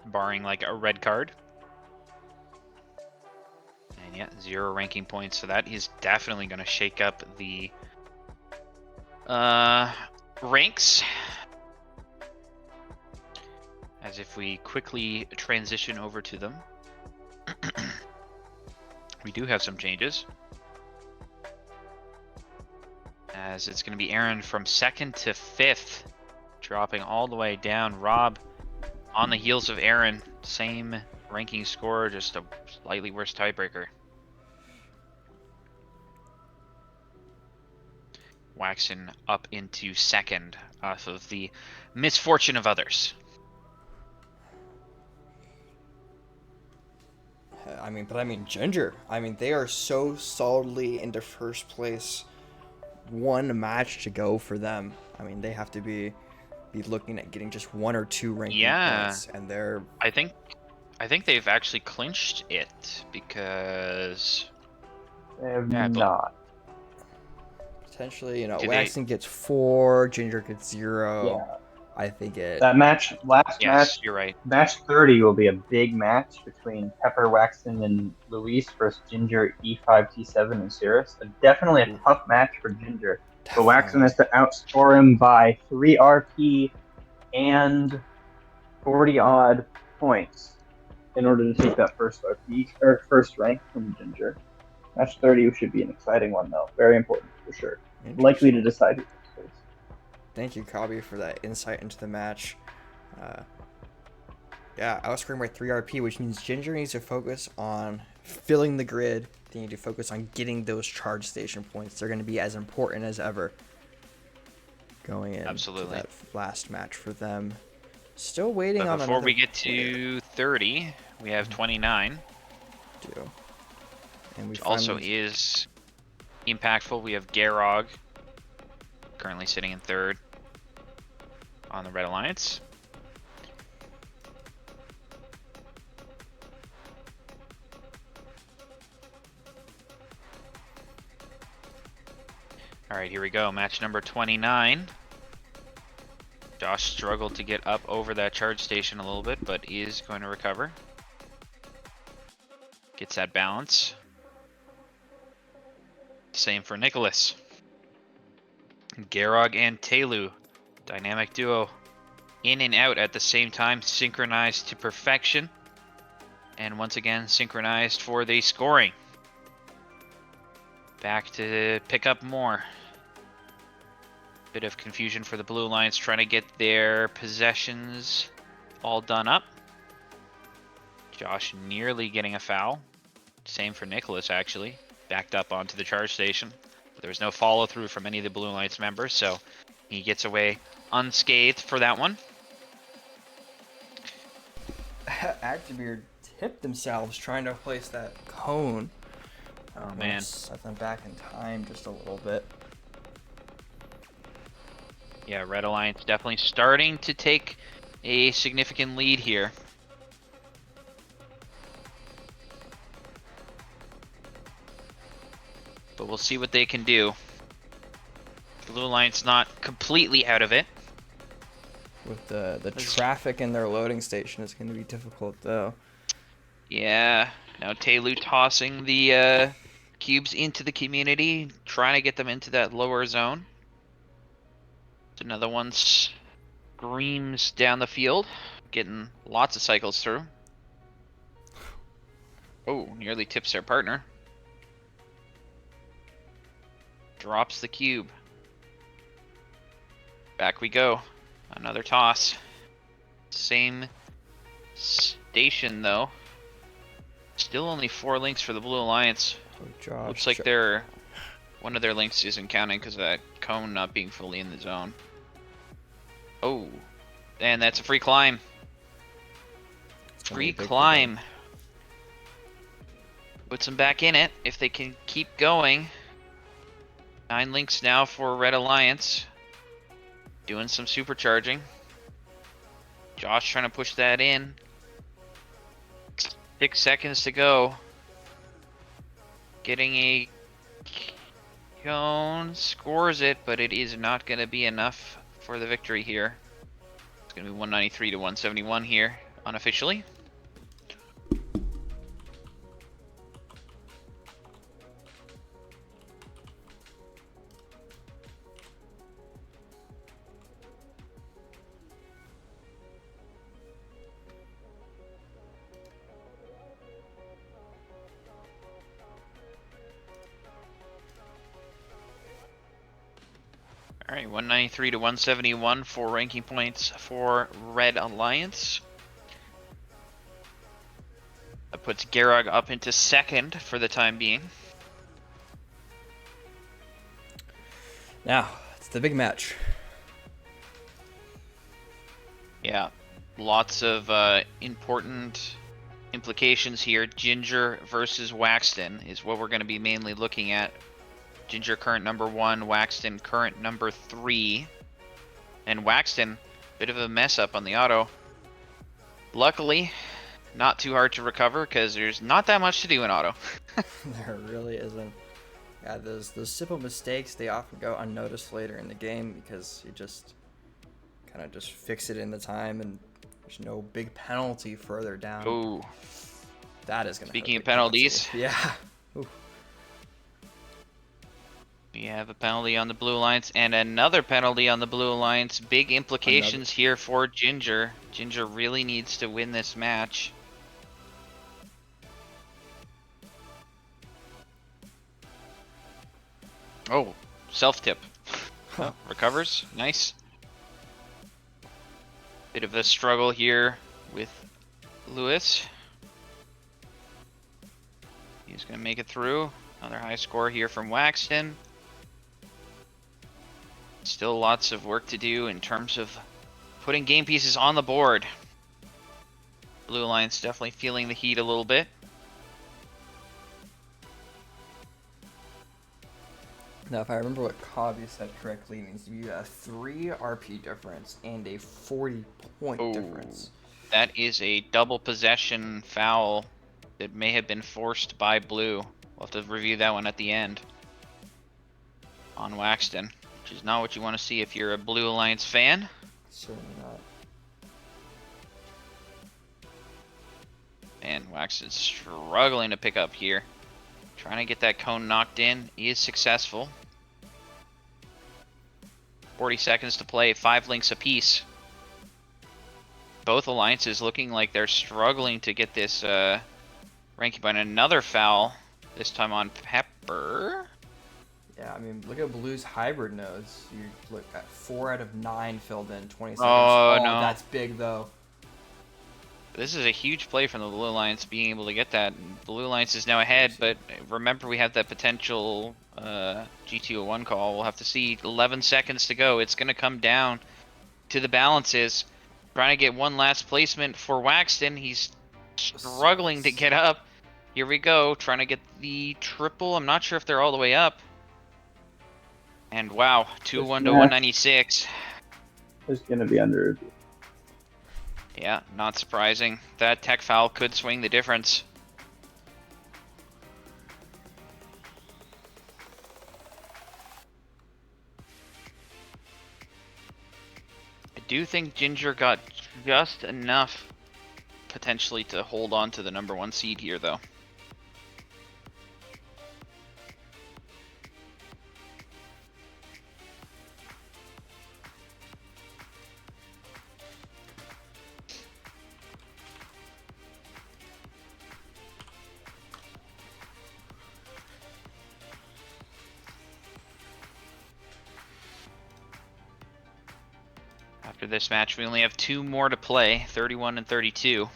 barring like a red card. And yeah, 0 ranking points. So that is definitely going to shake up the Ranks. As if we quickly transition over to them. We do have some changes. As it's going to be Aaron from 2nd to 5th, dropping all the way down. Rob on the heels of Aaron, same ranking score, just a slightly worse tiebreaker. Waxon up into 2nd off of the misfortune of others. I mean, Ginger. I mean, they are so solidly into first place. One match to go for them. I mean, they have to be looking at getting just 1 or 2 ranking points, and they're. I think they've actually clinched it because They have Yeah, but- not. Potentially, Do they- Waxon gets 4, Ginger gets 0. Yeah. I think it. That match, last yes, match, you're right. match 30 will be a big match between Pepper, Waxon, and Luis versus Ginger, E5, T7, and Cirrus. Definitely a tough match for Ginger. But Waxon has to outscore him by 3 RP and 40 odd points in order to take that first RP or first rank from Ginger. Match 30 should be an exciting one, though. Very important for sure. Likely to decide who takes place. Thank you, Kabi, for that insight into the match. Yeah, outscoring by 3 RP, which means Ginger needs to focus on filling the grid. They need to focus on getting those charge station points. They're going to be as important as ever going in to that last match for them. Still waiting But on before another we get to 30, we have 29. And Which also is impactful. We have Garog currently sitting in 3rd on the Red Alliance. Alright, here we go. Match number 29. Josh struggled to get up over that charge station a little bit, but is going to recover. Gets that balance. Same for Nicholas. Garog and Telu, dynamic duo, in and out at the same time, synchronized to perfection. And once again, synchronized for the scoring. Back to pick up more. Bit of confusion for the Blue Alliance trying to get their possessions all done up. Josh nearly getting a foul. Same for Nicholas, actually. Backed up onto the charge station. But there was no follow through from any of the Blue Alliance members, so he gets away unscathed for that one. Actibeard tipped themselves trying to place that cone. Oh man. Set them back in time just a little bit. Yeah, Red Alliance definitely starting to take a significant lead here. But we'll see what they can do. Blue Alliance not completely out of it. With the traffic in their loading station, it's going to be difficult, though. Yeah. Now Telu tossing the cubes into the community, trying to get them into that lower zone. Another one screams down the field, getting lots of cycles through. Oh, nearly tips their partner. Drops the cube. Back we go. Another toss. Same station though. Still only 4 links for the Blue Alliance. Oh, Josh, Looks like one of their links isn't counting because of that cone not being fully in the zone. Oh, and that's a free climb. Free climb. Puts them back in it if they can keep going. 9 links now for Red Alliance. Doing some supercharging. Josh trying to push that in. 6 seconds to go. Getting a cone. Scores it, but it is not going to be enough for the victory here. It's going to be 193 to 171 here, unofficially. right, 193 to 171 for ranking points for Red Alliance. That puts Garog up into second for the time being. Now, it's the big match. Yeah, lots of important implications here. Ginger versus Waxton is what we're going to be mainly looking at. Ginger current number 1, Waxton current number 3. And Waxton, bit of a mess up on the auto. Luckily, not too hard to recover because there's not that much to do in auto. There really isn't. Yeah, those simple mistakes, they often go unnoticed later in the game because you just kind of just fix it in the time and there's no big penalty further down. Ooh. That is going to hurt Speaking of the penalty. penalties. Yeah. Ooh. We have a penalty on the Blue Alliance and another penalty on the Blue Alliance. Big implications here for Ginger. Ginger really needs to win this match. Oh, self-tip. Huh. Recovers. Nice. Bit of a struggle here with Lewis. He's going to make it through. Another high score here from Waxton. Still lots of work to do in terms of putting game pieces on the board. Blue Alliance definitely feeling the heat a little bit. Now, if I remember what Cobb said correctly, it means to be a 3 RP difference and a 40-point difference. That is a double possession foul that may have been forced by Blue. We'll have to review that one at the end. On Waxton, which is not what you want to see if you're a Blue Alliance fan. Certainly not. And Waxton's struggling to pick up here. Trying to get that cone knocked in. He is successful. 40 seconds to play, 5 links apiece. Both alliances looking like they're struggling to get this ranking point. Another foul, this time on Pepper. Yeah, I mean, look at Blue's hybrid nodes. You look at 4 out of 9 filled in, 20 seconds. Oh, no. That's big, though. This is a huge play from the Blue Alliance being able to get that. Blue Alliance is now ahead, but remember we have that potential G201 call. We'll have to see. 11 seconds to go. It's going to come down to the balances. Trying to get one last placement for Waxton. He's struggling to get up. Here we go. Trying to get the triple. I'm not sure if they're all the way up. And wow, 2-1 to 196. It's going to be under review. Yeah, not surprising. That tech foul could swing the difference. I do think Ginger got just enough potentially to hold on to the number 1 seed here, though. After this match, we only have 2 more to play, 31 and 32.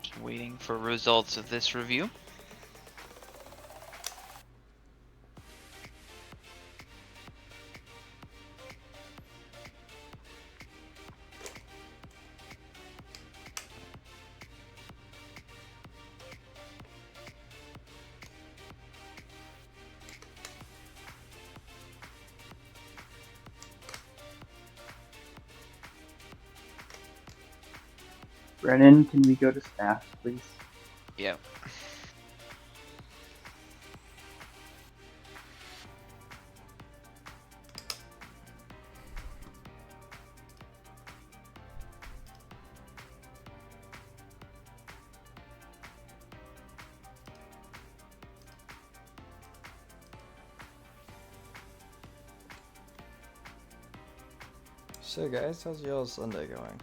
Just waiting for results of this review. Brennan, can we go to staff, please? Yep. So guys, how's y'all's Sunday going?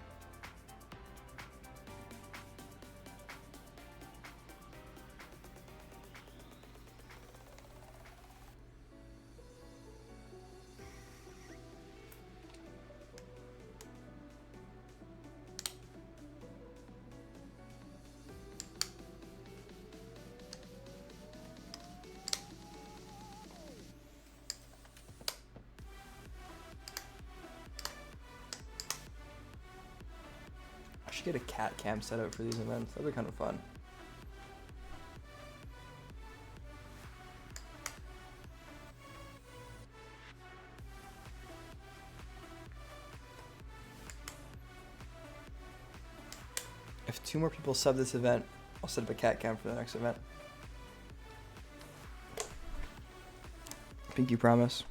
I should get a cat cam set up for these events. That'd be kind of fun. If 2 more people sub this event, I'll set up a cat cam for the next event. Pinky promise.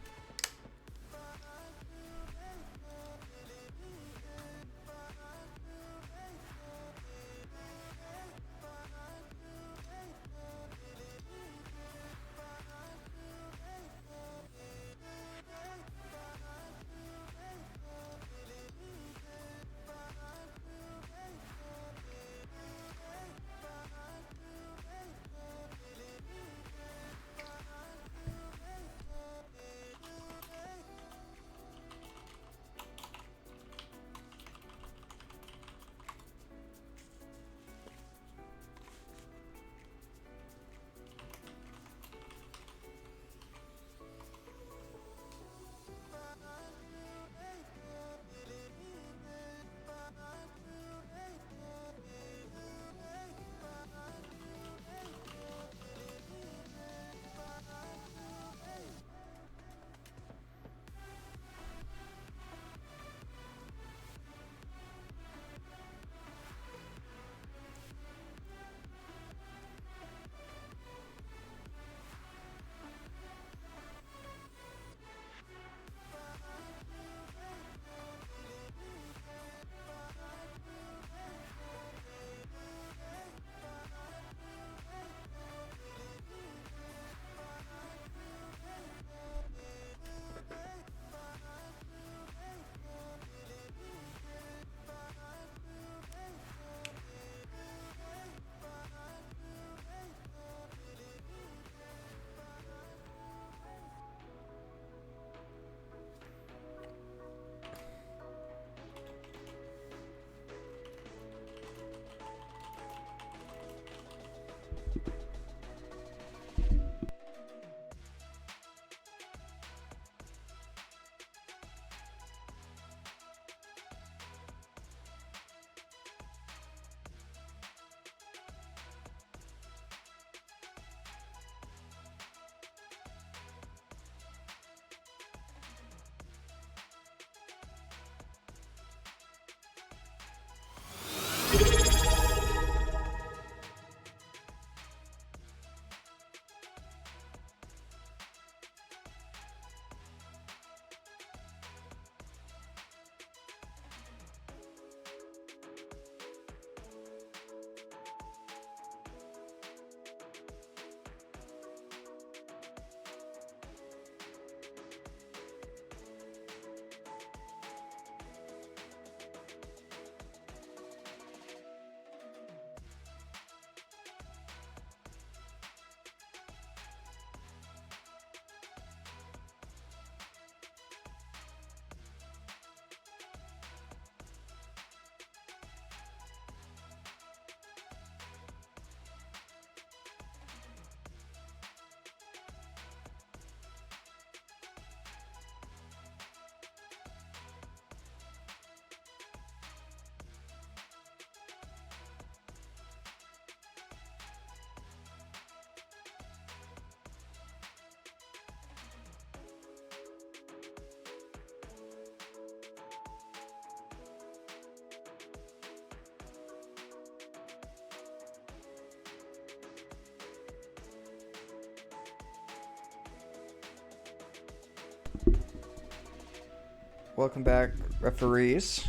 Welcome back, referees.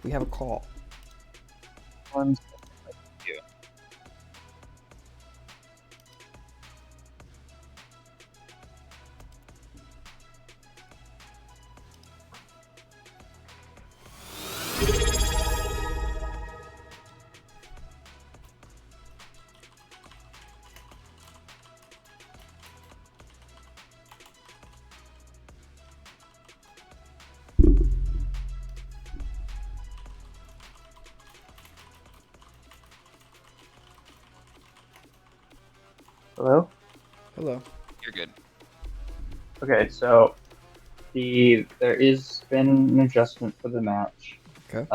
We have a call. One Hello? Hello. You're good. Okay, so there is been an adjustment for the match. Okay.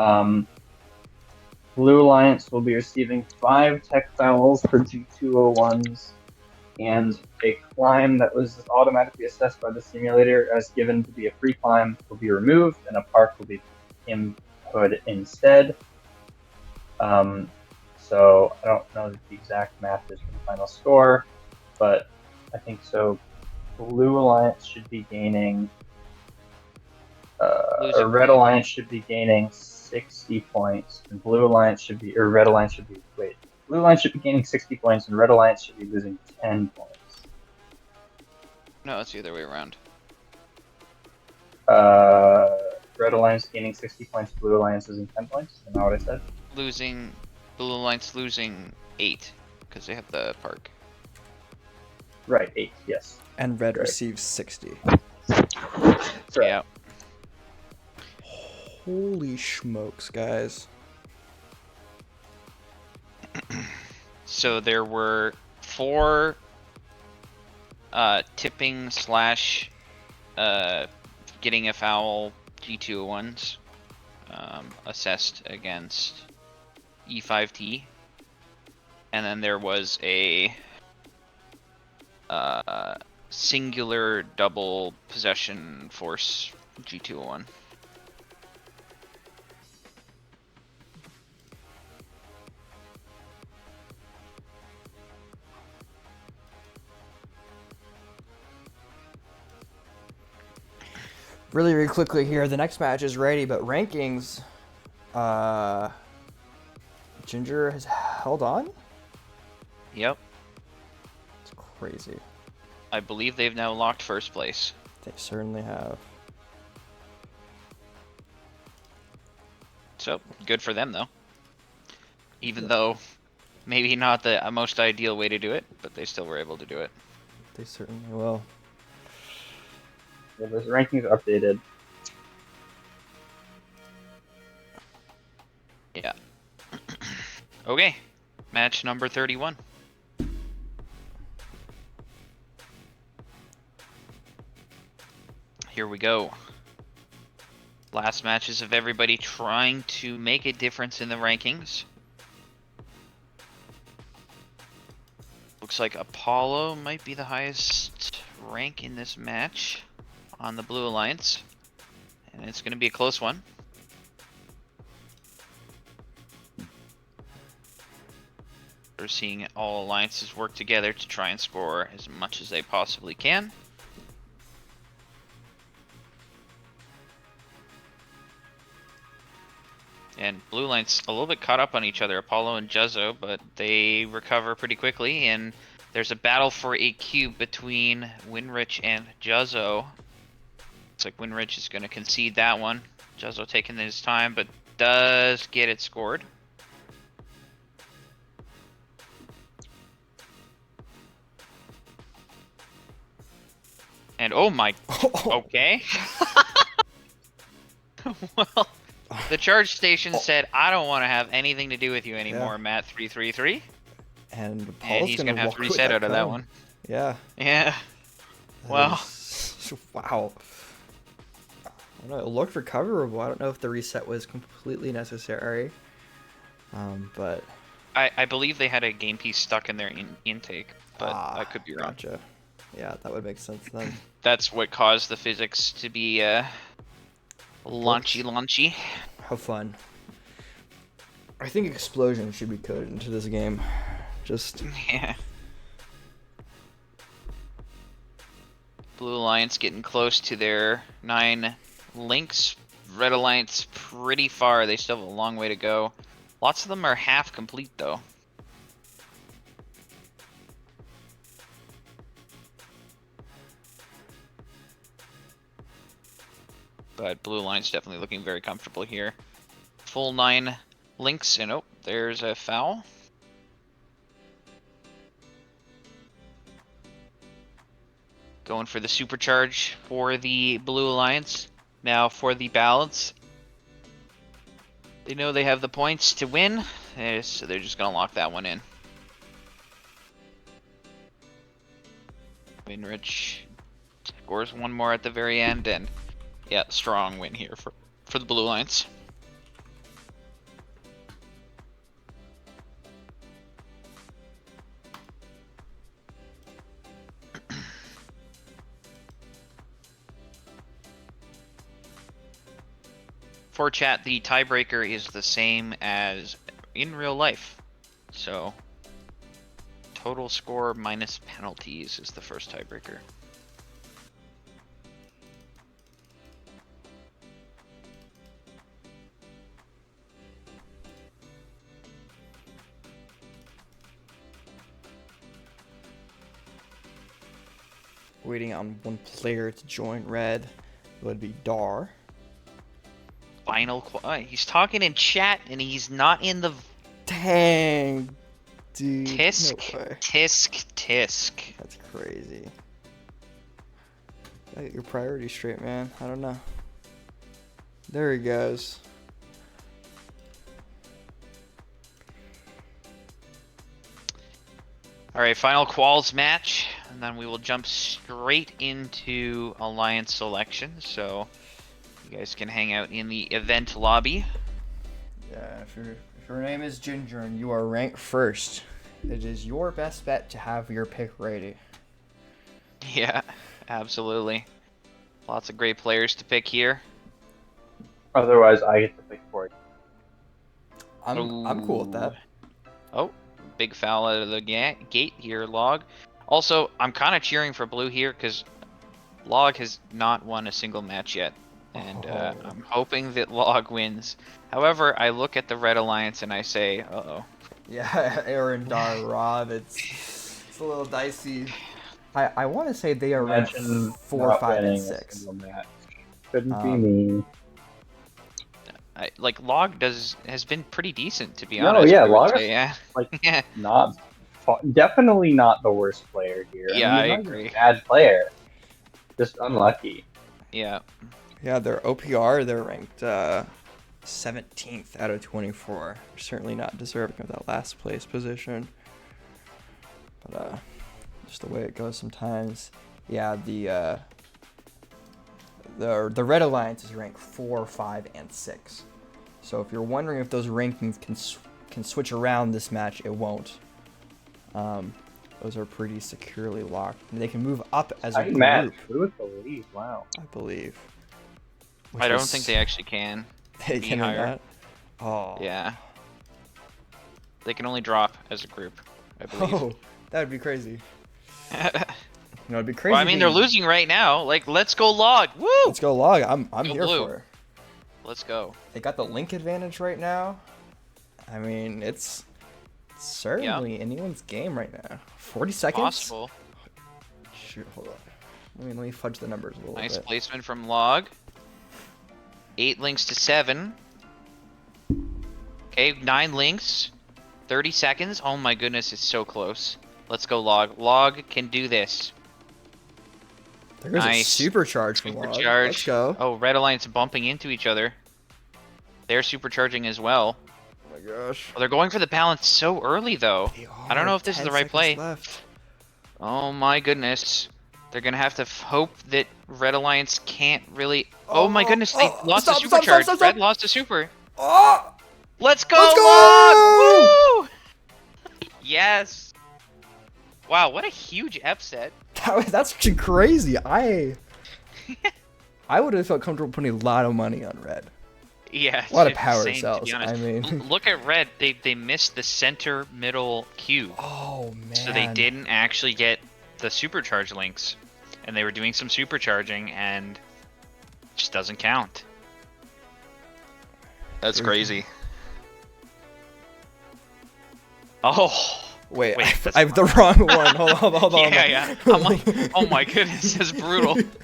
Blue Alliance will be receiving 5 tech fouls for G201s, and a climb that was automatically assessed by the simulator as given to be a free climb will be removed, and a park will be input instead. So I don't know the exact math is for the final score, but I think so. Blue Alliance should be gaining, or Red Alliance should be gaining 60 points, and Blue Alliance should be, or Red Alliance should be, wait, Blue Alliance should be gaining 60 points, and Red Alliance should be losing 10 points. No, it's the other way around. Red Alliance gaining 60 points, Blue Alliance losing 10 points. Is that what I said? Blue Alliance losing 8 because they have the park. Right, 8, yes. And red Right. receives 60. That's right. Yeah. Holy smokes, guys. So there were 4 tipping slash getting a foul G201s assessed against E5T, and then there was a singular double possession force G201. Really, really quickly here, the next match is ready, but rankings, Ginger has held on? Yep. It's crazy. I believe they've now locked first place. They certainly have. So, good for them though. Even though maybe not the most ideal way to do it, but they still were able to do it. They certainly will. Well, this rankings are updated. Yeah. Okay. Match number 31. Here we go. Last matches of everybody trying to make a difference in the rankings. Looks like Apollo might be the highest rank in this match on the Blue Alliance. And it's going to be a close one. We're seeing all alliances work together to try and score as much as they possibly can. And Blue Alliance a little bit caught up on each other, Apollo and Juzzo, but they recover pretty quickly, and there's a battle for a cube between Winrich and Juzzo. Looks like Winrich is going to concede that one. Juzzo taking his time, but does get it scored. And oh my, okay. Well, the charge station said, I don't want to have anything to do with you anymore, Yeah. Matt 333. And And Paul's he's going to have to walk with reset out of that cone. one. Yeah. Yeah. That Wow. is- Wow. I don't know, it looked recoverable. I don't know if the reset was completely necessary. But I believe they had a game piece stuck in their intake, but I could be wrong. Gotcha. Yeah, that would make sense then. That's what caused the physics to be launchy. How fun. I think explosion should be coded into this game. Just Yeah. Blue Alliance getting close to their 9 links. Red Alliance pretty far. They still have a long way to go. Lots of them are half complete though. But Blue Alliance definitely looking very comfortable here. Full 9 links, and oh, there's a foul. Going for the supercharge for the Blue Alliance. Now for the balance. They know they have the points to win, so they're just going to lock that one in. Winrich scores one more at the very end, and yeah, strong win here for the Blue Lions. For chat, the tiebreaker is the same as in real life. So, total score minus penalties is the first tiebreaker. Waiting on one player to join red. It would be Dar. He's talking in chat and he's not in the Dang, dude. tisk. No way. Tisk. That's crazy. Get your priorities straight, man. I don't know. There he goes. All right, final quals match, and then we will jump straight into alliance selection. So you guys can hang out in the event lobby. Yeah, if your name is Ginger and you are ranked first, it is your best bet to have your pick ready. Yeah, absolutely. Lots of great players to pick here. Otherwise, I get to pick for it. I'm cool with that. Oh, big foul out of the gate here, Log. Also, I'm kind of cheering for Blue here because Log has not won a single match yet. And I'm hoping that Log wins. However, I look at the Red Alliance and I say, uh-oh. Yeah, Aaron, Dar, Rob, it's a little dicey. I want to say they are ranked 4, 5, and 6. Couldn't be me. Log has been pretty decent, to be honest. No, yeah, Log yeah. not definitely not the worst player here. Yeah, I mean, he's not agree. a bad player, just unlucky. Yeah. Yeah, their OPR, they're ranked 17th out of 24. Certainly not deserving of that last place position. But just the way it goes sometimes. Yeah, the Red Alliance is ranked 4, 5, and 6. So if you're wondering if those rankings can switch around this match, it won't. Those are pretty securely locked. And they can move up as a group. Match. Who would believe? Wow. I believe. I don't think they actually can. They can higher. not. Oh. Yeah. They can only drop as a group, I believe. Oh, that would be crazy. No, it'd be crazy. Well, I mean, they're losing right now. Like, let's go Log. Woo! Let's go Log. I'm Go here Blue. for it. Let's go. They got the link advantage right now. I mean, it's certainly anyone's game right now. 40 seconds? Possible. Shoot, hold on. Let me fudge the numbers a little Nice bit. placement from Log. 8 links to 7. Okay, 9 links. 30 seconds. Oh my goodness, it's so close. Let's go Log. Log can do this. There's Nice. a supercharge from Log. Supercharge. Let's go. Oh, Red Alliance bumping into each other. They're supercharging as well. Oh my gosh. Oh, they're going for the balance so early though. They I don't are. know if this is 10 the right seconds play. left. Oh my goodness. They're gonna have to hope that Red Alliance can't really. Oh my goodness, they lost a supercharge. Stop. Red lost a super. Oh! Let's go, Let's go! Log! Woo! Yes. Wow, what a huge upset. That's crazy. I would have felt comfortable putting a lot of money on Red. Yeah, A lot of it's power insane, to cells. be honest. I mean, Look at Red. They missed the center middle cube. oh man. So they didn't actually get the supercharge links. And they were doing some supercharging and it just doesn't count. That's crazy. Oh. Wait, that's I have the wrong one. Hold on. Yeah. I'm like, oh my goodness, that's brutal. Okay,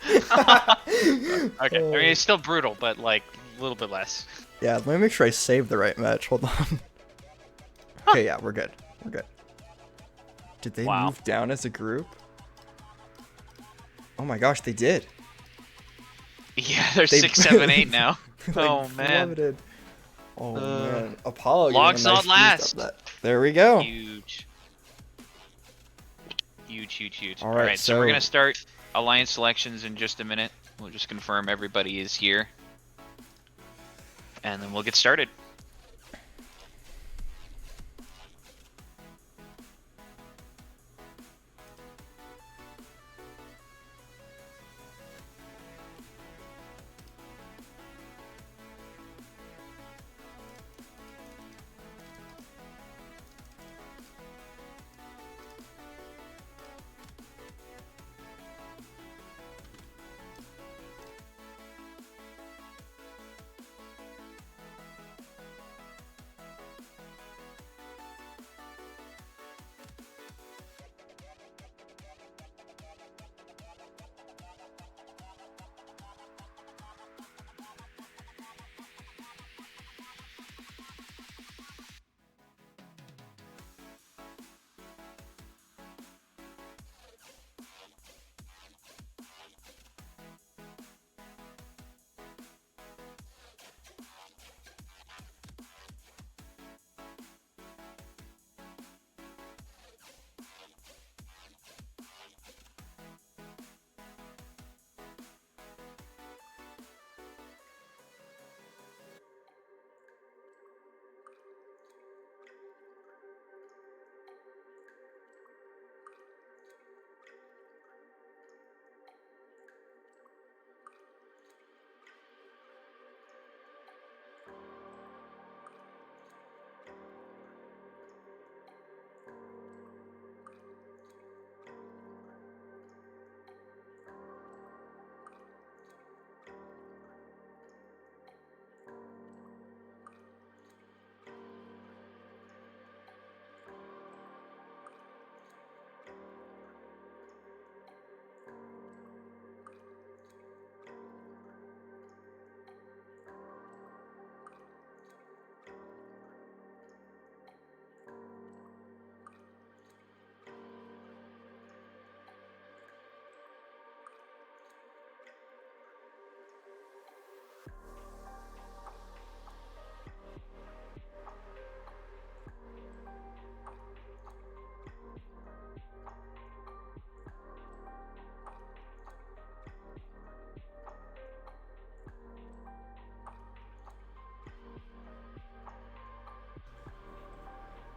I mean, it's still brutal, but like a little bit less. Yeah, let me make sure I saved the right match. Hold on. Okay, yeah, we're good. Did they move down as a group? Oh my gosh, they did. Yeah, they're 6, 7, 8 now. Oh man. Plummeted. Oh man. Apollo. Log's getting a nice not boost last. up that. There we go. Huge. Huge, huge, huge. All All right, right, so we're so- gonna start alliance selections in just a minute. We'll just confirm everybody is here, and then we'll get started.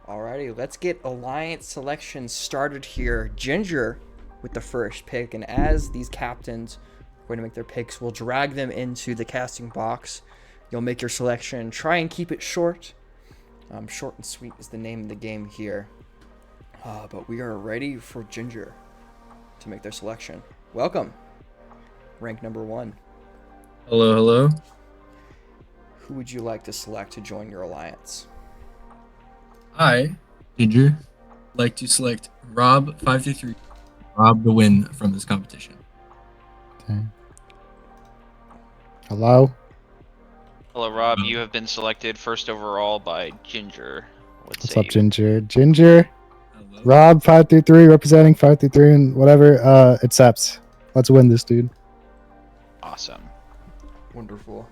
Alrighty, let's get alliance selection started here. Ginger with the first pick, and as these captains are going to make their picks, we'll drag them into the casting box. You'll make your selection. Try and keep it short. Short and sweet is the name of the game here. But we are ready for Ginger to make their selection. Welcome. Rank number 1. Hello, hello. Who would you like to select to join your alliance? I, Ginger, like to select Rob533. Rob to win from this competition. Okay. Hello? Hello, Rob. You have been selected first overall by Ginger. What's up, Ginger? Ginger, Hello. Rob 533 representing 533 and whatever accepts. Let's win this, dude. Awesome. Wonderful.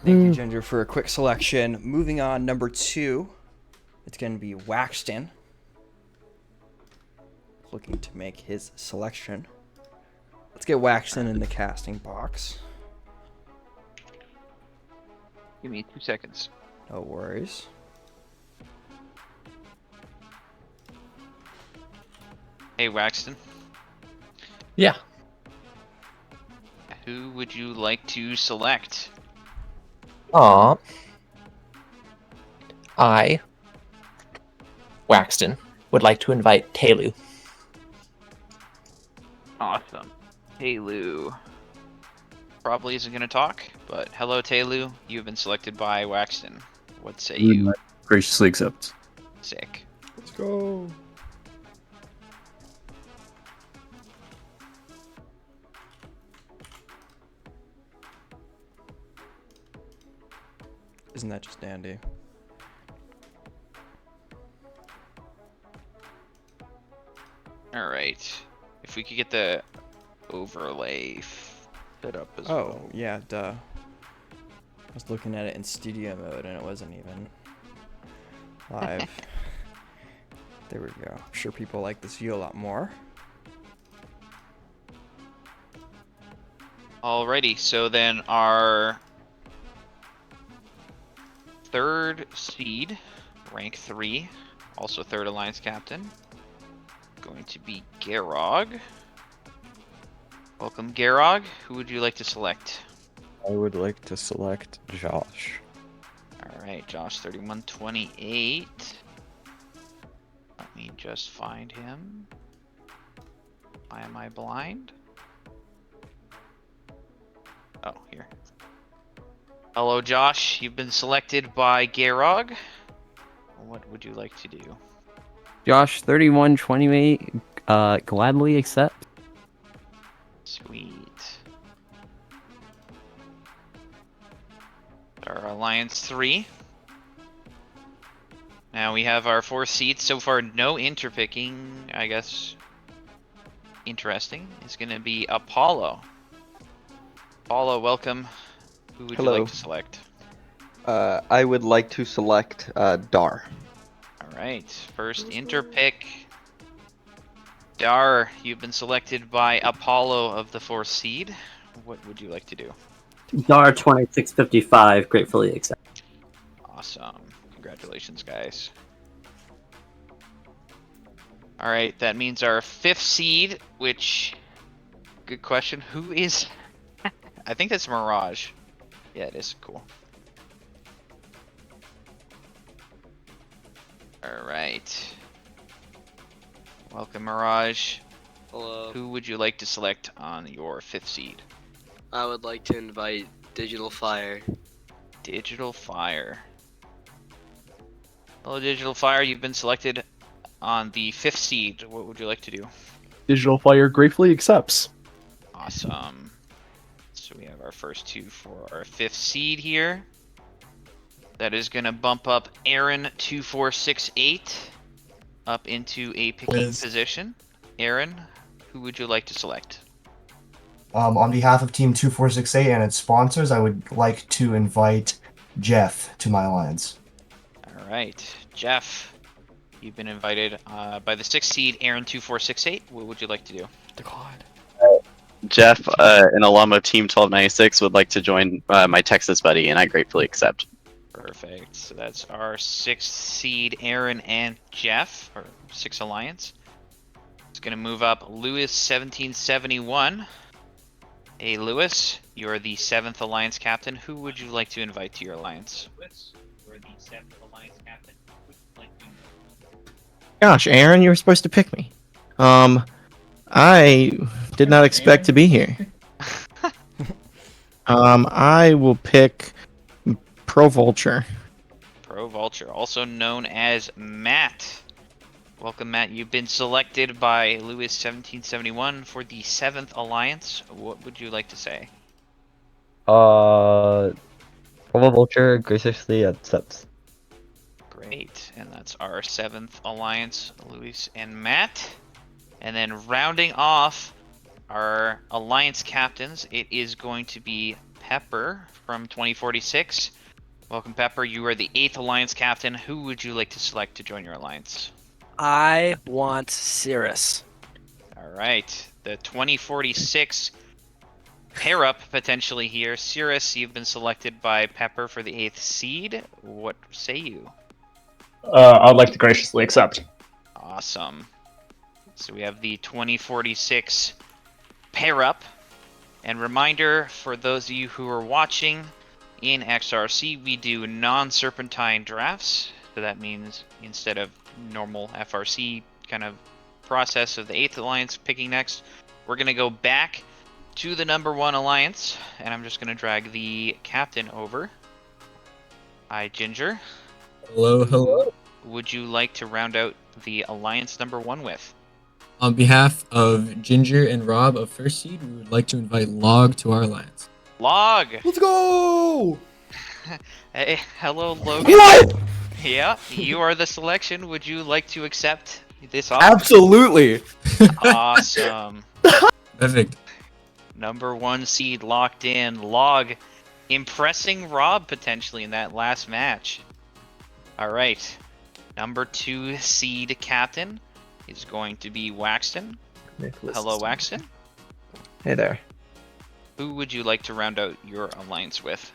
Thank you, Ginger, for a quick selection. Moving on, number 2. It's going to be Waxton. Looking to make his selection. Let's get Waxton in the casting box. Give me 2 seconds. No worries. Hey, Waxton. Yeah. Who would you like to select? Aw. I, Waxton, would like to invite Telu. Awesome. Telu. Probably isn't going to talk, but hello, Telu. You have been selected by Waxton. What say you? Graciously accept. Sick. Let's go. Isn't that just dandy? All right. If we could get the overlay set up as well. Oh, yeah, duh. I was looking at it in studio mode and it wasn't even live. There we go. I'm sure people like this view a lot more. Alrighty, so then our third seed, rank 3, also third alliance captain, going to be Garog. Welcome, Garog. Who would you like to select? I would like to select Josh. Alright, Josh 3128. Let me just find him. Why am I blind? Oh, here. Hello, Josh. You've been selected by Garog. What would you like to do? Josh 3128, gladly accept. Sweet. Our Alliance 3. Now we have our 4 seats. So far, no interpicking, I guess. Interesting. It's going to be Apollo. Apollo, welcome. Who would you Hello. like to select? I would like to select Dar. Alright, first interpick. Dar, you've been selected by Apollo of the 4th seed. What would you like to do? Dar 2655, gratefully accept. Awesome. Congratulations, guys. Alright, that means our 5th seed, which... Good question. Who is... I think that's Mirage. Yeah, it is. Cool. Alright. Welcome, Mirage. Hello. Who would you like to select on your 5th seed? I would like to invite Digital Fire. Digital Fire. Hello, Digital Fire. You've been selected on the 5th seed. What would you like to do? Digital Fire gratefully accepts. Awesome. So we have our first 2 for our 5th seed here. That is going to bump up Aaron 2468 up into a picking position. Aaron, who would you like to select? On behalf of Team 2468 and its sponsors, I would like to invite Jeff to my alliance. All right, Jeff, you've been invited by the 6th seed, Aaron 2468. What would you like to do? God. Jeff, an alum of Team 1296, would like to join my Texas buddy, and I gratefully accept. Perfect. So that's our 6th seed, Aaron and Jeff, or 6 alliance. It's going to move up Lewis 1771. Hey, Lewis, you're the 7th alliance captain. Who would you like to invite to your alliance? Lewis, you're the 7th alliance captain. Who would you like to invite? Gosh, Aaron, you were supposed to pick me. I did not expect to be here. I will pick Pro Vulture. Pro Vulture, also known as Matt. Welcome, Matt. You've been selected by Lewis 1771 for the 7th alliance. What would you like to say? Pro Vulture graciously accepts. Great, and that's our 7th alliance, Luis and Matt. And then rounding off our alliance captains, it is going to be Pepper from 2046. Welcome, Pepper. You are the 8th alliance captain. Who would you like to select to join your alliance? I want Cirrus. All right, the 2046 pair up potentially here. Cirrus, you've been selected by Pepper for the 8th seed. What say you? I'd like to graciously accept. Awesome. So we have the 2046 pair up. And reminder for those of you who are watching, in xRC we do non-serpentine drafts. So that means instead of normal FRC kind of process of the 8th alliance picking next, we're going to go back to the number 1 alliance. And I'm just going to drag the captain over. Hi, Ginger. Hello, hello. Would you like to round out the alliance number 1 with? On behalf of Ginger and Rob of First Seed, we would like to invite Log to our alliance. Log! Let's go! Hey, hello, Logan. What? Yeah, you are the selection. Would you like to accept this offer? Absolutely. Awesome. Perfect. Number 1 seed locked in. Log impressing Rob potentially in that last match. Alright. Number 2 seed captain is going to be Waxton. Hello, Waxton. Hey there. who would you like to round out your alliance with?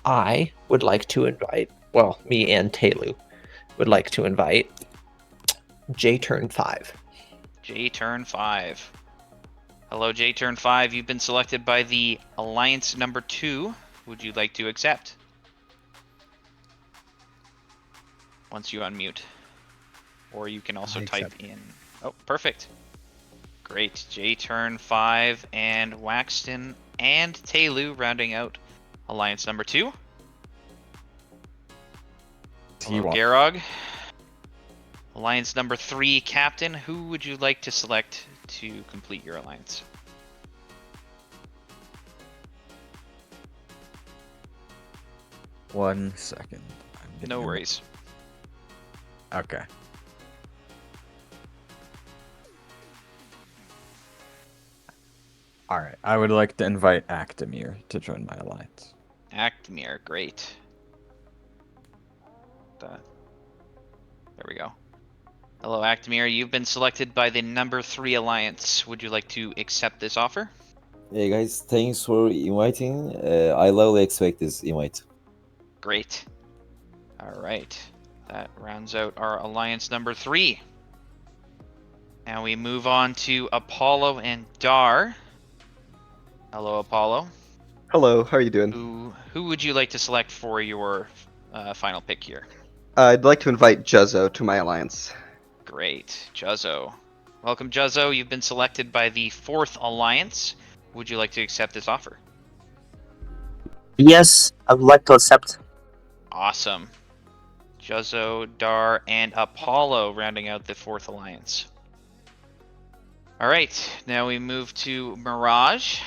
I would like to invite, well, me and Taylu would like to invite J-Turn 5. J-Turn 5. Hello, J-Turn 5. You've been selected by the alliance number 2. Would you like to accept? Once you unmute. Or you can also type in. Oh, perfect. Great. J-Turn 5 and Waxton and Taylu rounding out alliance number 2. Hello, Garog. Alliance number 3 captain. Who would you like to select to complete your alliance? One second. No worries. Okay. Alright, I would like to invite Actimir to join my alliance. Actimir, great. There we go. Hello, Actimir. You've been selected by the number 3 alliance. Would you like to accept this offer? Hey guys, thanks for inviting. I love expect this invite. Great. All right. That rounds out our alliance number 3. Now we move on to Apollo and Dar. Hello, Apollo. Hello, how are you doing? Who would you like to select for your final pick here? I'd like to invite Juzzo to my alliance. Great. Juzzo. Welcome, Juzzo. You've been selected by the 4th alliance. Would you like to accept this offer? Yes, I would like to accept. Awesome. Juzzo, Dar, and Apollo rounding out the 4th alliance. All right, now we move to Mirage.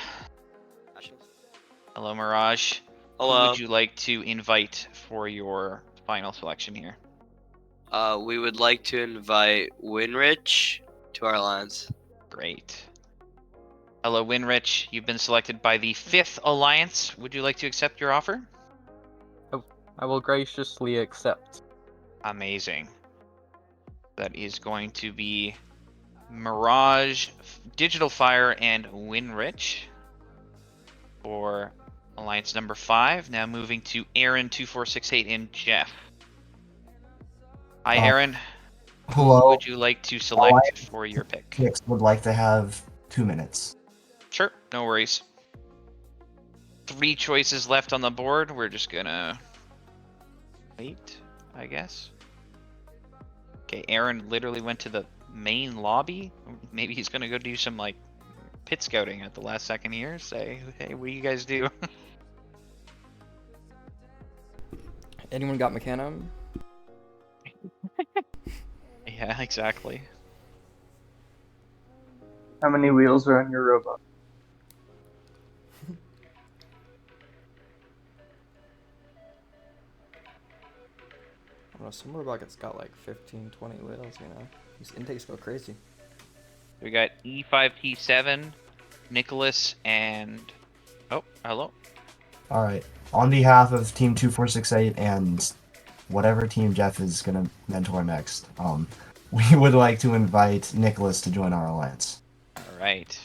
Hello, Mirage. Hello. Who would you like to invite for your final selection here? We would like to invite Winrich to our alliance. Great. Hello, Winrich. You've been selected by the 5th alliance. Would you like to accept your offer? I will graciously accept. Amazing. That is going to be Mirage, Digital Fire, and Winrich for alliance number 5. Now moving to Aaron2468 and Jeff. Hi, Aaron. Hello. Who would you like to select for your pick? Six would like to have 2 minutes. Sure, no worries. 3 choices left on the board. We're just gonna wait, I guess. Okay, Aaron literally went to the main lobby. Maybe he's gonna go do some like pit scouting at the last second here. Say, hey, what do you guys do? Anyone got Mechanum? Yeah, exactly. How many wheels are on your robot? I don't know, some robots got like 15, 20 wheels, you know. These intakes go crazy. We got E5T7, Nicholas, and... Oh, hello. All right. On behalf of Team 2468 and whatever team Jeff is going to mentor next, we would like to invite Nicholas to join our alliance. All right.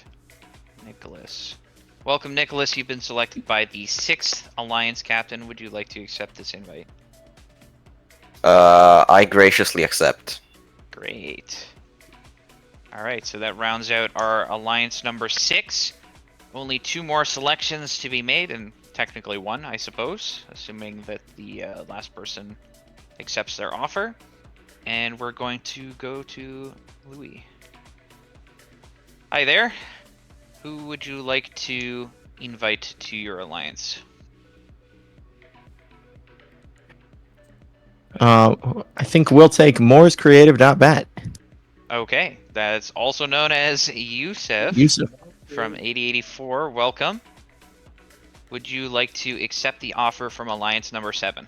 Nicholas. Welcome, Nicholas. You've been selected by the 6th Alliance Captain. Would you like to accept this invite? I graciously accept. Great. All right, so that rounds out our Alliance number 6. Only 2 more selections to be made, and technically 1, I suppose, assuming that the last person accepts their offer. And we're going to go to Louis. Hi there. Who would you like to invite to your alliance? I think we'll take moorescreative.bat. Okay, that's also known as Yusuf. Yusuf. From 8084. Welcome. Would you like to accept the offer from Alliance number 7?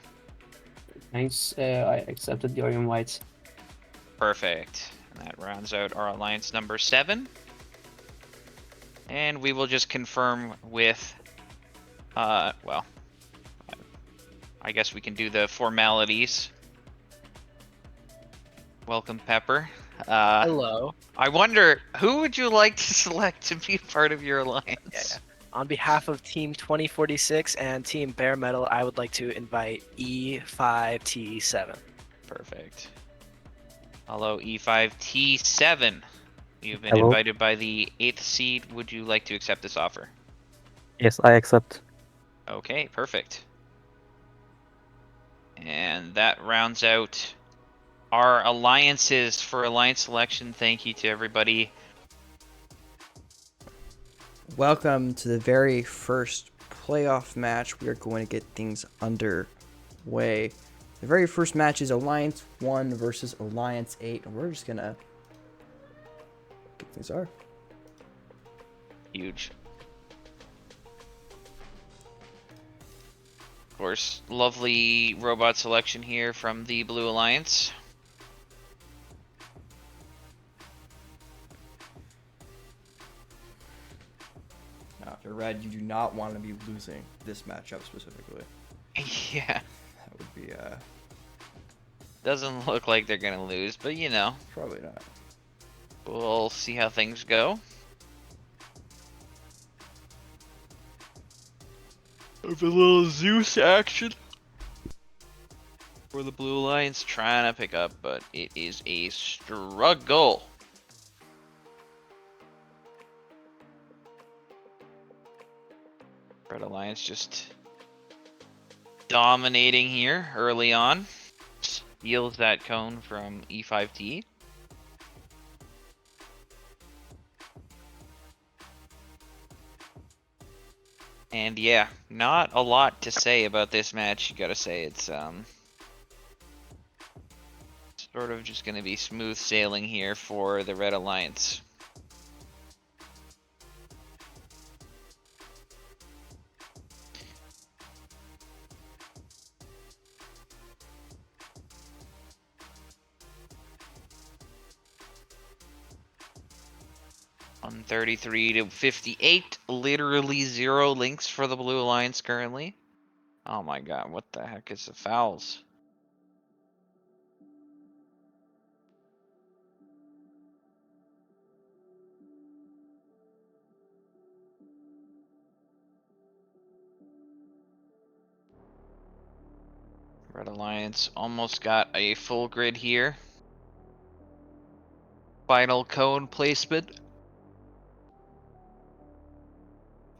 Thanks. I accepted your invite. Perfect. And that rounds out our Alliance number 7. And we will just confirm with, well, I guess we can do the formalities. Welcome, Pepper. Hello. I wonder, who would you like to select to be part of your alliance? On behalf of Team 2046 and Team Bare Metal, I would like to invite E5T7. Perfect. Hello, E5T7. You've been Hello. invited by the 8th seed. Would you like to accept this offer? Yes, I accept. Okay, perfect. And that rounds out our alliances for alliance selection. Thank you to everybody. Welcome to the very first playoff match. We are going to get things underway. The very first match is Alliance 1 versus Alliance 8, and we're just going to get things started. Huge. Of course, lovely robot selection here from the Blue Alliance. Now, if you're red, you do not want to be losing this matchup specifically. Yeah. That would be, Doesn't look like they're gonna lose, but you know. Probably not. We'll see how things go. Of a little Zeus action for the Blue Alliance, trying to pick up, but it is a struggle. Red Alliance just dominating here early on. Steals that cone from E5T. And yeah, not a lot to say about this match. You gotta say it's sort of just gonna be smooth sailing here for the Red Alliance. On 33 to 58, literally 0 links for the Blue Alliance currently. Oh my god, what the heck is the fouls? Red Alliance almost got a full grid here. Final cone placement.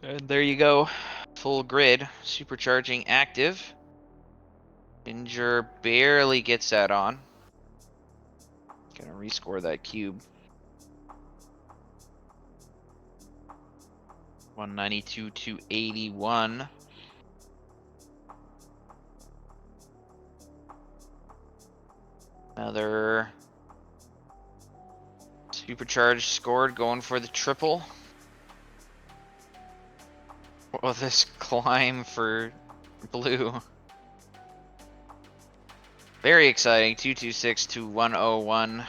And there you go. Full grid. Supercharging active. Ginger barely gets that on. Gonna rescore that cube. 192 to 81. Another supercharge scored, going for the triple. Well, this climb for blue. Very exciting. 226 to 101.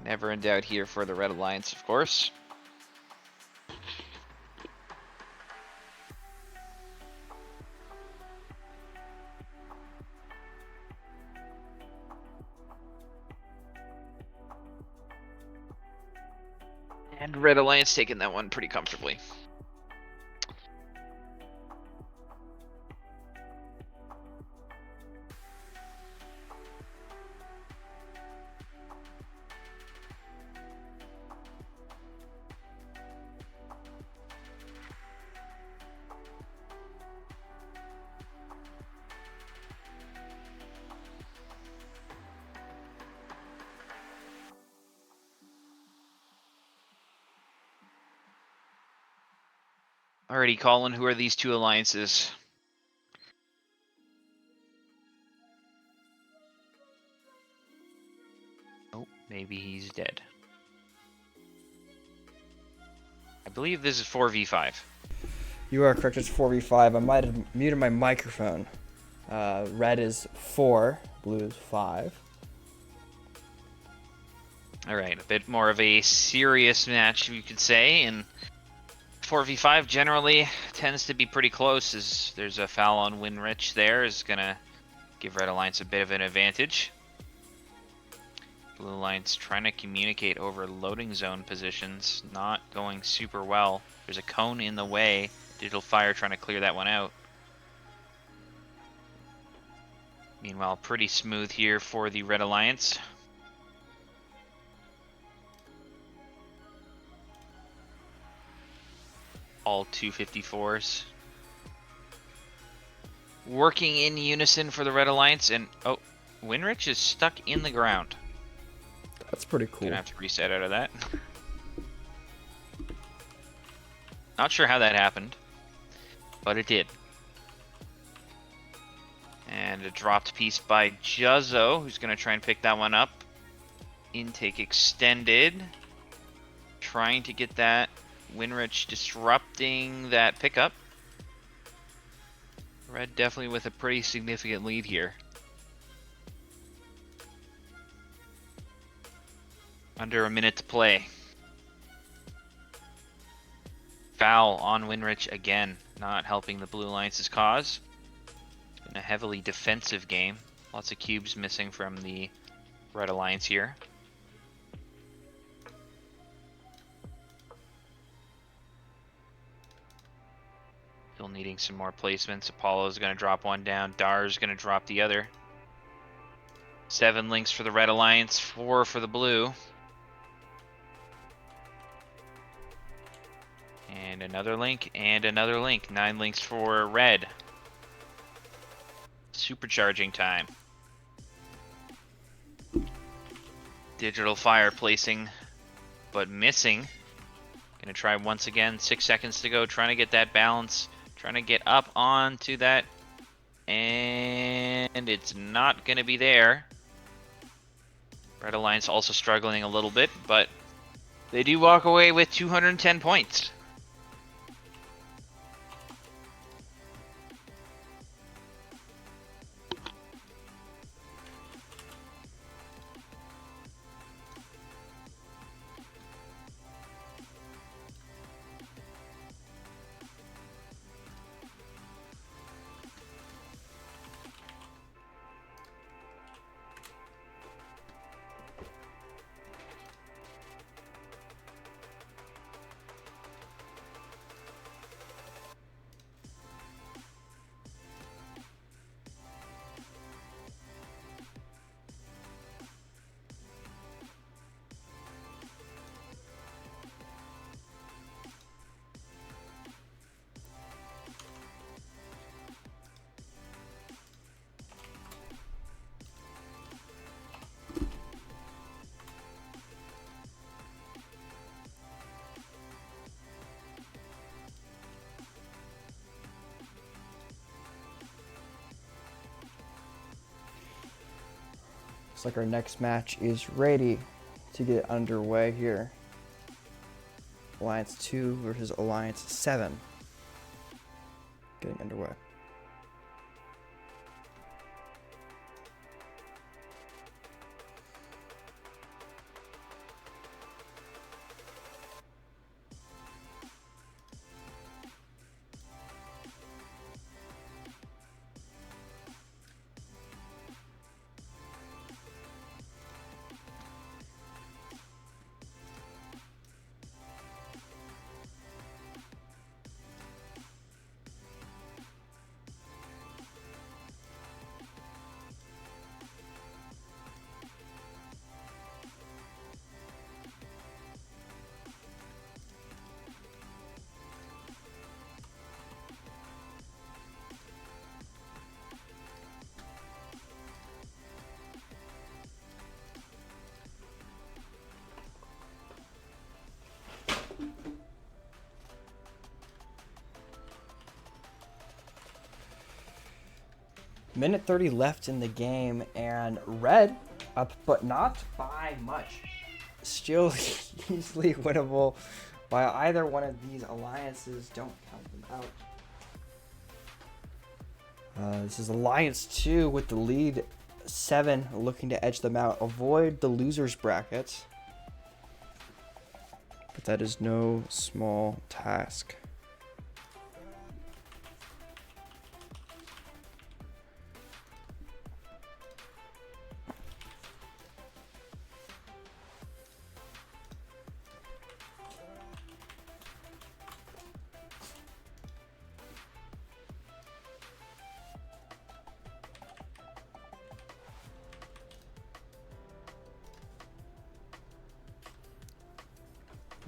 Never in doubt here for the Red Alliance, of course. And Red Alliance taking that one pretty comfortably. Alrighty, Colin, who are these two alliances? Oh, maybe he's dead. I believe this is 4v5. You are correct, it's 4v5. I might have muted my microphone. Red is 4, blue is 5. Alright, a bit more of a serious match, you could say, and 4v5 generally tends to be pretty close, as there's a foul on Winrich there, is gonna give Red Alliance a bit of an advantage. Blue Alliance trying to communicate over loading zone positions, not going super well. There's a cone in the way. Digital Fire trying to clear that one out. Meanwhile, pretty smooth here for the Red Alliance. All 254s. Working in unison for the Red Alliance, and oh, Winrich is stuck in the ground. That's pretty cool. Gonna have to reset out of that. Not sure how that happened, but it did. And a dropped piece by Juzzo, who's gonna try and pick that one up. Intake extended. Trying to get that. Winrich disrupting that pickup. Red definitely with a pretty significant lead here. Under a minute to play. Foul on Winrich again, not helping the Blue Alliance's cause. It's been a heavily defensive game. Lots of cubes missing from the Red Alliance here. Still needing some more placements. Apollo's going to drop one down. Dar's going to drop the other. 7 links for the Red Alliance, 4 for the Blue. And another link, and another link. 9 links for Red. Supercharging time. Digital Fire placing, but missing. Gonna try once again. 6 seconds to go. Trying to get that balance. Trying to get up onto that. And it's not gonna be there. Red Alliance also struggling a little bit, but they do walk away with 210 points. Looks like our next match is ready to get underway here. Alliance 2 versus Alliance 7. Getting underway. Minute 30 left in the game, and Red up, but not by much. Still easily winnable by either one of these alliances. Don't count them out. This is Alliance 2 with the lead 7, looking to edge them out. Avoid the losers bracket, but that is no small task.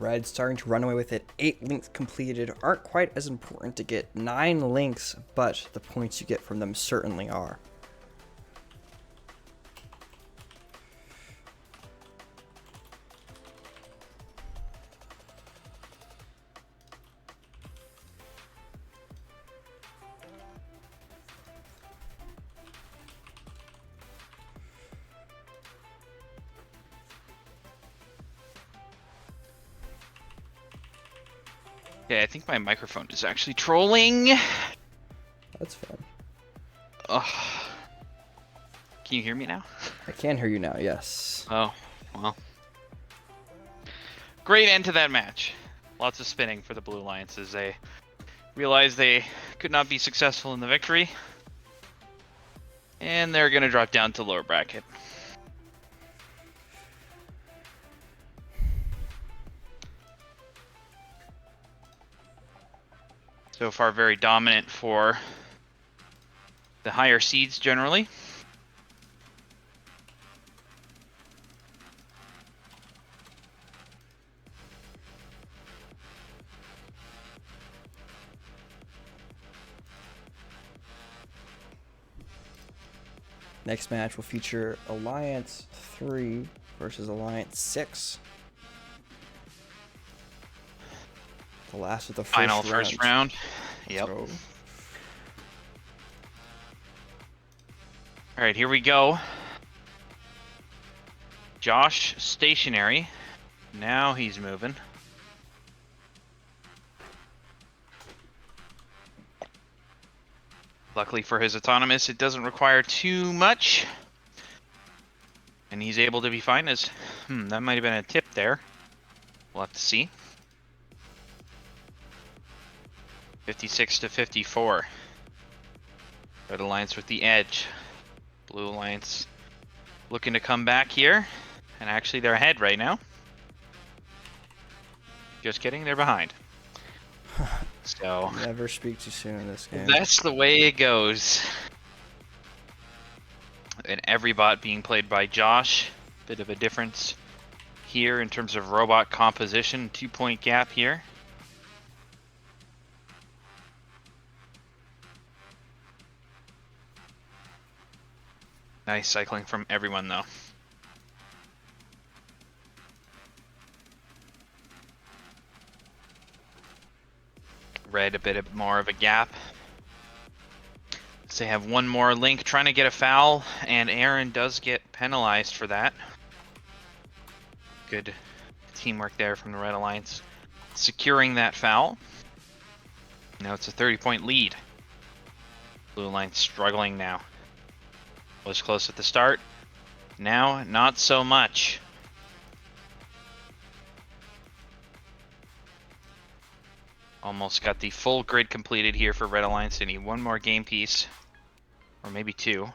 Red starting to run away with it. 8 links completed aren't quite as important to get 9 links, but the points you get from them certainly are. Okay, I think my microphone is actually trolling. That's fine. Ugh. Can you hear me now? I can hear you now, yes. Oh, well. Great end to that match. Lots of spinning for the Blue Alliance as they realized they could not be successful in the victory. And they're going to drop down to lower bracket. So far, very dominant for the higher seeds generally. Next match will feature Alliance 3 versus Alliance 6. The last of the First round. Yep. So, all right, here we go. Josh stationary. Now he's moving. Luckily for his autonomous, it doesn't require too much. And he's able to be fine as... that might have been a tip there. We'll have to see. 56 to 54. Red Alliance with the edge. Blue Alliance looking to come back here. And actually they're ahead right now. Just kidding, they're behind. So never speak too soon in this game. that's the way it goes. And every bot being played by Josh. Bit of a difference here in terms of robot composition. 2-point gap here. Nice cycling from everyone though. Red a bit more of a gap. So they have one more link trying to get a foul, and Aaron does get penalized for that. Good teamwork there from the Red Alliance, securing that foul. Now it's a 30-point lead. Blue Alliance struggling now. Was close at the start. Now, not so much. Almost got the full grid completed here for Red Alliance. They need one more game piece. Or maybe 2.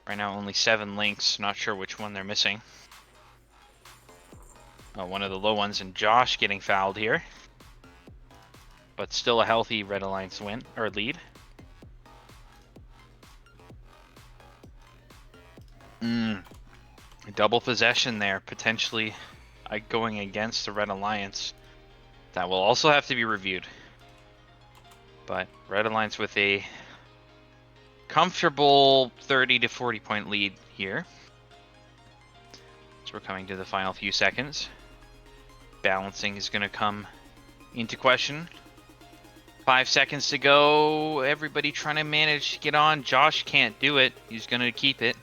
Right now only 7 links. Not sure which one they're missing. Oh, one of the low ones, and Josh getting fouled here. But still a healthy Red Alliance win, or lead. Double possession there, potentially going against the Red Alliance. That will also have to be reviewed. But Red Alliance with a comfortable 30 to 40 point lead here. So we're coming to the final few seconds. Balancing is going to come into question. 5 seconds to go. Everybody trying to manage to get on. Josh can't do it. He's going to keep it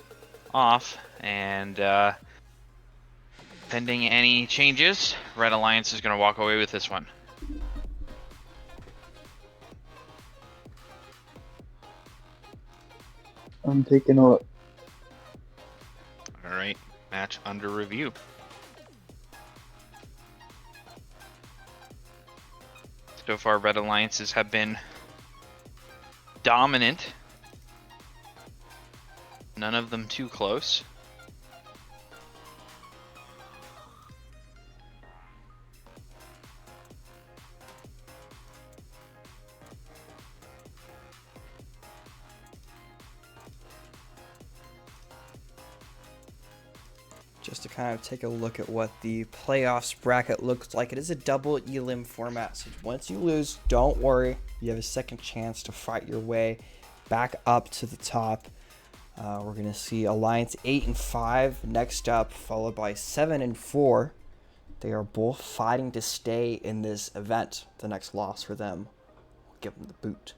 off. And pending any changes, Red Alliance is going to walk away with this one. I'm taking a look. Alright, match under review. So far, Red Alliances have been dominant. None of them too close. just to kind of take a look at what the playoffs bracket looks like. It is a double elim format, so once you lose, don't worry. You have a second chance to fight your way back up to the top. We're going to see Alliance 8 and 5 next up, followed by 7 and 4. They are both fighting to stay in this event. The next loss for them will give them the boot.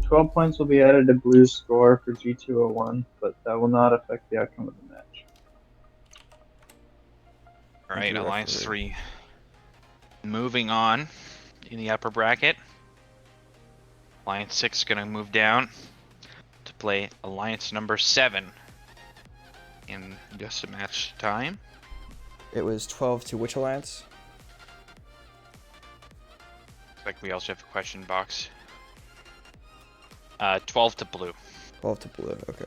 12 points will be added to Blue's score for G201, but that will not affect the outcome of the match. All right, Alliance 3. Moving on in the upper bracket. Alliance 6 is going to move down to play Alliance number 7 in just a match time. It was 12 to which alliance? Looks like we also have a question box. 12 to blue. 12 to blue, okay.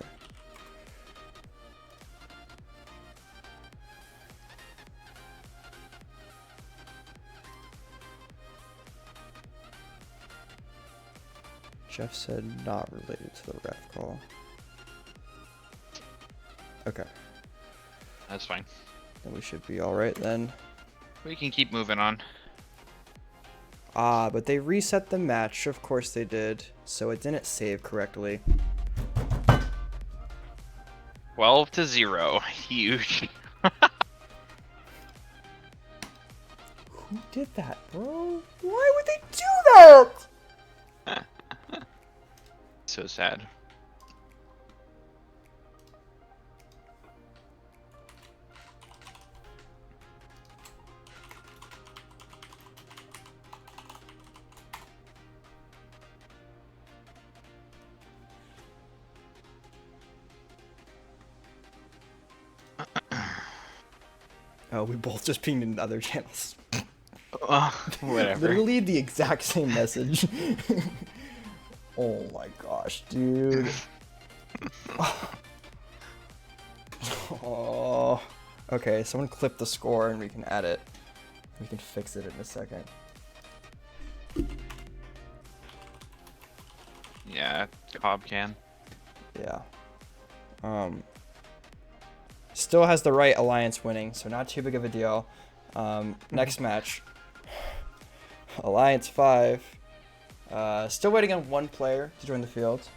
Jeff said not related to the ref call. Okay. That's fine. Then we should be alright then. We can keep moving on. Ah, but they reset the match. Of course they did. So it didn't save correctly. 12 to 0. Huge. Who did that, bro? Why would they do that? So sad. Oh, we both just pinged in other channels. Whatever. Literally the exact same message. Oh my gosh, dude. Oh. Okay, someone clip the score and we can add it. We can fix it in a second. Yeah, Cobb can. Yeah. Still has the right alliance winning, so not too big of a deal. Next match. Alliance 5. Still waiting on one player to join the field.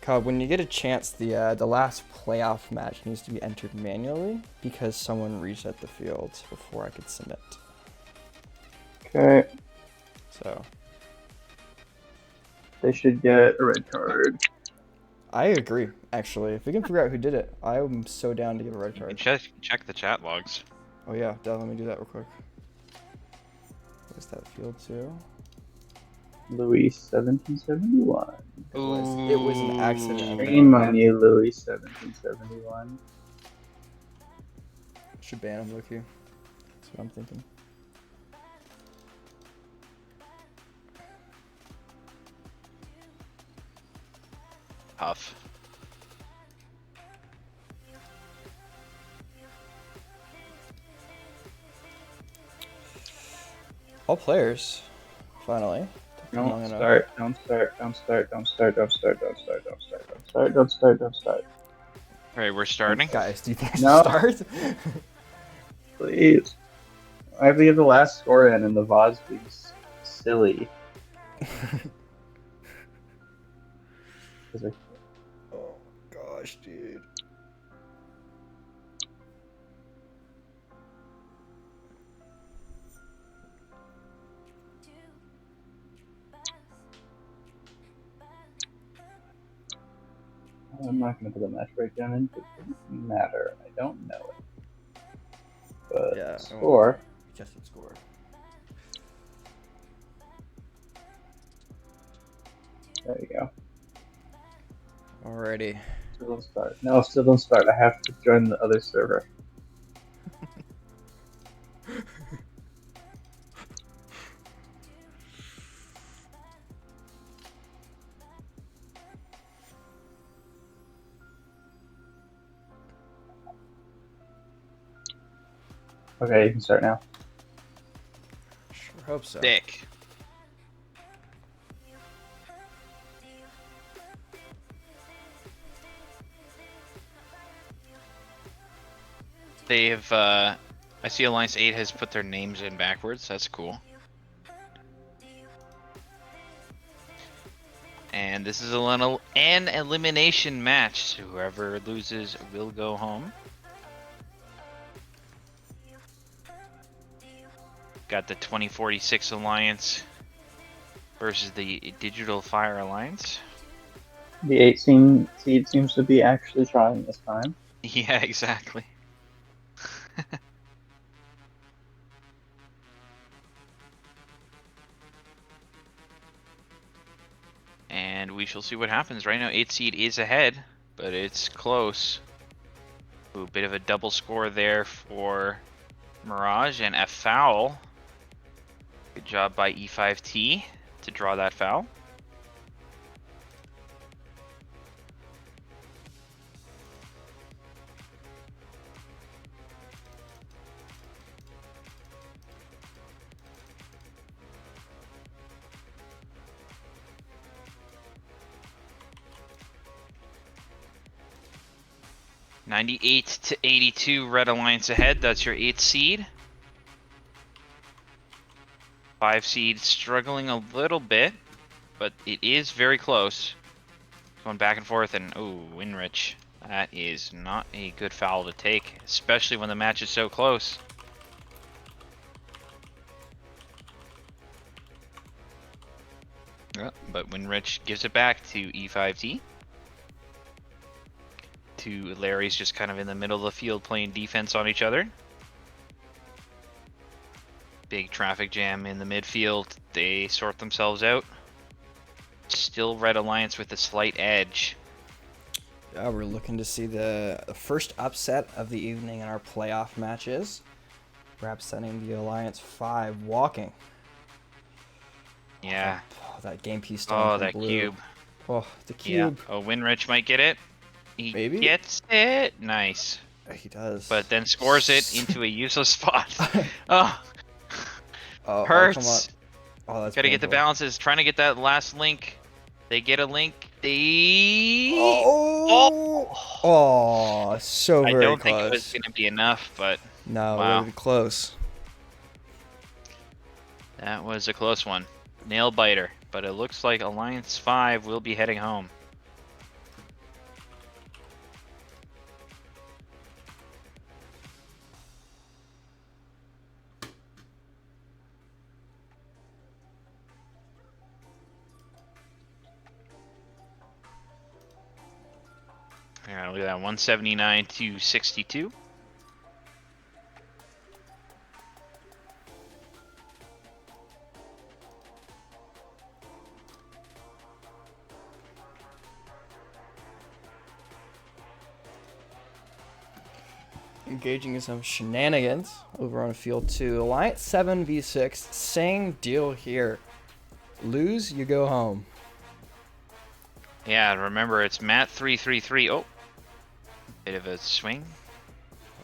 Cobb, when you get a chance, the last playoff match needs to be entered manually because someone reset the field before I could submit. Okay. So. They should get a red card. I agree, actually. If we can figure out who did it, I am so down to give a red card. Check the chat logs. Oh yeah, let me do that real quick. What's that field to? Louis 1771. It was an accident. Shame on you, Louis 1771. Should ban him, Loki. That's what I'm thinking. Tough. All players, finally. Don't start. Alright, we're starting. Guys, do you think I should start? Please. I have to get the last score in and the VOD's being silly. Oh gosh, dude. I'm not going to put a match breakdown in. It doesn't matter. I don't know it. But yeah, score. Just score. There you go. Alrighty. Still don't start. No, still don't start. I have to join the other server. Okay, you can start now. Sure hope so. Dick. They've, I see Alliance 8 has put their names in backwards. That's cool. And this is an elimination match. So whoever loses will go home. Got the 2046 Alliance versus the Digital Fire Alliance. The 18 seed seems to be actually trying this time. Yeah, exactly. And we shall see what happens. Right now, 8 seed is ahead, but it's close. Ooh, bit of a double score there for Mirage, and a foul. Good job by E5T to draw that foul. $98-82 Red Alliance ahead. That's your 8 seed. 5 seed struggling a little bit, but it is very close. Going back and forth, and ooh, Winrich. That is not a good foul to take, especially when the match is so close. Yeah, but Winrich gives it back to E5T. To Larry's just kind of in the middle of the field playing defense on each other. Big traffic jam in the midfield. They sort themselves out. Still Red Alliance with a slight edge. Yeah, we're looking to see the first upset of the evening in our playoff matches. Perhaps sending the Alliance 5 walking. Yeah. Oh, that game piece. Oh, that cube. Oh, the cube. Yeah. Oh, Winrich might get it. He Maybe gets it. Nice. He does. But then scores it into a useless spot. Oh, hurts. Oh, that's Gotta get the painful. balances. Trying to get that last link. They get a link. They. Oh, so very I don't close. think it was gonna be enough, but No, wow. really close. That was a close one. Nail biter. But it looks like Alliance 5 will be heading home. Yeah, look at that, 179 to 62. Engaging in some shenanigans over on field 2. Alliance 7 v6. Same deal here. Lose, you go home. Yeah, remember it's Matt 333. Oh, bit of a swing.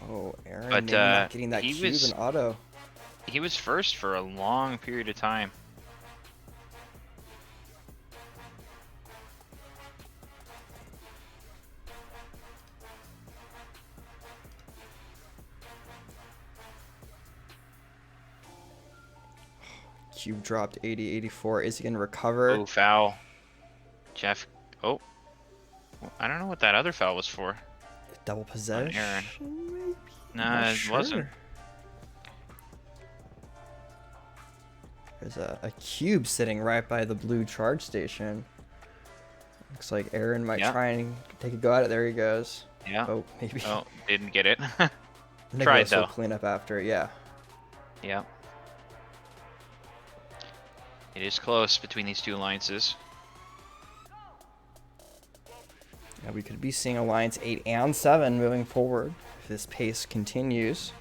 Oh, Aaron, But maybe not getting that he cube was in auto. He was first for a long period of time. Cube dropped 80-84. Is he gonna recover? Oh, foul. Jeff. Oh, I don't know what that other foul was for. Double possession. Aaron. Maybe? Nah, Not it sure. wasn't. There's a cube sitting right by the blue charge station. Looks like Aaron might try and take a go at it. There he goes. Yeah. Oh, maybe. Oh, didn't get it. Nicholas Tried though. will clean up after. Yeah. Yeah. It is close between these two alliances. Yeah, we could be seeing Alliance 8 and 7 moving forward if this pace continues.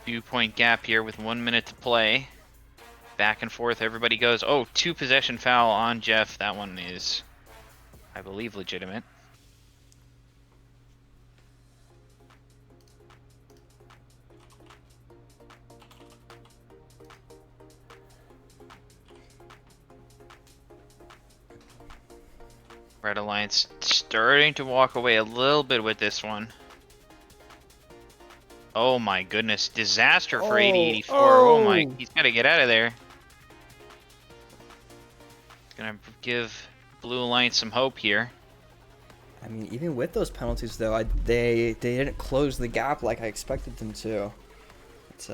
Two-point gap here with 1 minute to play. Back and forth, everybody goes. Oh, 2 possession foul on Jeff. That one is, I believe, legitimate. Red Alliance starting to walk away a little bit with this one. Oh my goodness, disaster for 8084. Oh my, he's got to get out of there. Gonna give Blue Alliance some hope here. I mean, even with those penalties, though, they didn't close the gap like I expected them to. It's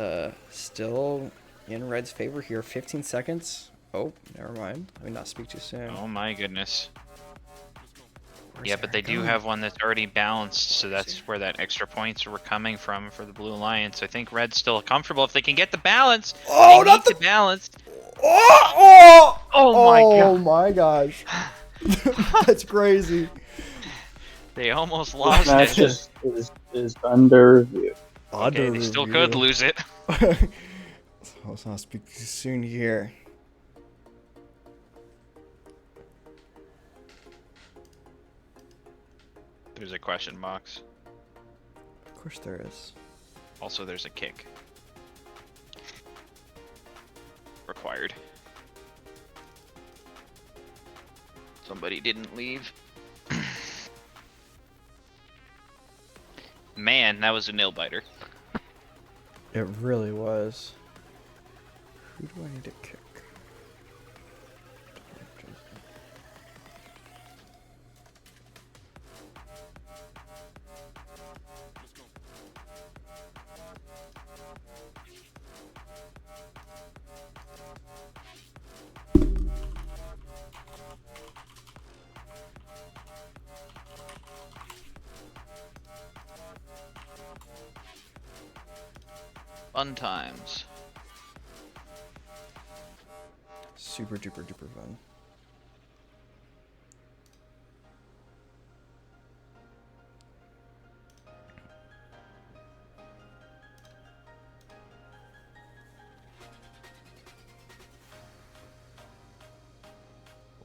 still in Red's favor here. 15 seconds. Oh, never mind. Let me not speak too soon. Oh my goodness. Where's Yeah, but they Eric do going? have one that's already balanced, so that's where that extra points were coming from for the Blue Alliance. I think Red's still comfortable if they can get the balance. Oh, they need the balance. Oh my god. Oh my gosh. That's crazy. They almost This lost match it. is under review. Okay, they still could lose it. Let's not speak too soon here. There's a question box. Of course there is. Also, there's a kick. Required. Somebody didn't leave. Man, that was a nail biter. It really was. Who do I need to kick? Fun times. Super duper duper fun.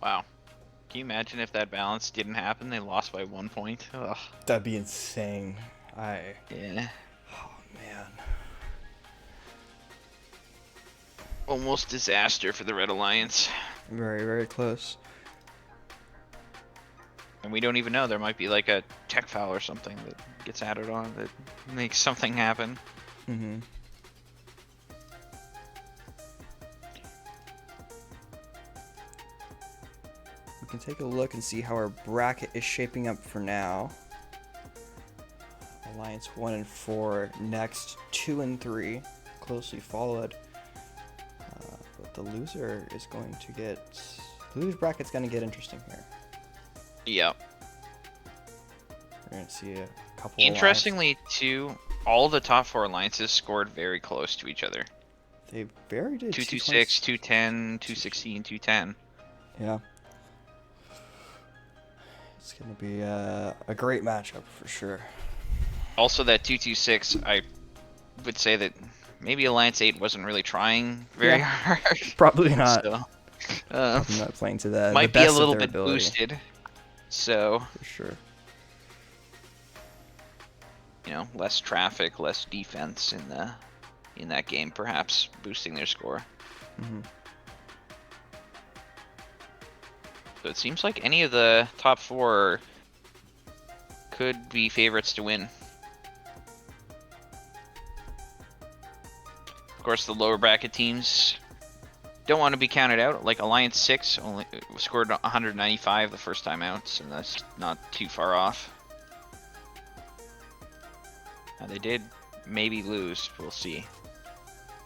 Wow. Can you imagine if that balance didn't happen? They lost by 1 point. Ugh. That'd be insane. Yeah. Oh man. Almost disaster for the Red Alliance. Very, very close. And we don't even know. There might be like a tech foul or something that gets added on that makes something happen. Mm-hmm. We can take a look and see how our bracket is shaping up for now. Alliance 1 and 4, next 2 and 3, closely followed. But the loser is going to get... Loser's bracket's going to get interesting here. Yep. We're going to see a couple Interestingly, too, all the top 4 alliances scored very close to each other. They very did. 226, 210, 216, 210. Yeah. It's going to be a great matchup for sure. Also, that 226, I would say that maybe Alliance 8 wasn't really trying very hard. Probably not. So, Probably not playing to the might the be a best little of their bit ability. boosted. So, for sure. You know, less traffic, less defense in that game, perhaps boosting their score. Mm-hmm. So it seems like any of the top 4 could be favorites to win. Of course, the lower bracket teams don't want to be counted out. Like Alliance 6 only scored 195 the first time out, so that's not too far off. Now they did maybe lose. We'll see.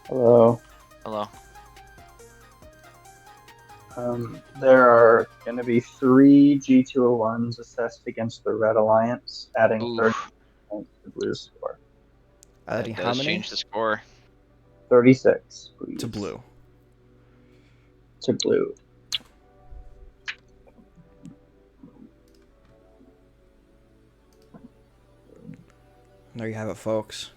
Hello. Hello. There are going to be 3 G201s assessed against the Red Alliance, adding 30 points to Blue's score. Adding That how does many? change the score. 36, please. To Blue. To Blue. There you have it, folks.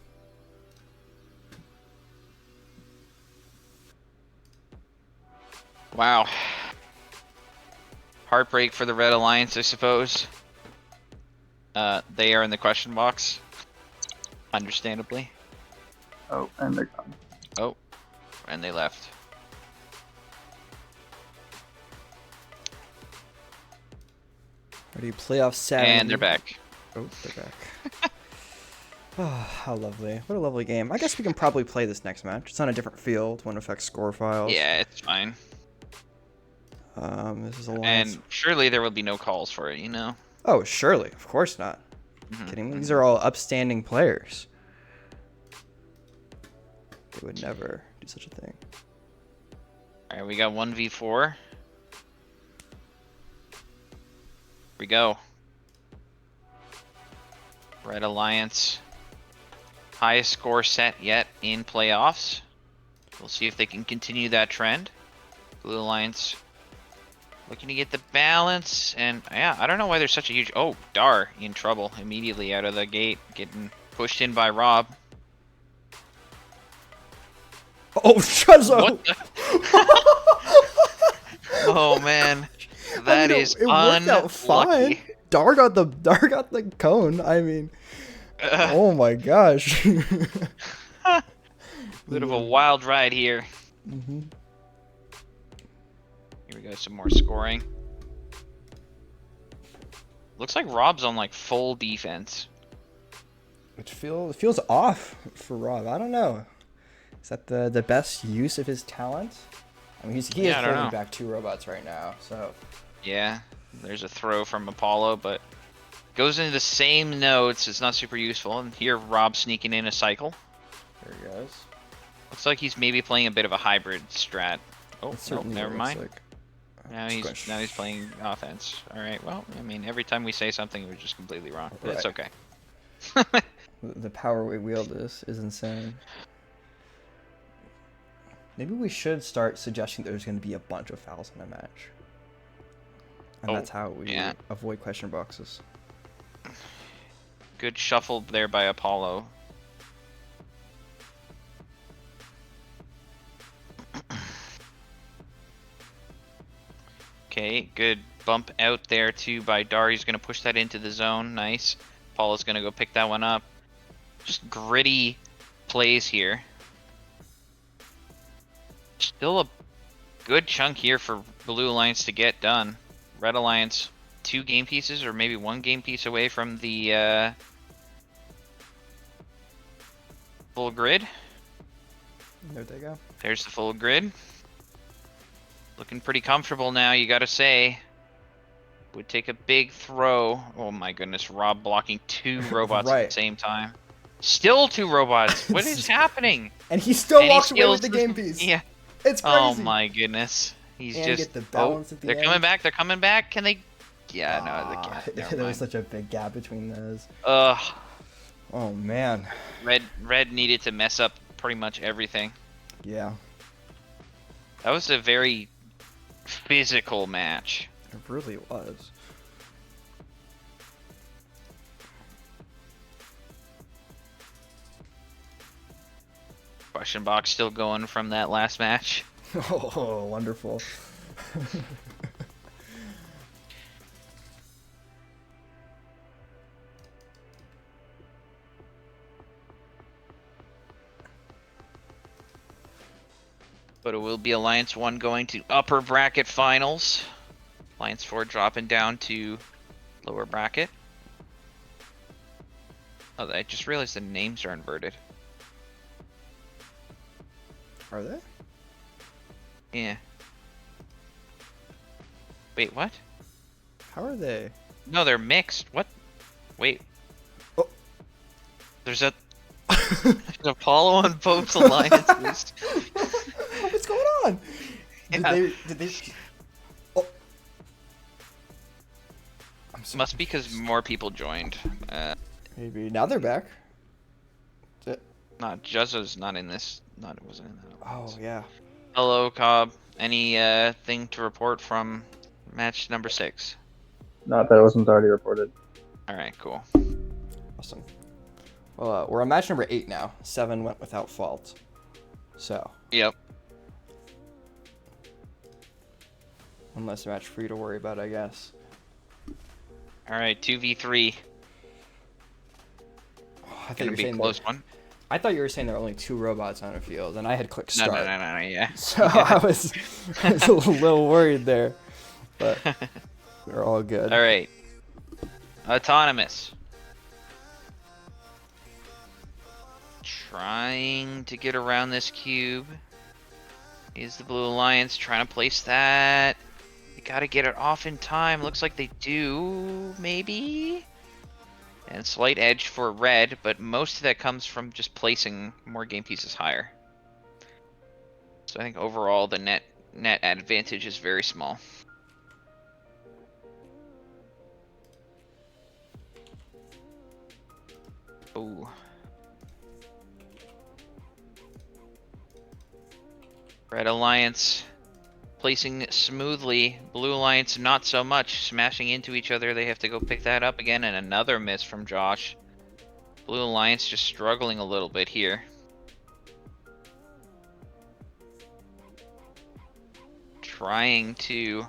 Wow. Heartbreak for the Red Alliance, I suppose. They are in the question box. Understandably. Oh, and they're gone. Oh, and they left. Ready playoff Saturday. And they're back. Oh, they're back. Oh, how lovely. What a lovely game. I guess we can probably play this next match. It's on a different field. Won't affect score files. Yeah, it's fine. This is Alliance. And surely there will be no calls for it, you know? Oh, surely. Of course not. Kidding me? These are all upstanding players. They would never do such a thing. Alright, we got 1v4. Here we go. Red Alliance. Highest score set yet in playoffs. We'll see if they can continue that trend. Blue Alliance looking to get the balance. And yeah, I don't know why there's such a huge... Oh, Dar in trouble immediately out of the gate. Getting pushed in by Rob. Oh, shut up! What the... Oh, man. That is it worked out fine. Dar got the cone. I mean... oh my gosh. Bit of a wild ride here. Mm-hmm. Here we go, some more scoring. Looks like Rob's on like full defense. It feels off for Rob. I don't know. Is that the best use of his talent? I mean, he is holding back 2 robots right now, so. Yeah, there's a throw from Apollo, but goes into the same notes. It's not super useful. And here, Rob sneaking in a cycle. There he goes. Looks like he's maybe playing a bit of a hybrid strat. Oh, no, never mind. Like now he's playing offense. All right. Well, I mean, every time we say something, we're just completely wrong. But it's okay. The power we wield is insane. Maybe we should start suggesting there's going to be a bunch of fouls in a match. And that's how we avoid question boxes. Good shuffle there by Apollo. Okay, good bump out there too by Dar. He's going to push that into the zone. Nice. Apollo's going to go pick that one up. Just gritty plays here. Still a good chunk here for Blue Alliance to get done. Red Alliance 2 game pieces or maybe 1 game piece away from the full grid. There they go. There's the full grid. Looking pretty comfortable now, you gotta say. Would take a big throw. Oh my goodness, Rob blocking 2 robots at the same time. Still 2 robots. What is happening? And he still walks away with the game piece. Yeah. It's crazy. Oh my goodness. He's and just get the balance at the they're end. coming back. They're coming back. Can they? Yeah, no, they can't. There was such a big gap between those. Ugh. Oh man. Red needed to mess up pretty much everything. Yeah. That was a very physical match. It really was. Question box still going from that last match. Oh, wonderful. But it will be Alliance 1 going to upper bracket finals. Alliance 4 dropping down to lower bracket. Oh, I just realized the names are inverted. Are they? Yeah. Wait, what? How are they? No, they're mixed. What? Wait. Oh. There's an Apollo on both alliances. What's going on? Yeah. Did they? Oh. Must be because more people joined. Maybe now they're back. Not Juzza's not in this. It wasn't in that. Oh yeah. Hello, Cobb. Any thing to report from match number 6? Not that it wasn't already reported. All right, cool. Awesome. Well, we're on match number 8 now. 7 went without fault. So. Yep. One less match for you to worry about, I guess. All right, 2v3. I Gonna be a close one. I thought you were saying there were only 2 robots on a field, and I had clicked start. No, yeah. So I was a little worried there, but we're all good. All right, Autonomous. Trying to get around this cube. Is the Blue Alliance trying to place that? They gotta get it off in time. Looks like they do, maybe? And slight edge for red, but most of that comes from just placing more game pieces higher. So I think overall the net advantage is very small. Oh. Red Alliance placing smoothly. Blue Alliance not so much. Smashing into each other. They have to go pick that up again, and another miss from Josh. Blue Alliance just struggling a little bit here. Trying to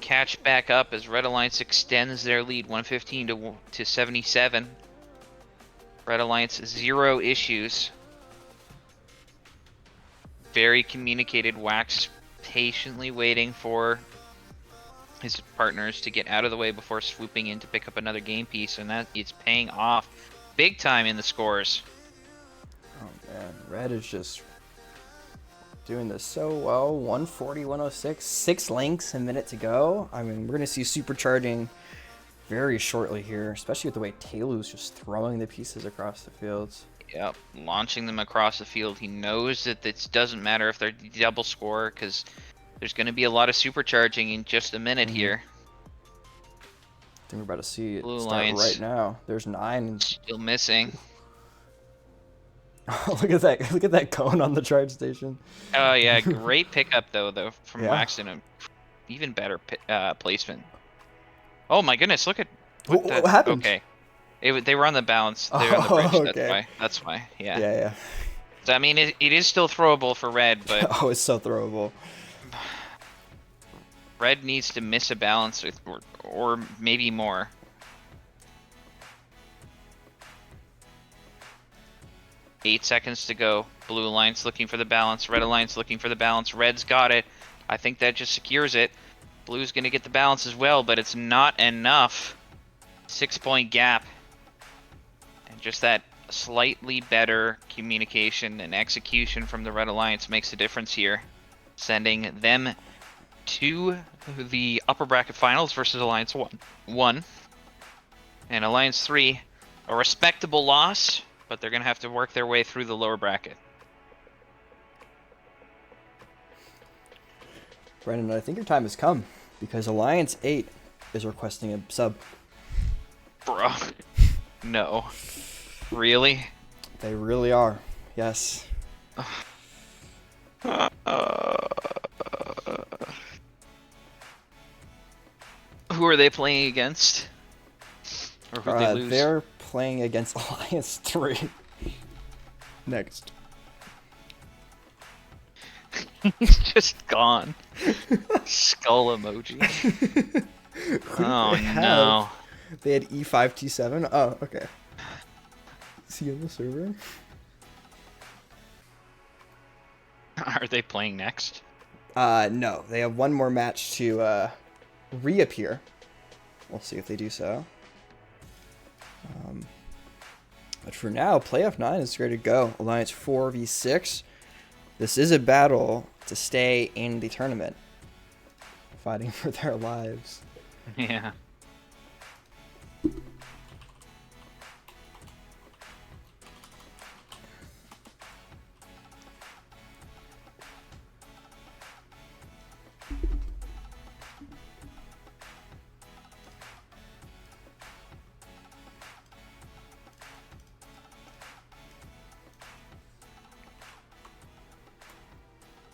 catch back up as Red Alliance extends their lead 115 to 77. Red Alliance 0 issues. Very communicated. Wax patiently waiting for his partners to get out of the way before swooping in to pick up another game piece, and that it's paying off big time in the scores. Oh man, Red is just doing this so well. 140, 106, 6 links, a minute to go. I mean, we're gonna see supercharging very shortly here, especially with the way Taylor's just throwing the pieces across the fields. Yep, launching them across the field. He knows that it doesn't matter if they're double score, because there's going to be a lot of supercharging in just a minute here. I think we're about to see it Blue start Alliance right now. There's 9. Still missing. Look at that! Look at that cone on the charge station. Oh yeah, great pickup though from Yeah. Waxton. A even better placement. Oh my goodness! Look at What happened? Okay, they were on the bounce. They were on the bridge. Okay. That's why. Yeah. Yeah. So I mean, it is still throwable for red, but Oh, it's so throwable. red needs to miss a balance or maybe more. Eight seconds to go. Blue Alliance looking for the balance. Red Alliance looking for the balance. Red's got it. I think that just secures it. Blue's going to get the balance as well, but it's not enough. 6-point gap. And just that slightly better communication and execution from the Red Alliance makes a difference here. Sending them to the upper bracket finals versus Alliance 1. And Alliance 3, a respectable loss, but they're going to have to work their way through the lower bracket. Brandon, I think your time has come, because Alliance 8 is requesting a sub. Bro. No. Really? They really are. Yes. Who are they playing against? Or who'd they lose? They're playing against Alliance 3. Next. He's just gone. Skull emoji. Oh no. They had E5T7? Oh, okay. Is he on the server? Are they playing next? No. They have one more match to reappear. We'll see if they do so. But for now, Playoff 9 is ready to go. Alliance 4v6. This is a battle to stay in the tournament. Fighting for their lives. Yeah.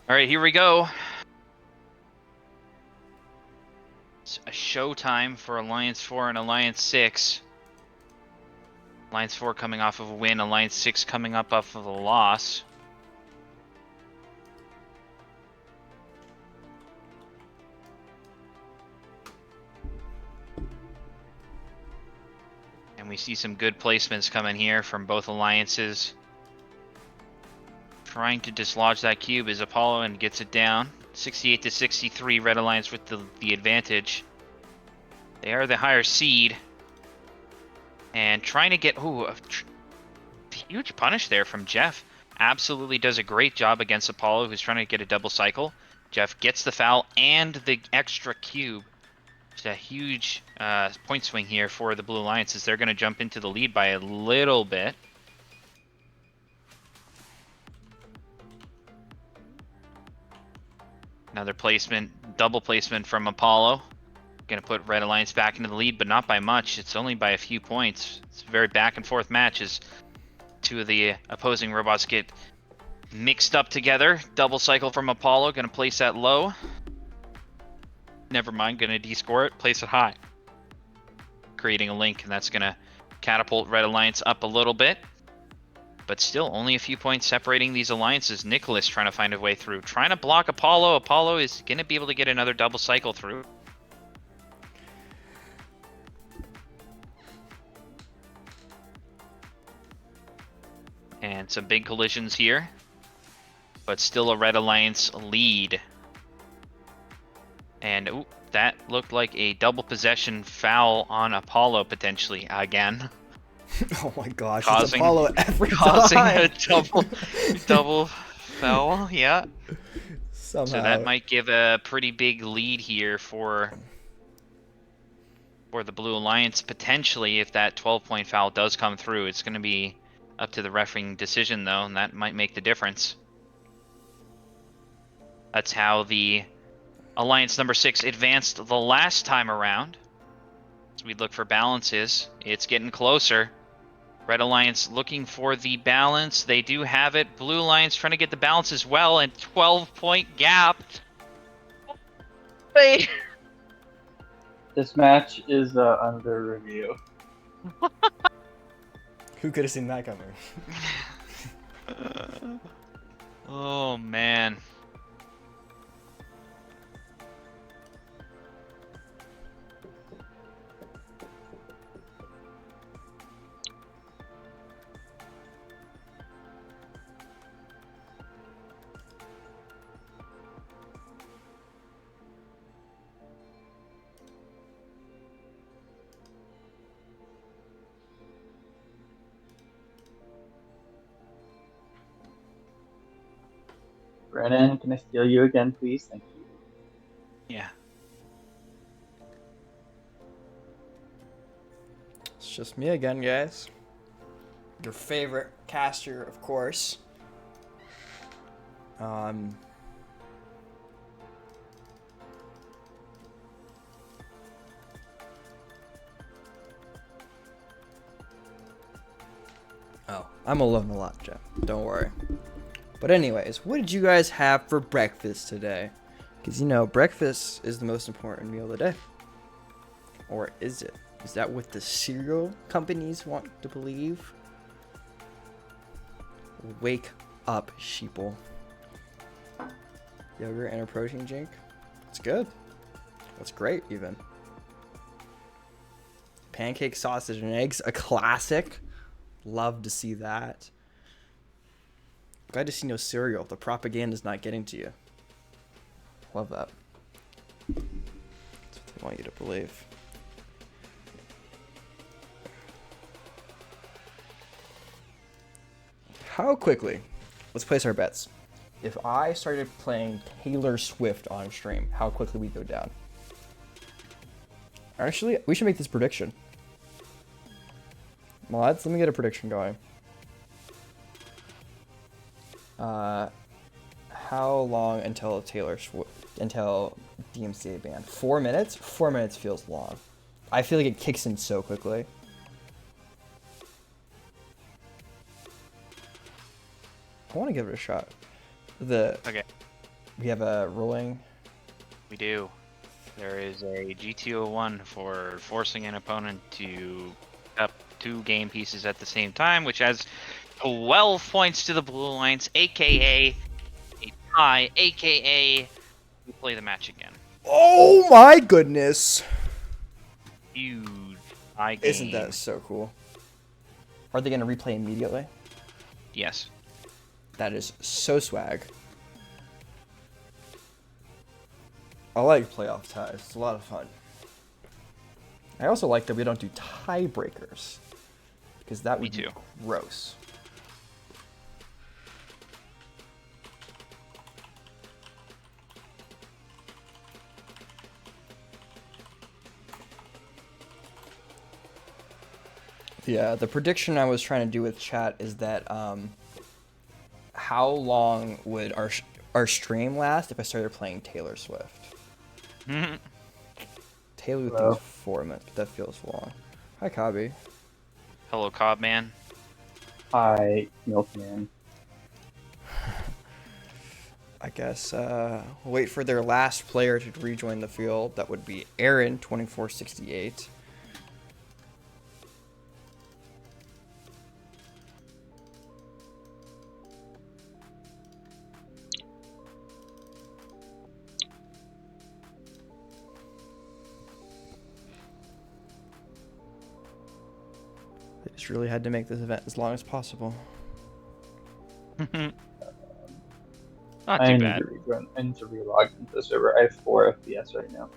All right, here we go. It's a showtime for Alliance 4 and Alliance 6. Alliance 4 coming off of a win, Alliance 6 coming up off of a loss. And we see some good placements coming here from both alliances. Trying to dislodge that cube is Apollo and gets it down. 68 to 63, Red Alliance with the advantage. They are the higher seed. And trying to get... Ooh, a huge punish there from Jeff. Absolutely does a great job against Apollo, who's trying to get a double cycle. Jeff gets the foul and the extra cube. It's a huge point swing here for the Blue Alliance as they're going to jump into the lead by a little bit. Another placement, double placement from Apollo. Going to put Red Alliance back into the lead, but not by much. It's only by a few points. It's a very back and forth match as two of the opposing robots get mixed up together. Double cycle from Apollo. Going to place that low. Never mind. Going to de-score it. Place it high. Creating a link, and that's going to catapult Red Alliance up a little bit. But still, only a few points separating these alliances. Nicholas trying to find a way through. Trying to block Apollo. Apollo is going to be able to get another double cycle through. And some big collisions here. But still a Red Alliance lead. And ooh, that looked like a double possession foul on Apollo potentially again. Oh my gosh, Causing, it's Apollo every causing time. a double foul, yeah. Somehow. So that might give a pretty big lead here for the Blue Alliance potentially if that 12-point foul does come through. It's going to be up to the refereeing decision though, and that might make the difference. That's how the Alliance number 6 advanced the last time around. As we look for balances, it's getting closer. Red Alliance looking for the balance. They do have it. Blue Alliance trying to get the balance as well, and 12-point gap. Wait. This match is under review. Who could have seen that coming? Oh, man. Brennan, can I steal you again, please? Thank you. Yeah. It's just me again, guys. Your favorite caster, of course. Oh, I'm alone a lot, Jeff. Don't worry. But anyways, what did you guys have for breakfast today? Because, you know, breakfast is the most important meal of the day. Or is it? Is that what the cereal companies want to believe? Wake up, sheeple. Yogurt and a protein drink? It's good. That's great, even. Pancake, sausage, and eggs, a classic. Love to see that. Glad to see no cereal. The propaganda's not getting to you. Love that. That's what they want you to believe. How quickly? Let's place our bets. If I started playing Taylor Swift on stream, how quickly we go down? Actually, we should make this prediction. Mods, let me get a prediction going. How long until until DMCA ban? 4 minutes? 4 minutes feels long. I feel like it kicks in so quickly. I want to give it a shot. Okay. We have a rolling. We do. There is a G201 for forcing an opponent to up 2 game pieces at the same time, which has 12 points to the Blue Alliance, aka a tie, aka we play the match again. Oh my goodness! Huge tie game. Isn't that so cool? Are they going to replay immediately? Yes. That is so swag. I like playoff ties. It's a lot of fun. I also like that we don't do tiebreakers. because that Me would be too. gross. Yeah, the prediction I was trying to do with chat is that how long would our stream last if I started playing Taylor Swift? Taylor thinks 4 minutes, but that feels long. Hi, Kabi. Hello, Cobb man. Hi, Milkman. I guess wait for their last player to rejoin the field. That would be Aaron, 2468. They just really had to make this event as long as possible. Not too bad. I need to relog into the server. I have 4 FPS right now.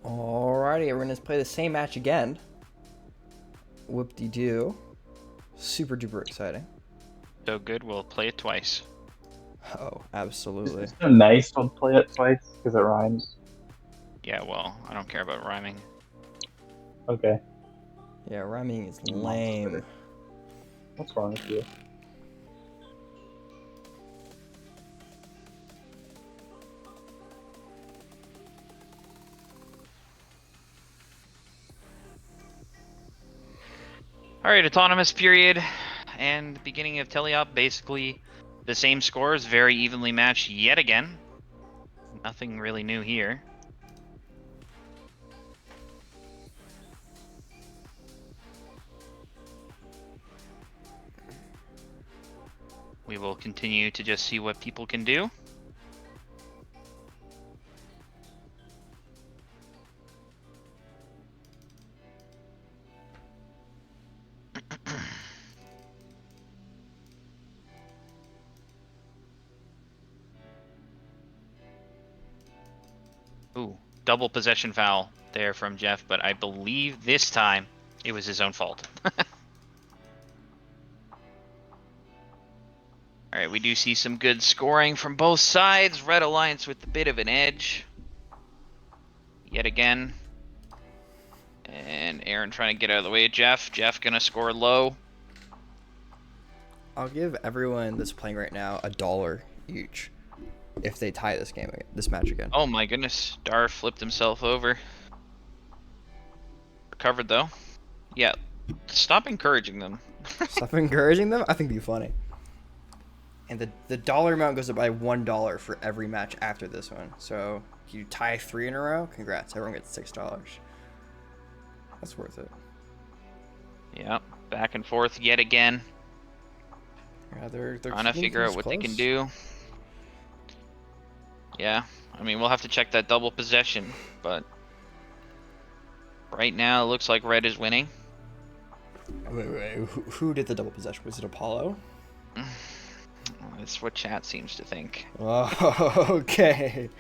Alrighty, we're gonna play the same match again. Whoop-de-doo. Super duper exciting. So good, we'll play it twice. Oh, absolutely. It's so nice to play it twice because it rhymes. Yeah, well, I don't care about rhyming. Okay. Yeah, rhyming is lame. What's wrong with you? Alright, autonomous period and the beginning of teleop, basically the same scores, very evenly matched yet again. Nothing really new here. We will continue to just see what people can do. Ooh, double possession foul there from Jeff, but I believe this time it was his own fault. Alright, we do see some good scoring from both sides. Red Alliance with a bit of an edge. Yet again. And Aaron trying to get out of the way of Jeff. Jeff gonna score low. I'll give everyone that's playing right now $1 each if they tie this match again. Oh my goodness, Dar flipped himself over. Recovered though. Yeah, stop encouraging them. Stop encouraging them? I think it'd be funny. And the dollar amount goes up by $1 for every match after this one. So if you tie 3 in a row, congrats. Everyone gets $6. That's worth it. Yeah, back and forth yet again. Yeah, they're trying to keeping figure out things what they can close. do. Yeah, I mean, we'll have to check that double possession, but right now it looks like Red is winning. Wait. Who did the double possession? Was it Apollo? That's what chat seems to think. Oh, okay.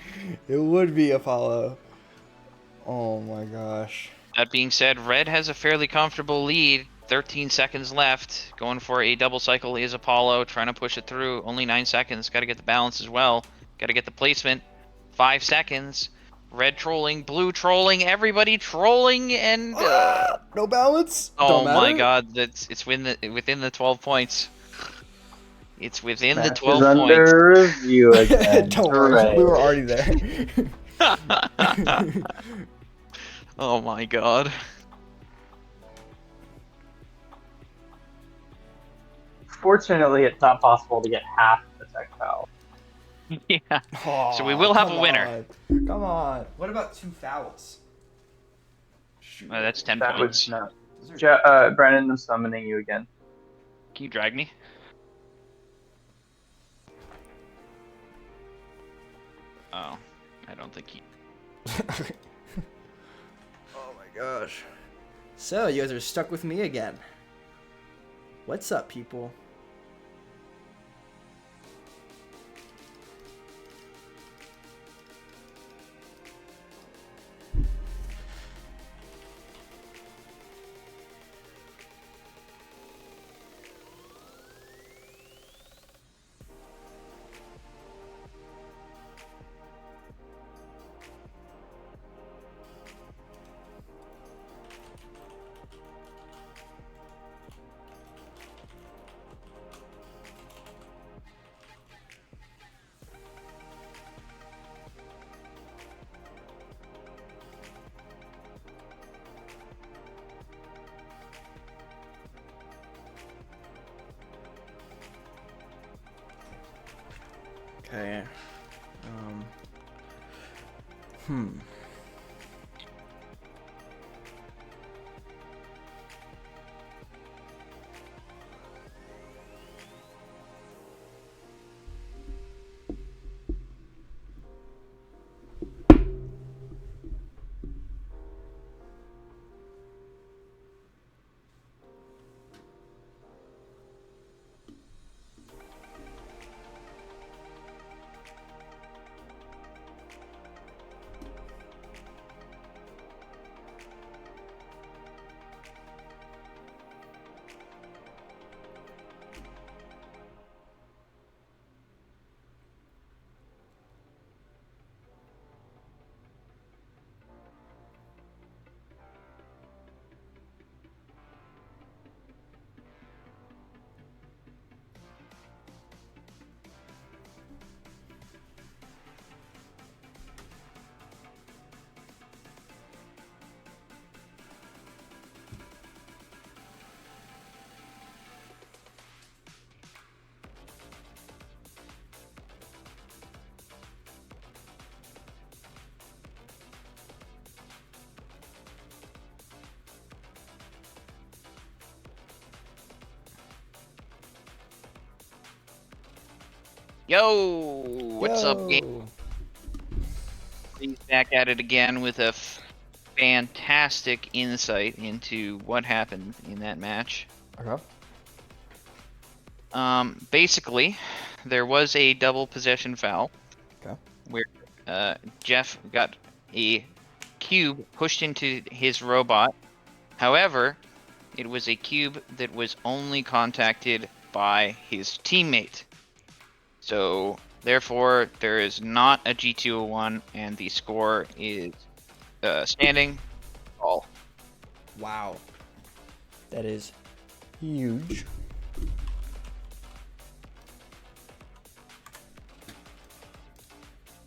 It would be Apollo. Oh my gosh. That being said, Red has a fairly comfortable lead. 13 seconds left. Going for a double cycle is Apollo. Trying to push it through. Only 9 seconds. Got to get the balance as well. Got to get the placement. 5 seconds. Red trolling. Blue trolling. Everybody trolling. And no balance. Oh Don't my matter. god. It's within the 12 points. It's within the Match 12 is points. under review again. Don't worry. Hooray. We were already there. Oh my god. Unfortunately, it's not possible to get half the tech foul. Yeah. Oh, So we will have a come winner. on. Come on. What about 2 fouls? That's 10 That points. would no. Brennan, I'm summoning you again. Can you drag me? Oh, I don't think he. Oh my gosh. So, you guys are stuck with me again. What's up, people? Okay. Hmm. Yo, what's up, game? He's back at it again with a fantastic insight into what happened in that match. Okay. Basically, there was a double possession foul. Okay. Where Jeff got a cube pushed into his robot. However, it was a cube that was only contacted by his teammate. So, therefore, there is not a G201, and the score is standing all. Wow. That is huge.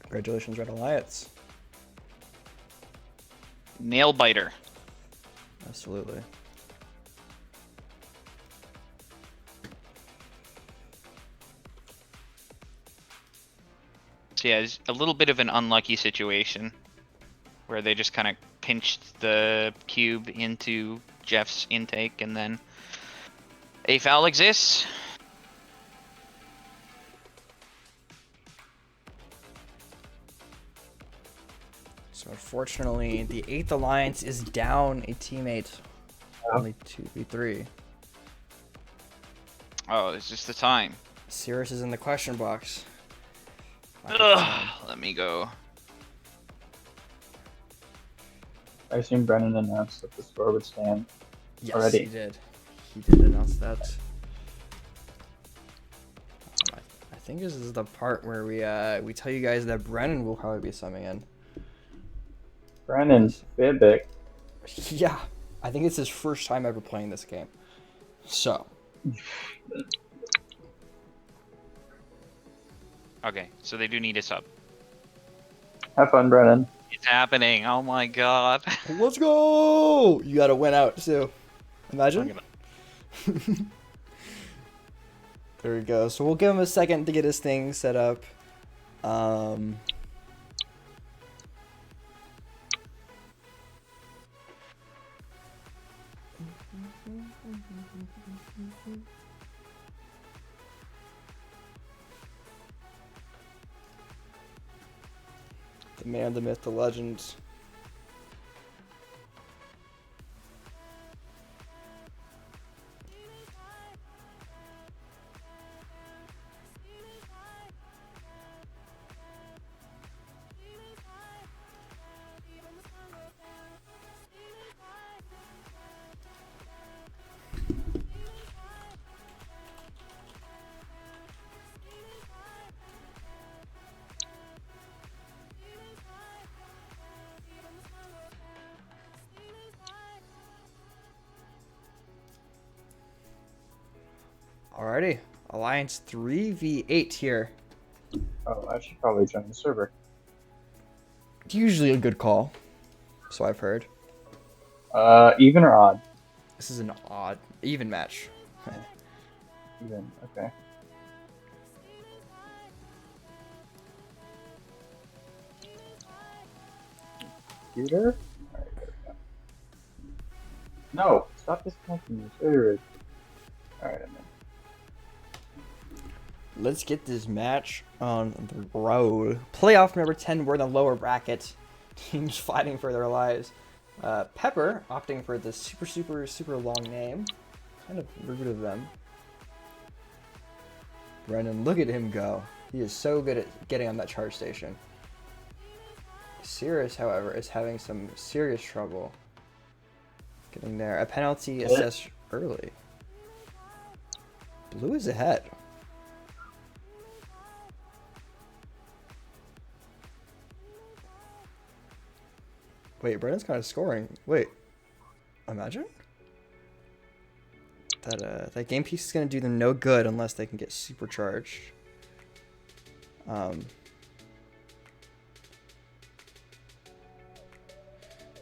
Congratulations, Red Alliance. Nail biter. Absolutely. So yeah, it's a little bit of an unlucky situation where they just kind of pinched the cube into Jeff's intake, and then a foul exists. So unfortunately, the 8th Alliance is down a teammate. Only 2v3. Oh, is this the time? Cirrus is in the question box. Ugh, let me go. I assume Brennan announced that the score would stand Yes, already. he did. He did announce that. I think this is the part where we tell you guys that Brennan will probably be summing in. Brennan's Bibic. Yeah, I think it's his first time ever playing this game. So. Okay, so they do need a sub. Have fun, Brennan. It's happening. Oh my god. Let's go! You gotta win out too. Imagine. There we go. So we'll give him a second to get his thing set up. The man, the myth, the legend. Alrighty, Alliance 3v8 here. Oh, I should probably join the server. Usually a good call, so I've heard. Even or odd? This is an odd, even match. Even, okay. Computer? Alright, there we go. No! Stop disconnecting me. Alright, I'm in. Let's get this match on the road. Playoff number 10, we're in the lower bracket. Teams fighting for their lives. Pepper opting for the super long name. Kind of rude of them. Brennan, look at him go. He is so good at getting on that charge station. Cirrus, however, is having some serious trouble getting there. A penalty assessed early. Blue is ahead. Wait, Brennan's kind of scoring. Wait, imagine that that game piece is gonna do them no good unless they can get supercharged. The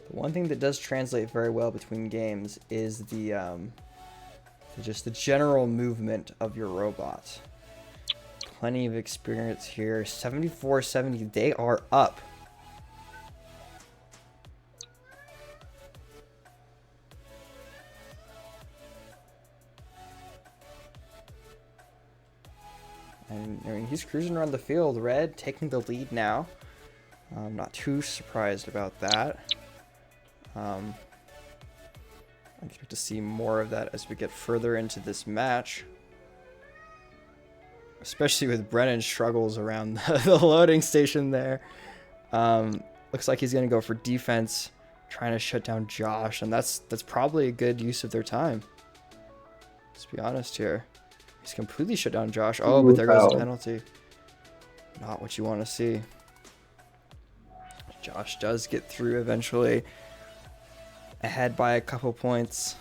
one thing that does translate very well between games is the just the general movement of your robot. Plenty of experience here. 74-70. They are up. And I mean, he's cruising around the field. Red taking the lead now. I'm not too surprised about that. I expect to see more of that as we get further into this match. Especially with Brennan's struggles around the loading station there. Looks like he's going to go for defense, trying to shut down Josh. And that's probably a good use of their time. Let's be honest here. He's completely shut down Josh. Oh, but there goes the penalty. Not what you want to see. Josh does get through eventually. Ahead by a couple points.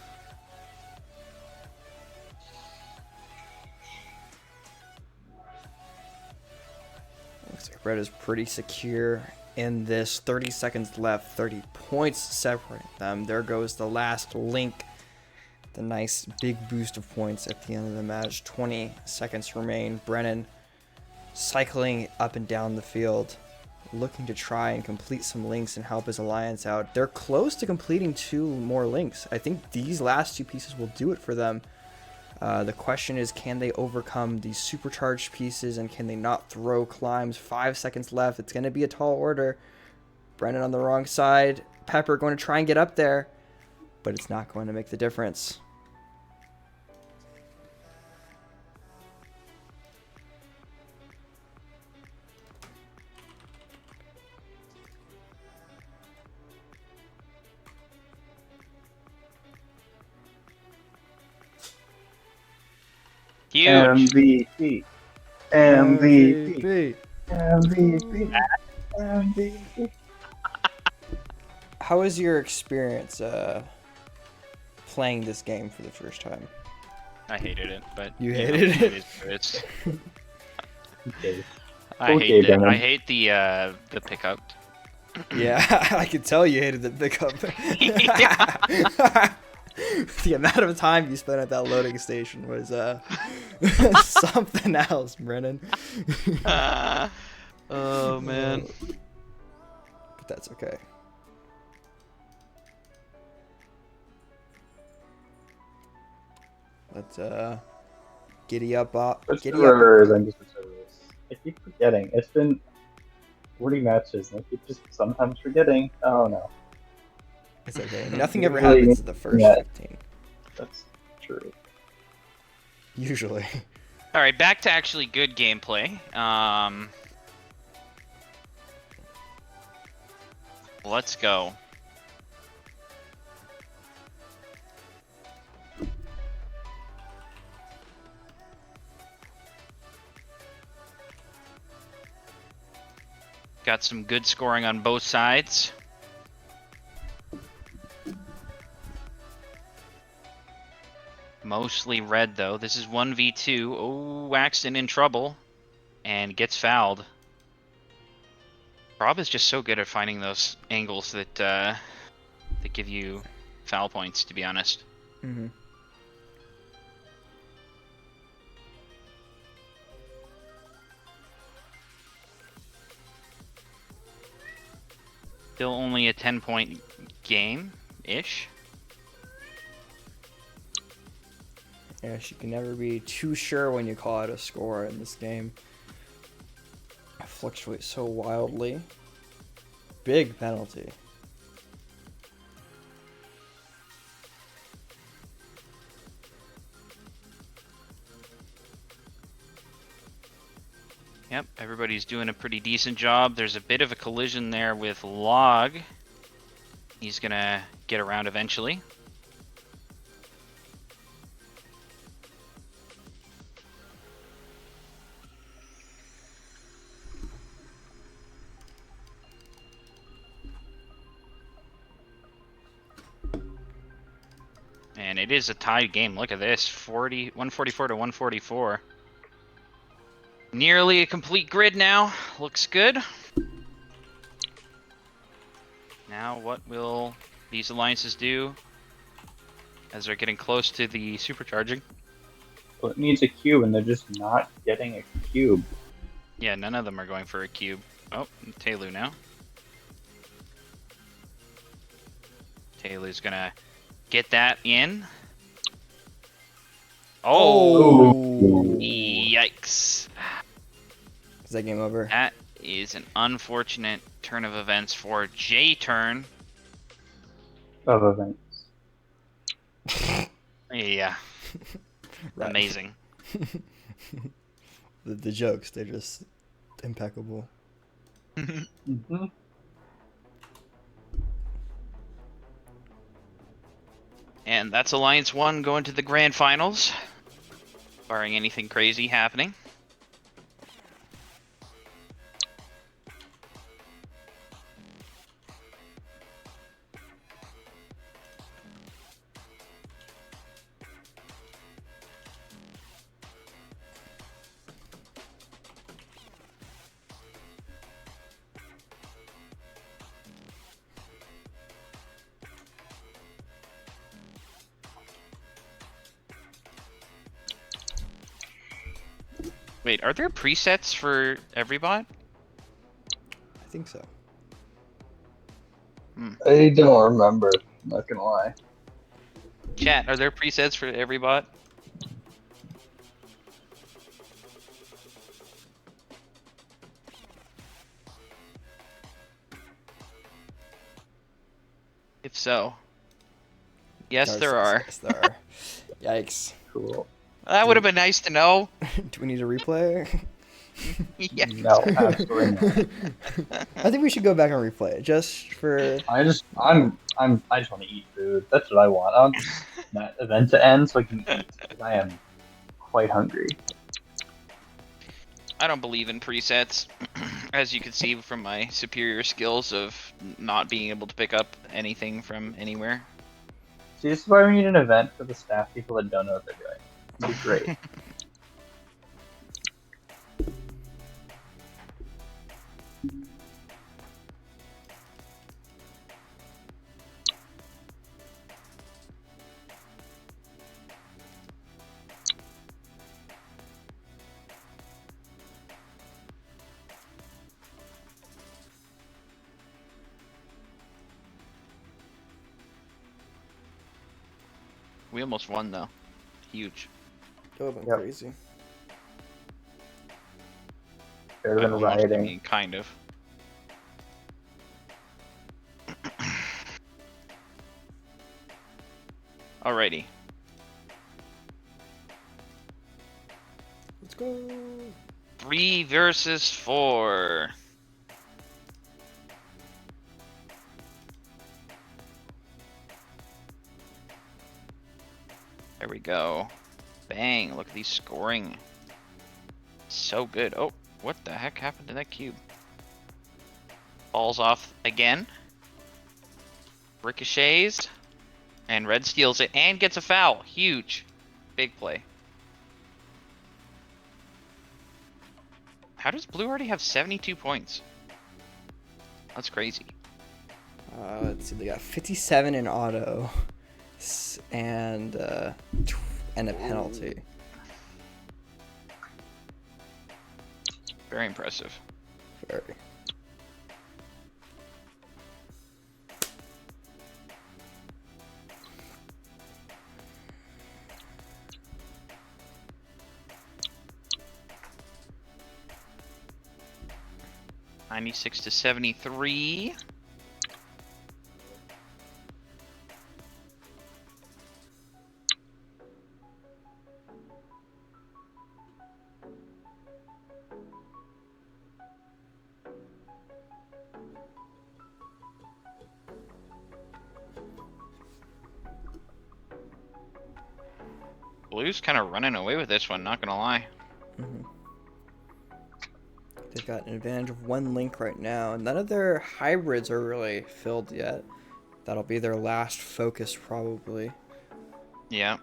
Looks like Red is pretty secure in this. 30 seconds left. 30 points separate them. There goes the last link. The nice big boost of points at the end of the match. 20 seconds remain. Brennan cycling up and down the field, looking to try and complete some links and help his alliance out. They're close to completing 2 more links. I think these last 2 pieces will do it for them. The question is, can they overcome these supercharged pieces, and can they not throw climbs? 5 seconds left. It's going to be a tall order. Brennan on the wrong side. Pepper going to try and get up there, but it's not going to make the difference. Huge. MVP. MVP. MVP. MVP. How was your experience playing this game for the first time? I hated it, but you hated it. It's Okay. I hate it. I hate the pickup. Yeah, I could tell you hated the pickup. The amount of time you spent at that loading station was something else, Brennan. Oh man. But that's okay. Let's giddy up, giddy up. I'm just service. I keep forgetting. It's been 40 matches, and I keep just sometimes forgetting. Oh no. It's okay. Nothing ever happens in the first 15. That's true. Usually. All right, back to actually good gameplay. Let's go. Got some good scoring on both sides. Mostly red, though. This is 1v2. Oh, Waxton in trouble. And gets fouled. Rob is just so good at finding those angles that that give you foul points, to be honest. Mm-hmm. Still only a 10-point game-ish. Yes, you can never be too sure when you call out a score in this game. It fluctuates so wildly. Big penalty. Yep, everybody's doing a pretty decent job. There's a bit of a collision there with Log. He's gonna get around eventually. And it is a tied game. Look at this, 144 to 144. Nearly a complete grid now. Looks good. Now what will these alliances do as they're getting close to the supercharging? Well, it needs a cube, and they're just not getting a cube. Yeah, none of them are going for a cube. Oh, Taylu now. Taylu's gonna get that in. Oh! Yikes. Is that game over? That is an unfortunate turn of events for J-turn. Of events. Yeah. Right. Amazing. The jokes, they're just impeccable. Mm-hmm. And that's Alliance 1 going to the grand finals. Barring anything crazy happening. Wait, are there presets for every bot? I think so. I don't remember, not gonna lie. Chat, are there presets for every bot? If so. Yes, there are. Yes, there are. Yikes. Cool. That would have been nice to know. Do we need a replay? Yeah. No, absolutely not. I think we should go back and replay it just for. I just want to eat food. That's what I want. I want that event to end so I can eat, because I am quite hungry. I don't believe in presets, as you can see from my superior skills of not being able to pick up anything from anywhere. See, this is why we need an event for the staff people that don't know what they're doing. It'd be great. We almost won though. Huge. That would have been Yep. crazy. Could have been Almost, I rioting. mean, kind of. Alrighty. Let's go. 3 versus 4. There we go. Bang, look at these scoring. So good. Oh, what the heck happened to that cube? Falls off again. Ricochets. And red steals it and gets a foul. Huge. Big play. How does blue already have 72 points? That's crazy. Let's see, they got 57 in auto and a penalty. Very impressive. Very. $96 to $73. Blue's kind of running away with this one, not gonna lie. They've got an advantage of 1 link right now, and none of their hybrids are really filled yet. That'll be their last focus, probably. Yeah.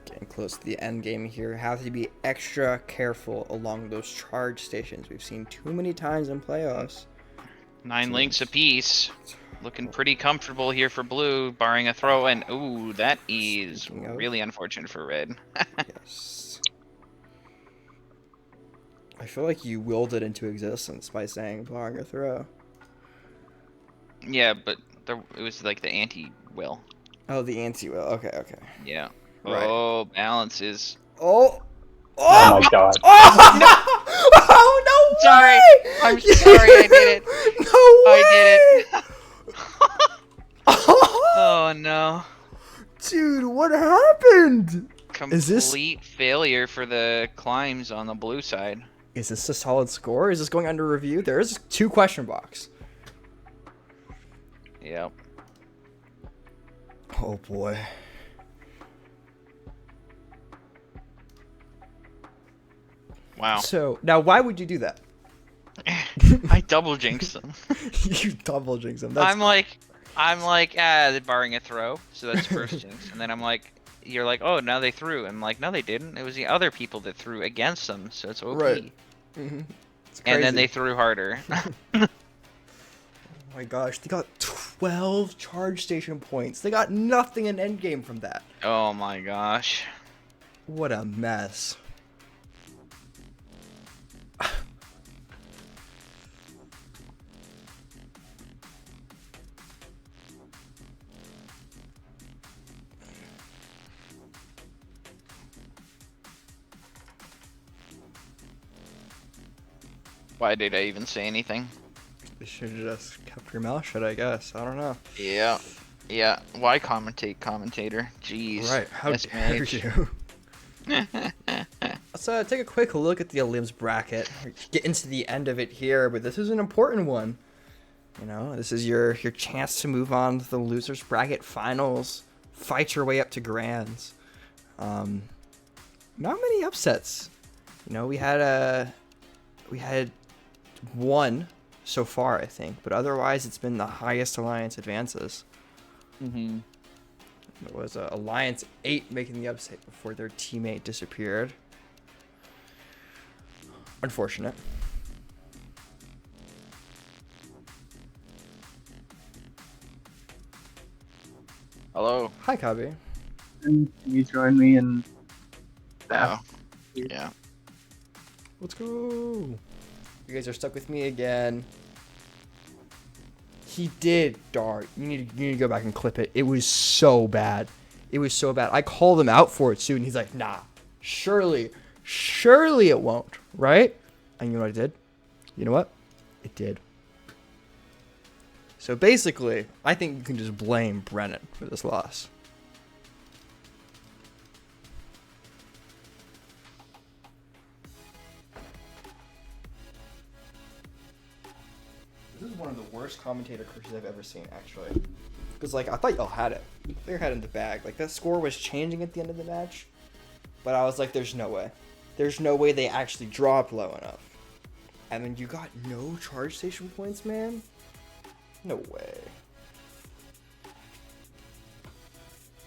Getting close to the end game here. Have to be extra careful along those charge stations. We've seen too many times in playoffs. 9 links apiece. Looking pretty comfortable here for blue, barring a throw. And ooh, that is really unfortunate for red. Yes. I feel like you willed it into existence by saying barring a throw. Yeah, but it was like the anti-will. Oh, the anti-will. Okay, okay. Yeah. Right. Oh, balance is. Oh! Oh my god. Oh, no! Oh, no Sorry. way! I'm sorry, I did it. No way! I did it. Oh, no. Dude, what happened? Complete failure for the climbs on the blue side. Is this a solid score? Is this going under review? There is 2 question box. Yep. Oh, boy. Wow. So, now why would you do that? I double jinxed them. You double jinx them. I'm like, they're barring a throw, so that's first jinx. And then I'm like, you're like, oh, now they threw. I'm like, no, they didn't. It was the other people that threw against them, so it's OP. Right. And then they threw harder. Oh my gosh, they got 12 charge station points. They got nothing in endgame from that. Oh my gosh. What a mess. Why did I even say anything? You should have just kept your mouth shut, I guess. I don't know. Yeah. Yeah. Why commentate, commentator? Jeez. Right. How dare you? Let's take a quick look at the Elims bracket. Get into the end of it here, but this is an important one. You know, this is your chance to move on to the losers bracket finals. Fight your way up to grands. Not many upsets. You know, we had one so far, I think, but otherwise it's been the highest Alliance advances. Mm-hmm. It was Alliance 8 making the upset before their teammate disappeared. Unfortunate. Hello. Hi, Kabi. Can you join me in Oh. Yeah. Let's go. You guys are stuck with me again. He did, Dart. You need to go back and clip it. It was so bad. It was so bad. I called him out for it too, and he's like, nah, surely it won't, right? And you know what I did? You know what? It did. So basically, I think you can just blame Brennan for this loss. This is one of the worst commentator curses I've ever seen, actually. Because, like, I thought y'all had it. They had it in the bag. Like, that score was changing at the end of the match. But I was like, there's no way. There's no way they actually dropped low enough. And then you got no charge station points, man? No way.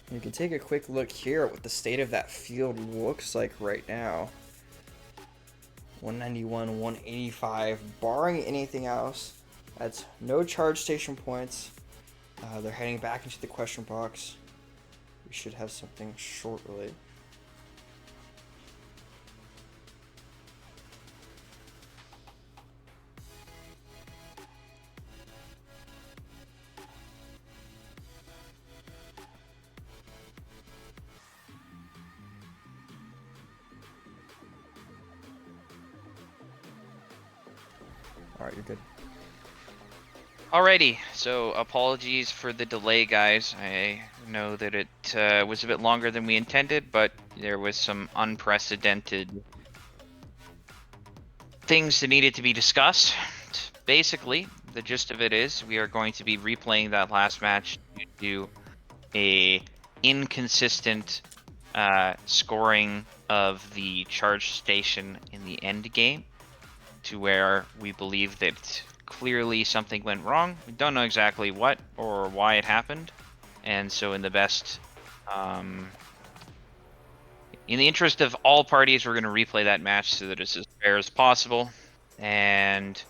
You can take a quick look here at what the state of that field looks like right now. 191, 185, barring anything else. That's no charge station points. They're heading back into the question box. We should have something shortly. Alright, you're good. Alrighty, so apologies for the delay, guys. I know that it was a bit longer than we intended, but there was some unprecedented things that needed to be discussed. Basically, the gist of it is we are going to be replaying that last match due to a inconsistent scoring of the charge station in the end game, to where we believe that clearly something went wrong. We don't know exactly what or why it happened, and so in the best in the interest of all parties, we're going to replay that match so that it's as fair as possible. And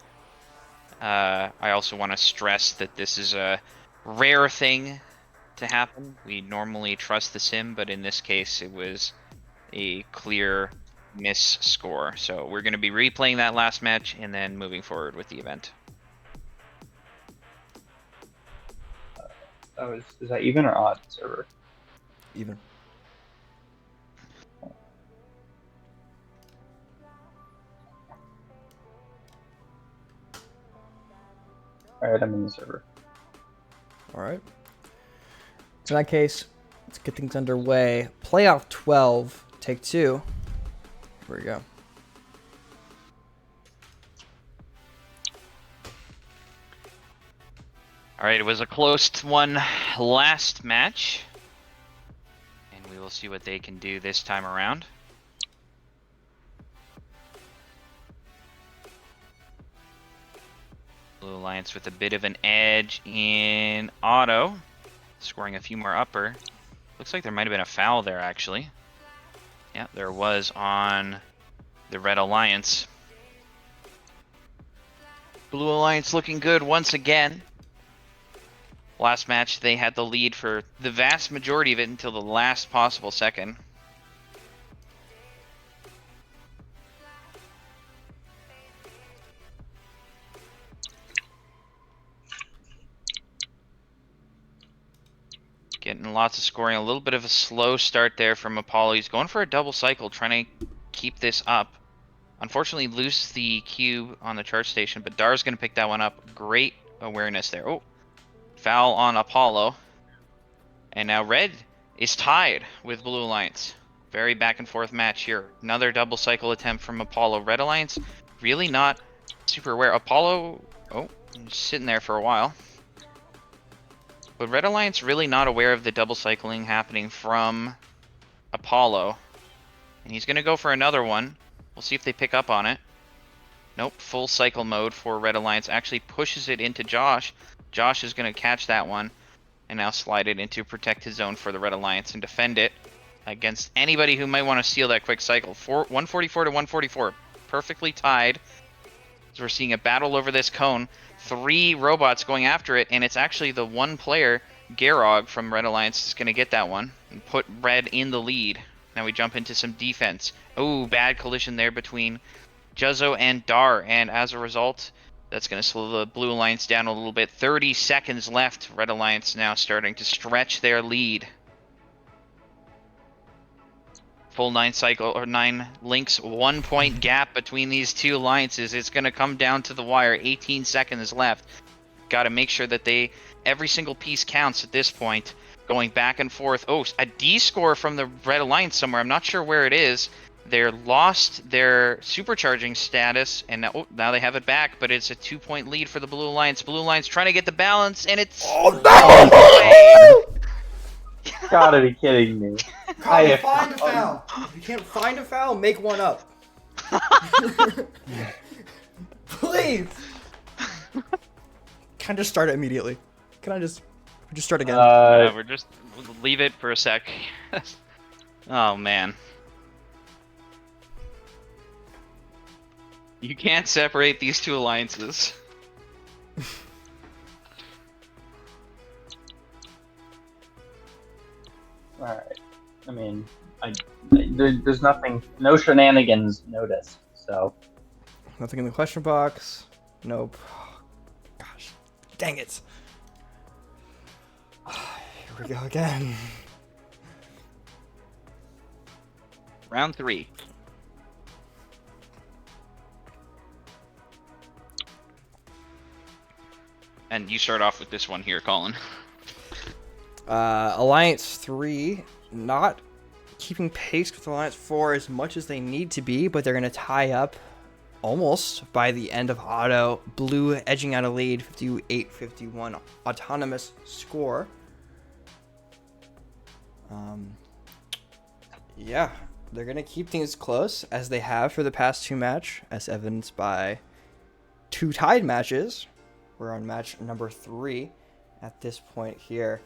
I also want to stress that this is a rare thing to happen. We normally trust the sim, but in this case it was a clear miss score. So we're going to be replaying that last match and then moving forward with the event. Oh, is that even or odd server? Even. Alright, I'm in the server. Alright. So in that case, let's get things underway. Playoff 12, take 2. Here we go. Alright, it was a close one last match, and we will see what they can do this time around. Blue Alliance with a bit of an edge in auto, scoring a few more upper. Looks like there might have been a foul there, actually. Yeah, there was on the Red Alliance. Blue Alliance looking good once again. Last match, they had the lead for the vast majority of it until the last possible second. Getting lots of scoring. A little bit of a slow start there from Apollo. He's going for a double cycle, trying to keep this up. Unfortunately, lose the cube on the charge station, but Dar's going to pick that one up. Great awareness there. Oh, foul on Apollo. And now Red is tied with Blue Alliance. Very back and forth match here. Another double cycle attempt from Apollo. Red Alliance really not super aware. Apollo, oh, sitting there for a while. But Red Alliance really not aware of the double cycling happening from Apollo. And he's going to go for another one. We'll see if they pick up on it. Nope, full cycle mode for Red Alliance. Actually pushes it into Josh. Josh is going to catch that one and now slide it into protected zone for the Red Alliance and defend it against anybody who might want to steal that quick cycle. 144 to 144. Perfectly tied. So we're seeing a battle over this cone. 3 robots going after it, and it's actually the one player Garog from Red Alliance is going to get that one and put Red in the lead. Now we jump into some defense. Oh, bad collision there between Juzzo and Dar, and as a result, that's going to slow the Blue Alliance down a little bit. 30 seconds left. Red Alliance now starting to stretch their lead. Full 9 links, 1 point gap between these two alliances. It's going to come down to the wire. 18 seconds left. Got to make sure that every single piece counts at this point. Going back and forth. Oh, a D score from the Red Alliance somewhere. I'm not sure where it is. They're lost their supercharging status, and now they have it back, but it's a 2-point lead for the Blue Alliance. Blue Alliance trying to get the balance, and it's... Oh no! Gotta be kidding me. Find a foul. If you can't find a foul, make one up. Please. Can I just start it immediately? Can I just start again? we'll leave it for a sec. Oh man. You can't separate these two alliances. Alright. I mean, there's nothing, no shenanigans noticed, so. Nothing in the question box. Nope. Gosh, dang it. Here we go again. Round 3. And you start off with this one here, Colin. Alliance 3, not keeping pace with Alliance 4 as much as they need to be, but they're going to tie up almost by the end of auto. Blue edging out a lead, 58-51 autonomous score. Yeah, they're going to keep things close as they have for the past 2 matches, as evidenced by 2 tied matches. We're on match number 3 at this point here.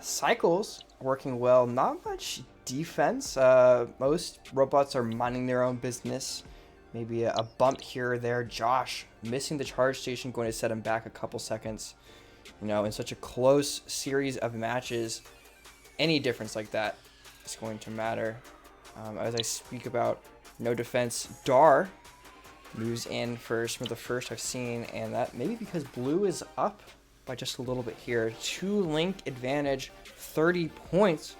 Cycles working well, not much defense. Most robots are minding their own business. Maybe a bump here or there. Josh missing the charge station, going to set him back a couple seconds. You know, in such a close series of matches, any difference like that is going to matter. As I speak about no defense, Dar moves in first for the first I've seen, and that maybe because Blue is up by just a little bit here. 2 link advantage, 30 points.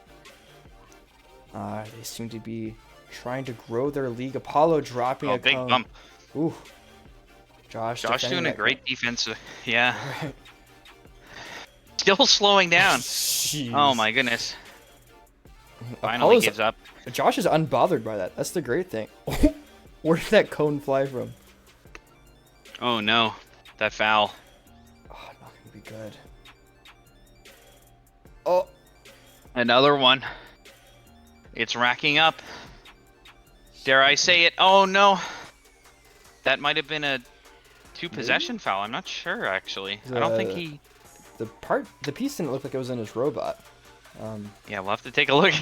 They seem to be trying to grow their league. Apollo dropping a big cone. bump. Ooh. Josh doing a great defense. Yeah. Right. Still slowing down. Jeez. Oh my goodness. Finally Apollo's, gives up. Josh is unbothered by that. That's the great thing. Where did that cone fly from? Oh no. That foul. Oh, not gonna be good. Oh. Another one. It's racking up. Dare I say it? Oh no. That might have been a 2 possession foul. I'm not sure actually. I don't think he... The piece didn't look like it was in his robot. Yeah, we'll have to take a look.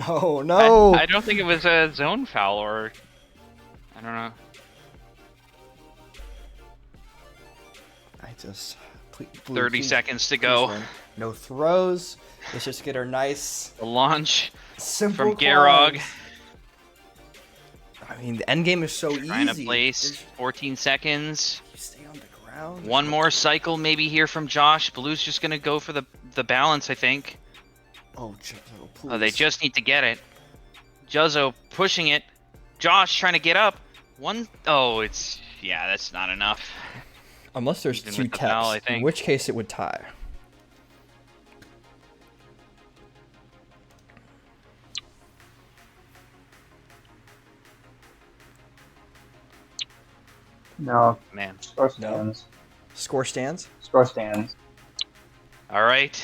No. I don't think it was a zone foul, or I don't know. I just 30 seconds to go. No throws. Let's just get our nice launch simple from Garog. climb. I mean, the end game is so Trying easy. to place. 14 seconds. You stay on the ground. One more cycle maybe here from Josh. Blue's just gonna go for the balance, I think. Oh, Juzzo, please. Oh, they just need to get it. Juzzo pushing it. Josh trying to get up. Oh, yeah, that's not enough. Unless there's Even 2 with the foul, I techs, in think. which case it would tie. No. Man. Score stands. Score stands? Score stands. All right.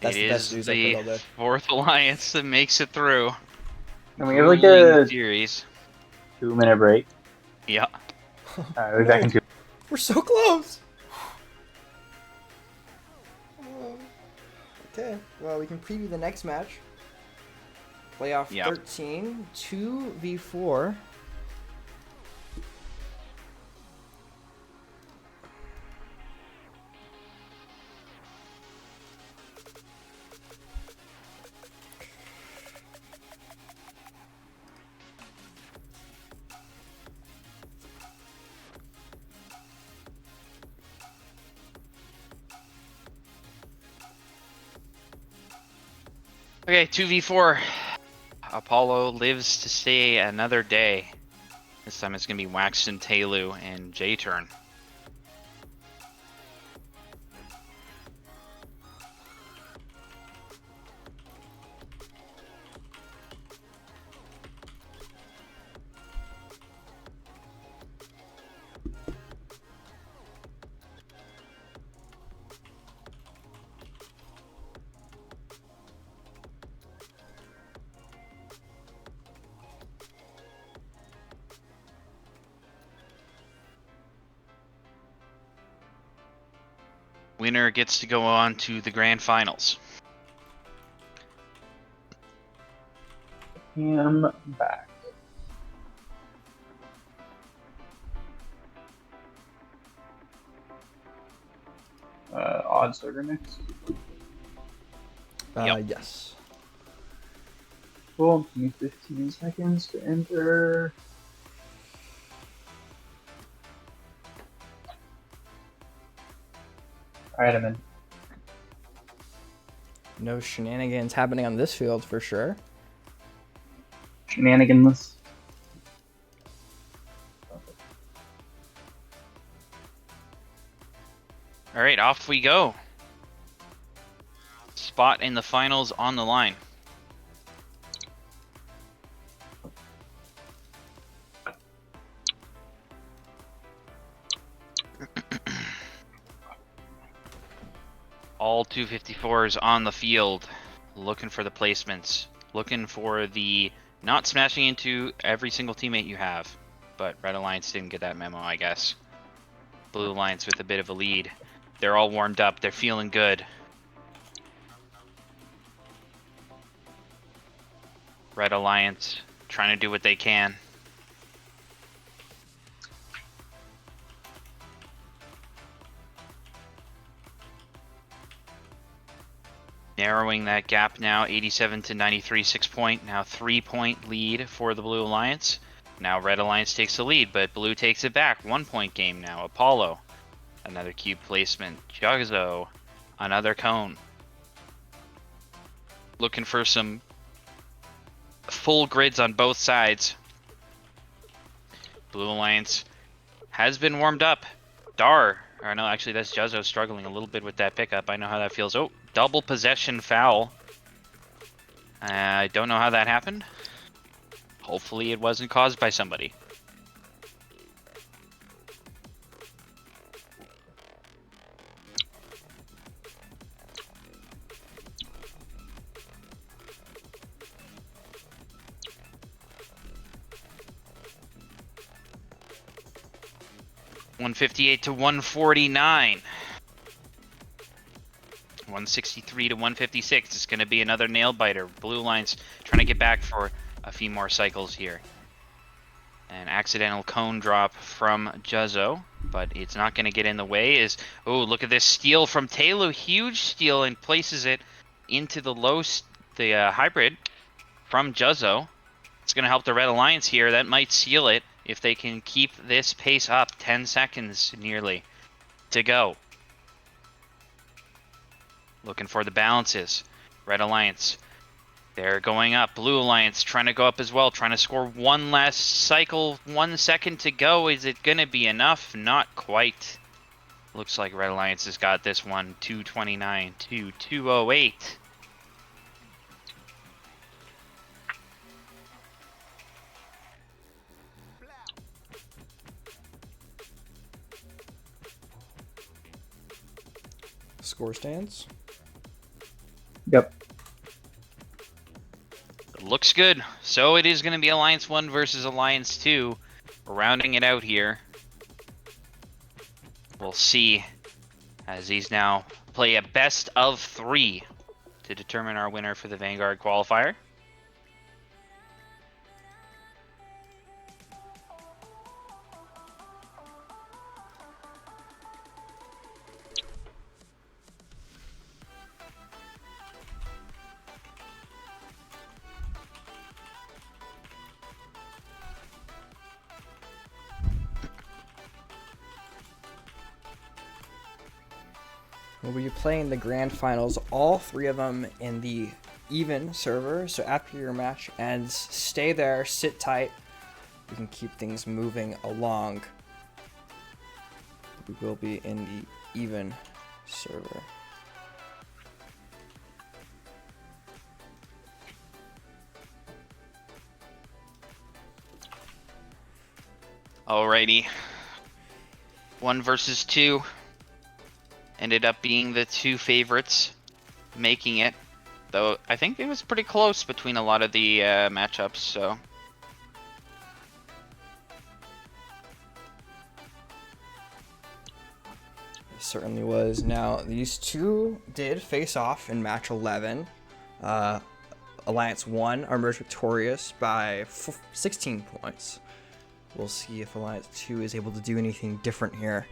That's it the best is news I've heard all the day. 4th alliance that makes it through. Can we have like Grueling a series. 2-minute break? Yeah. Alright, we'll be back in 2. We're so close. Okay, well, we can preview the next match. Playoff Yep. 13, 2v4. Okay, 2v4. Apollo lives to see another day. This time it's going to be Waxton, Taylu, and J-Turn. Winner gets to go on to the grand finals. Am back. Odds order next. Yes. Cool. Give me 15 seconds to enter. Alright, I'm in. No shenanigans happening on this field for sure. Shenaniganless. All right, off we go. Spot in the finals on the line. All 254s on the field, looking for the placements, looking for the not smashing into every single teammate you have. But Red Alliance didn't get that memo, I guess. Blue Alliance with a bit of a lead. They're all warmed up. They're feeling good. Red Alliance trying to do what they can. Narrowing that gap now, 87 to 93, 6-point. Now 3-point lead for the Blue Alliance. Now Red Alliance takes the lead, but Blue takes it back. 1-point game now. Apollo. Another cube placement. Jugzo. Another cone. Looking for some full grids on both sides. Blue Alliance has been warmed up. Dar. Or no, actually that's Jugzo struggling a little bit with that pickup. I know how that feels. Oh, double possession foul. I don't know how that happened. Hopefully it wasn't caused by somebody. $158 to $149. 163 to 156. It's going to be another nail biter. Blue Line's trying to get back for a few more cycles here. An accidental cone drop from Juzzo, but it's not going to get in the way. Oh, look at this steal from Taylu. Huge steal, and places it into the hybrid from Juzzo. It's going to help the Red Alliance here. That might seal it if they can keep this pace up. 10 seconds nearly to go. Looking for the balances. Red Alliance, they're going up. Blue Alliance trying to go up as well. Trying to score one last cycle. 1 second to go. Is it going to be enough? Not quite. Looks like Red Alliance has got this one. 229 to 208. Score stands. Yep. Looks good. So it is going to be Alliance 1 versus Alliance 2. Rounding it out here. We'll see as these now play a best of 3 to determine our winner for the Vanguard qualifier. We'll be playing the grand finals, all 3 of them in the even server, so after your match ends, stay there, sit tight. We can keep things moving along. We will be in the even server. Alrighty. 1 versus 2. Ended up being the 2 favorites making it. Though I think it was pretty close between a lot of the matchups, so. It certainly was. Now, these two did face off in match 11. Alliance 1 emerged victorious by 16 points. We'll see if Alliance 2 is able to do anything different here.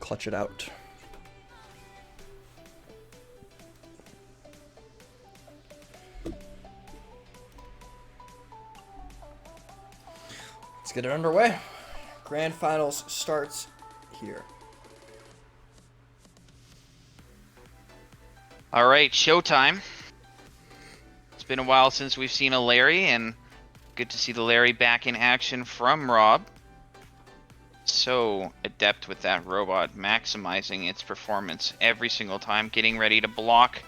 Clutch it out. Let's get it underway. Grand Finals starts here. Alright, showtime. It's been a while since we've seen a Larry, and good to see the Larry back in action from Rob. So adept with that robot, maximizing its performance every single time, getting ready to block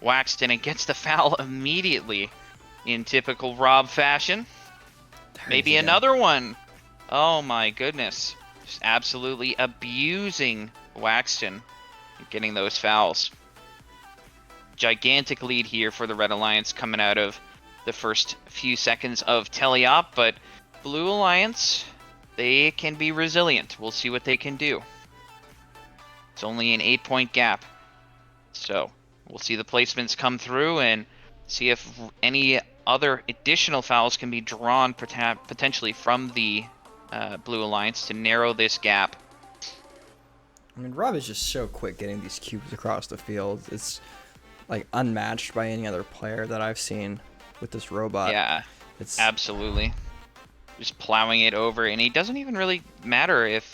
Waxton, and gets the foul immediately in typical Rob fashion. Maybe another one. Oh my goodness. Just absolutely abusing Waxton and getting those fouls. Gigantic lead here for the Red Alliance coming out of the first few seconds of teleop, but Blue Alliance, they can be resilient. We'll see what they can do. It's only an 8-point gap. So we'll see the placements come through and see if any other additional fouls can be drawn potentially from the Blue Alliance to narrow this gap. I mean, Rob is just so quick getting these cubes across the field. It's like unmatched by any other player that I've seen with this robot. Yeah, it's absolutely. Just plowing it over, and it doesn't even really matter if,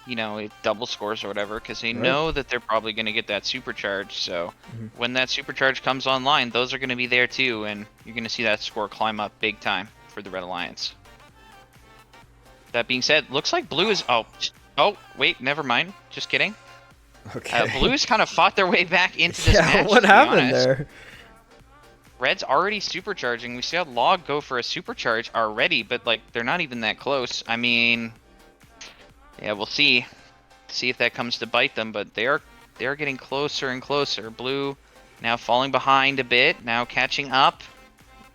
you know, it double scores or whatever, because they know that they're probably going to get that supercharge. So when that supercharge comes online, those are going to be there too, and you're going to see that score climb up big time for the Red Alliance. That being said, looks like Blue is... Oh, wait, never mind. Just kidding. Okay. Blue's kind of fought their way back into this match. What happened there? Red's already supercharging. We saw Log go for a supercharge already, but like they're not even that close. I mean, yeah, we'll see. See if that comes to bite them, but they are getting closer and closer. Blue now falling behind a bit, now catching up.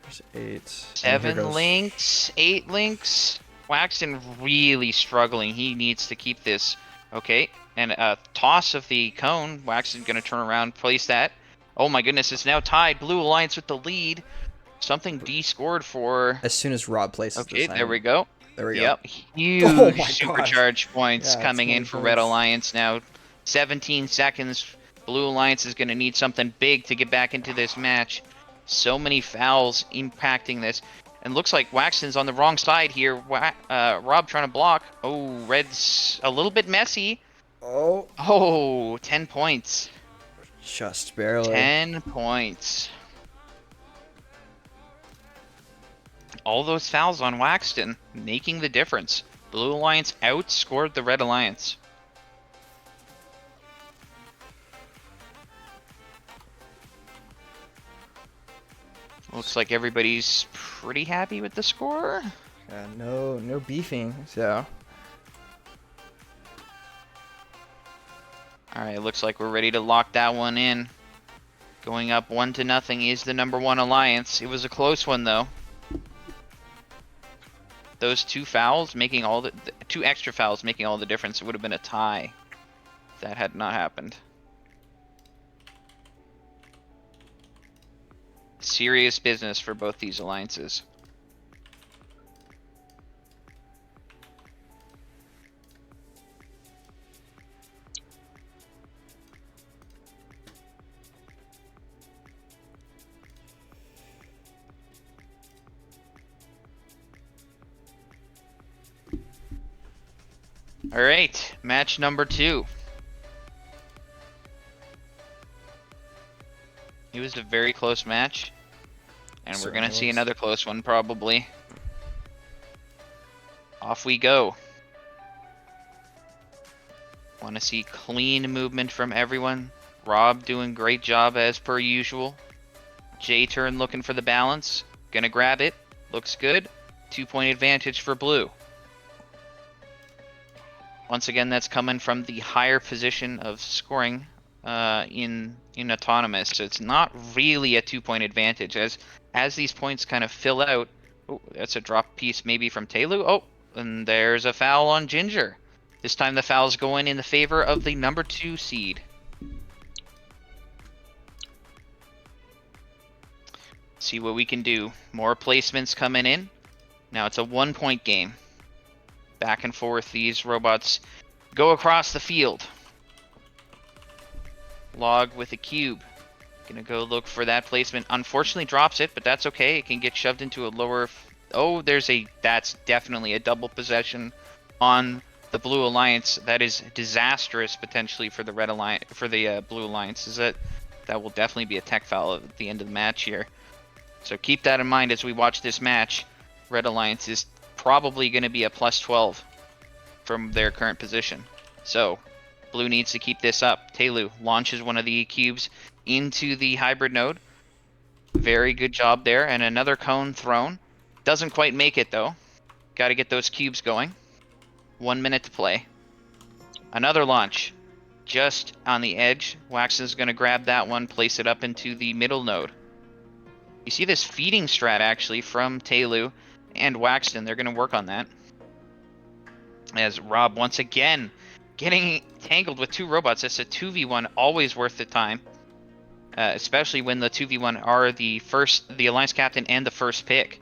There's 8. 7 links, 8 links. Waxton really struggling. He needs to keep this. Okay, and a toss of the cone. Waxton's going to turn around, place that. Oh my goodness, it's now tied. Blue Alliance with the lead. Something D-scored for... As soon as Rob places okay, the there we go. There we go. Yep, huge supercharge points coming in for Red Alliance now. 17 seconds. Blue Alliance is going to need something big to get back into this match. So many fouls impacting this. And looks like Waxton's on the wrong side here. Rob trying to block. Oh, Red's a little bit messy. Oh, 10 points. Just barely. 10 points. All those fouls on Waxton, making the difference. Blue Alliance outscored the Red Alliance. Looks like everybody's pretty happy with the score. Yeah, no beefing, so. Alright, looks like we're ready to lock that one in. Going up 1-0 is the number 1 Alliance. It was a close one though. Those 2 fouls making all the 2 extra fouls making all the difference. It would have been a tie if that had not happened. Serious business for both these alliances. All right, match number 2. was a very close match. And we're going to see was. another close one, probably. Off we go. Want to see clean movement from everyone. Rob doing great job as per usual. J-turn looking for the balance. Gonna grab it. Looks good. 2-point advantage for blue. Once again, that's coming from the higher position of scoring in autonomous. So it's not really a 2-point advantage. As these points kind of fill out. Oh, that's a drop piece maybe from Taylu. Oh, and there's a foul on Ginger. This time the foul's going in the favor of the number 2 seed. See what we can do. More placements coming in. Now it's a 1-point game. Back and forth, these robots go across the field. Log with a cube. Gonna go look for that placement. Unfortunately drops it, but that's okay. It can get shoved into a lower... Oh, that's definitely a double possession on the Blue Alliance. That is disastrous potentially for the Red Alliance, for the Blue Alliance. That will definitely be a tech foul at the end of the match here. So keep that in mind as we watch this match. Red Alliance is probably going to be a plus 12 from their current position. So blue needs to keep this up. Taylu launches one of the cubes into the hybrid node. Very good job there. And another cone thrown. Doesn't quite make it though. Got to get those cubes going. 1 minute to play. Another launch. Just on the edge. Waxon's going to grab that one, place it up into the middle node. You see this feeding strat actually from Taylu and Waxton. They're going to work on that. As Rob once again getting tangled with 2 robots. That's a 2v1, always worth the time. Especially when the 2v1 are the Alliance Captain and the first pick.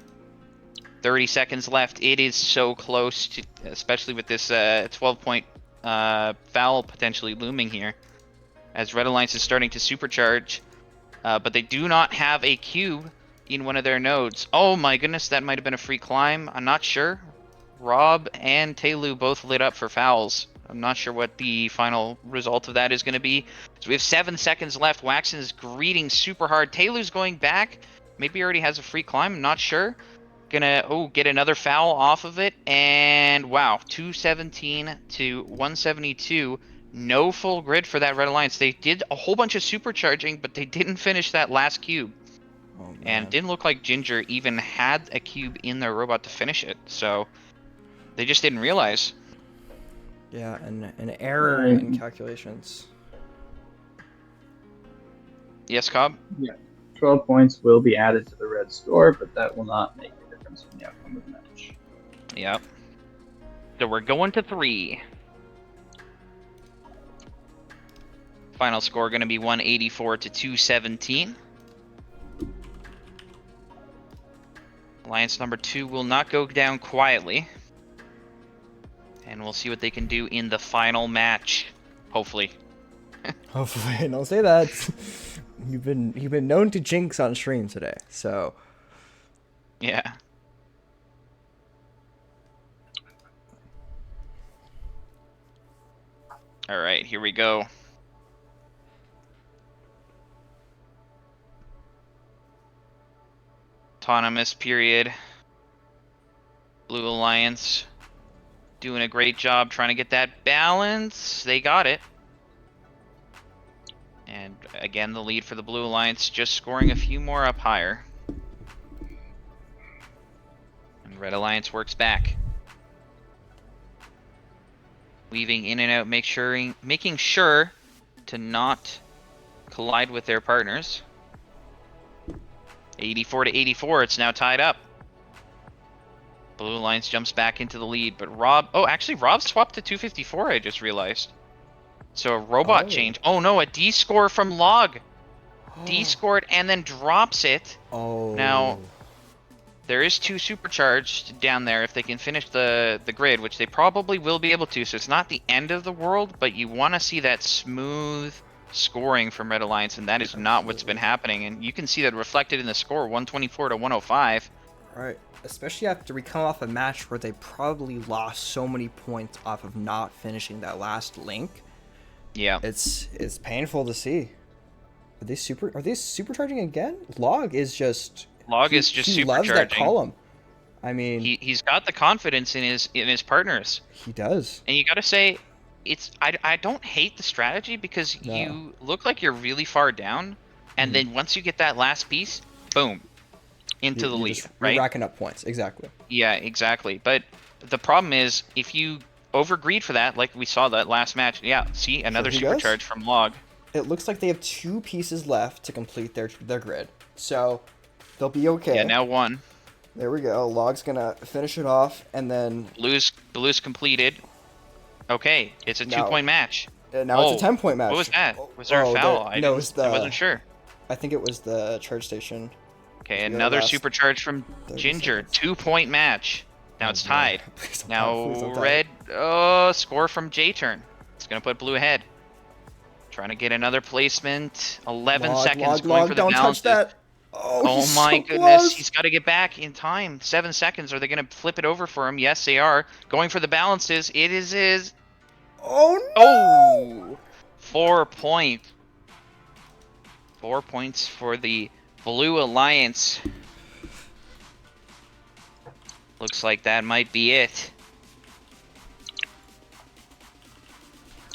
30 seconds left. It is so close, to, especially with this 12-point foul potentially looming here. As Red Alliance is starting to supercharge. But they do not have a cube in one of their nodes. Oh my goodness, that might have been a free climb. I'm not sure. Rob and Taylu both lit up for fouls. I'm not sure what the final result of that is going to be. So we have 7 seconds left. Waxon is greeting super hard. Taylu's going back. Maybe he already has a free climb. I'm not sure. Gonna get another foul off of it. And wow, 217 to 172. No full grid for that Red Alliance. They did a whole bunch of supercharging, but they didn't finish that last cube. Oh, and didn't look like Ginger even had a cube in their robot to finish it. So they just didn't realize. Yeah, an error in calculations. Yes, Cobb? Yeah. 12 points will be added to the red score, but that will not make a difference in the outcome of the match. Yep. So we're going to 3. Final score going to be 184 to 217. Alliance number 2 will not go down quietly. And we'll see what they can do in the final match. Hopefully. Hopefully, don't say that. You've been known to jinx on stream today, so yeah. All right, here we go. Autonomous period. Blue Alliance doing a great job trying to get that balance. They got it. And again, the lead for the Blue Alliance, just scoring a few more up higher. And Red Alliance works back. Weaving in and out, making sure to not collide with their partners. 84 to 84, it's now tied up. Blue Alliance jumps back into the lead, but Rob... Oh, actually, Rob swapped to 254, I just realized. So a robot change. Oh no, a D score from Log. D scored and then drops it. Oh. Now, there is 2 supercharged down there if they can finish the grid, which they probably will be able to. So it's not the end of the world, but you want to see that smooth scoring from Red Alliance, and that is not what's been happening. And you can see that reflected in the score, 124 to 105. Right. Especially after we come off a match where they probably lost so many points off of not finishing that last link. Yeah. It's painful to see. Are they supercharging again? Log is just he loves that supercharging. column. I mean, He's got the confidence in his partners. He does. And you got to say, I don't hate the strategy because you look like you're really far down, and then once you get that last piece, boom, into the lead, right? You're racking up points, exactly. Yeah, exactly. But the problem is if you overgreed for that, like we saw that last match. Yeah, see another supercharge from Log. It looks like they have 2 pieces left to complete their grid, so they'll be okay. Yeah, now 1. There we go. Log's gonna finish it off, and then Blue's completed. Okay, it's a 2-point match. Now it's a 10-point match. What was that? Was there a foul? I wasn't sure. I think it was the charge station. Okay, another supercharge from Ginger. 2-point match. Now it's tied. Now red. Oh, score from J-turn. It's gonna put blue ahead. Trying to get another placement. 11 seconds going for the don't balance. touch that. Oh my goodness, he's got to get back in time. 7 seconds. Are they going to flip it over for him? Yes, they are. Going for the balances. It is his. Oh no! Oh! 4 points. 4 points for the Blue Alliance. Looks like that might be it.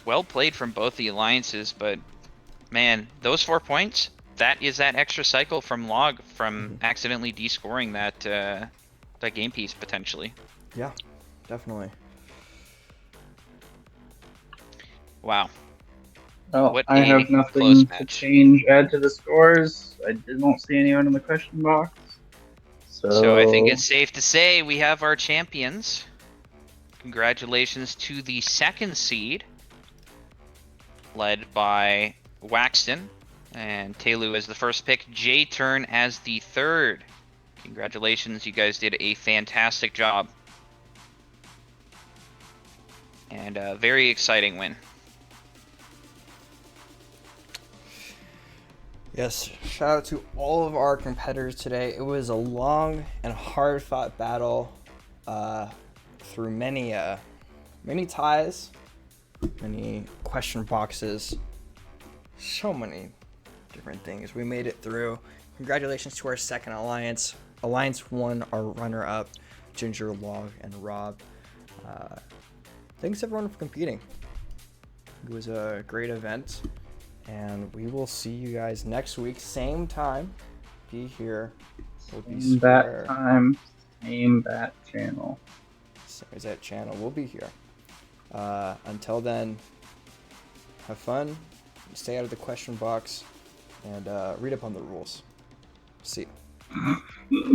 Well played from both the alliances, but man, those 4 points. That is that extra cycle from Log from accidentally descoring that game piece potentially. Yeah, definitely. Wow. Well, What I a have close nothing match. to add to the scores. I don't see anyone in the question box. So I think it's safe to say we have our champions. Congratulations to the 2nd seed, led by Waxton. And Telu as the first pick, J-turn as the 3rd. Congratulations, you guys did a fantastic job. And a very exciting win. Yes, shout out to all of our competitors today. It was a long and hard-fought battle through many ties, many question boxes, so many different things. We made it through. Congratulations to our 2nd alliance. Alliance 1, our runner-up, Ginger, Log, and Rob. Thanks everyone for competing. It was a great event, and we will see you guys next week, same time. Be here. We'll be same bat time, same bat channel. Same as that channel. We'll be here. Until then, have fun. Stay out of the question box. And read up on the rules. See you.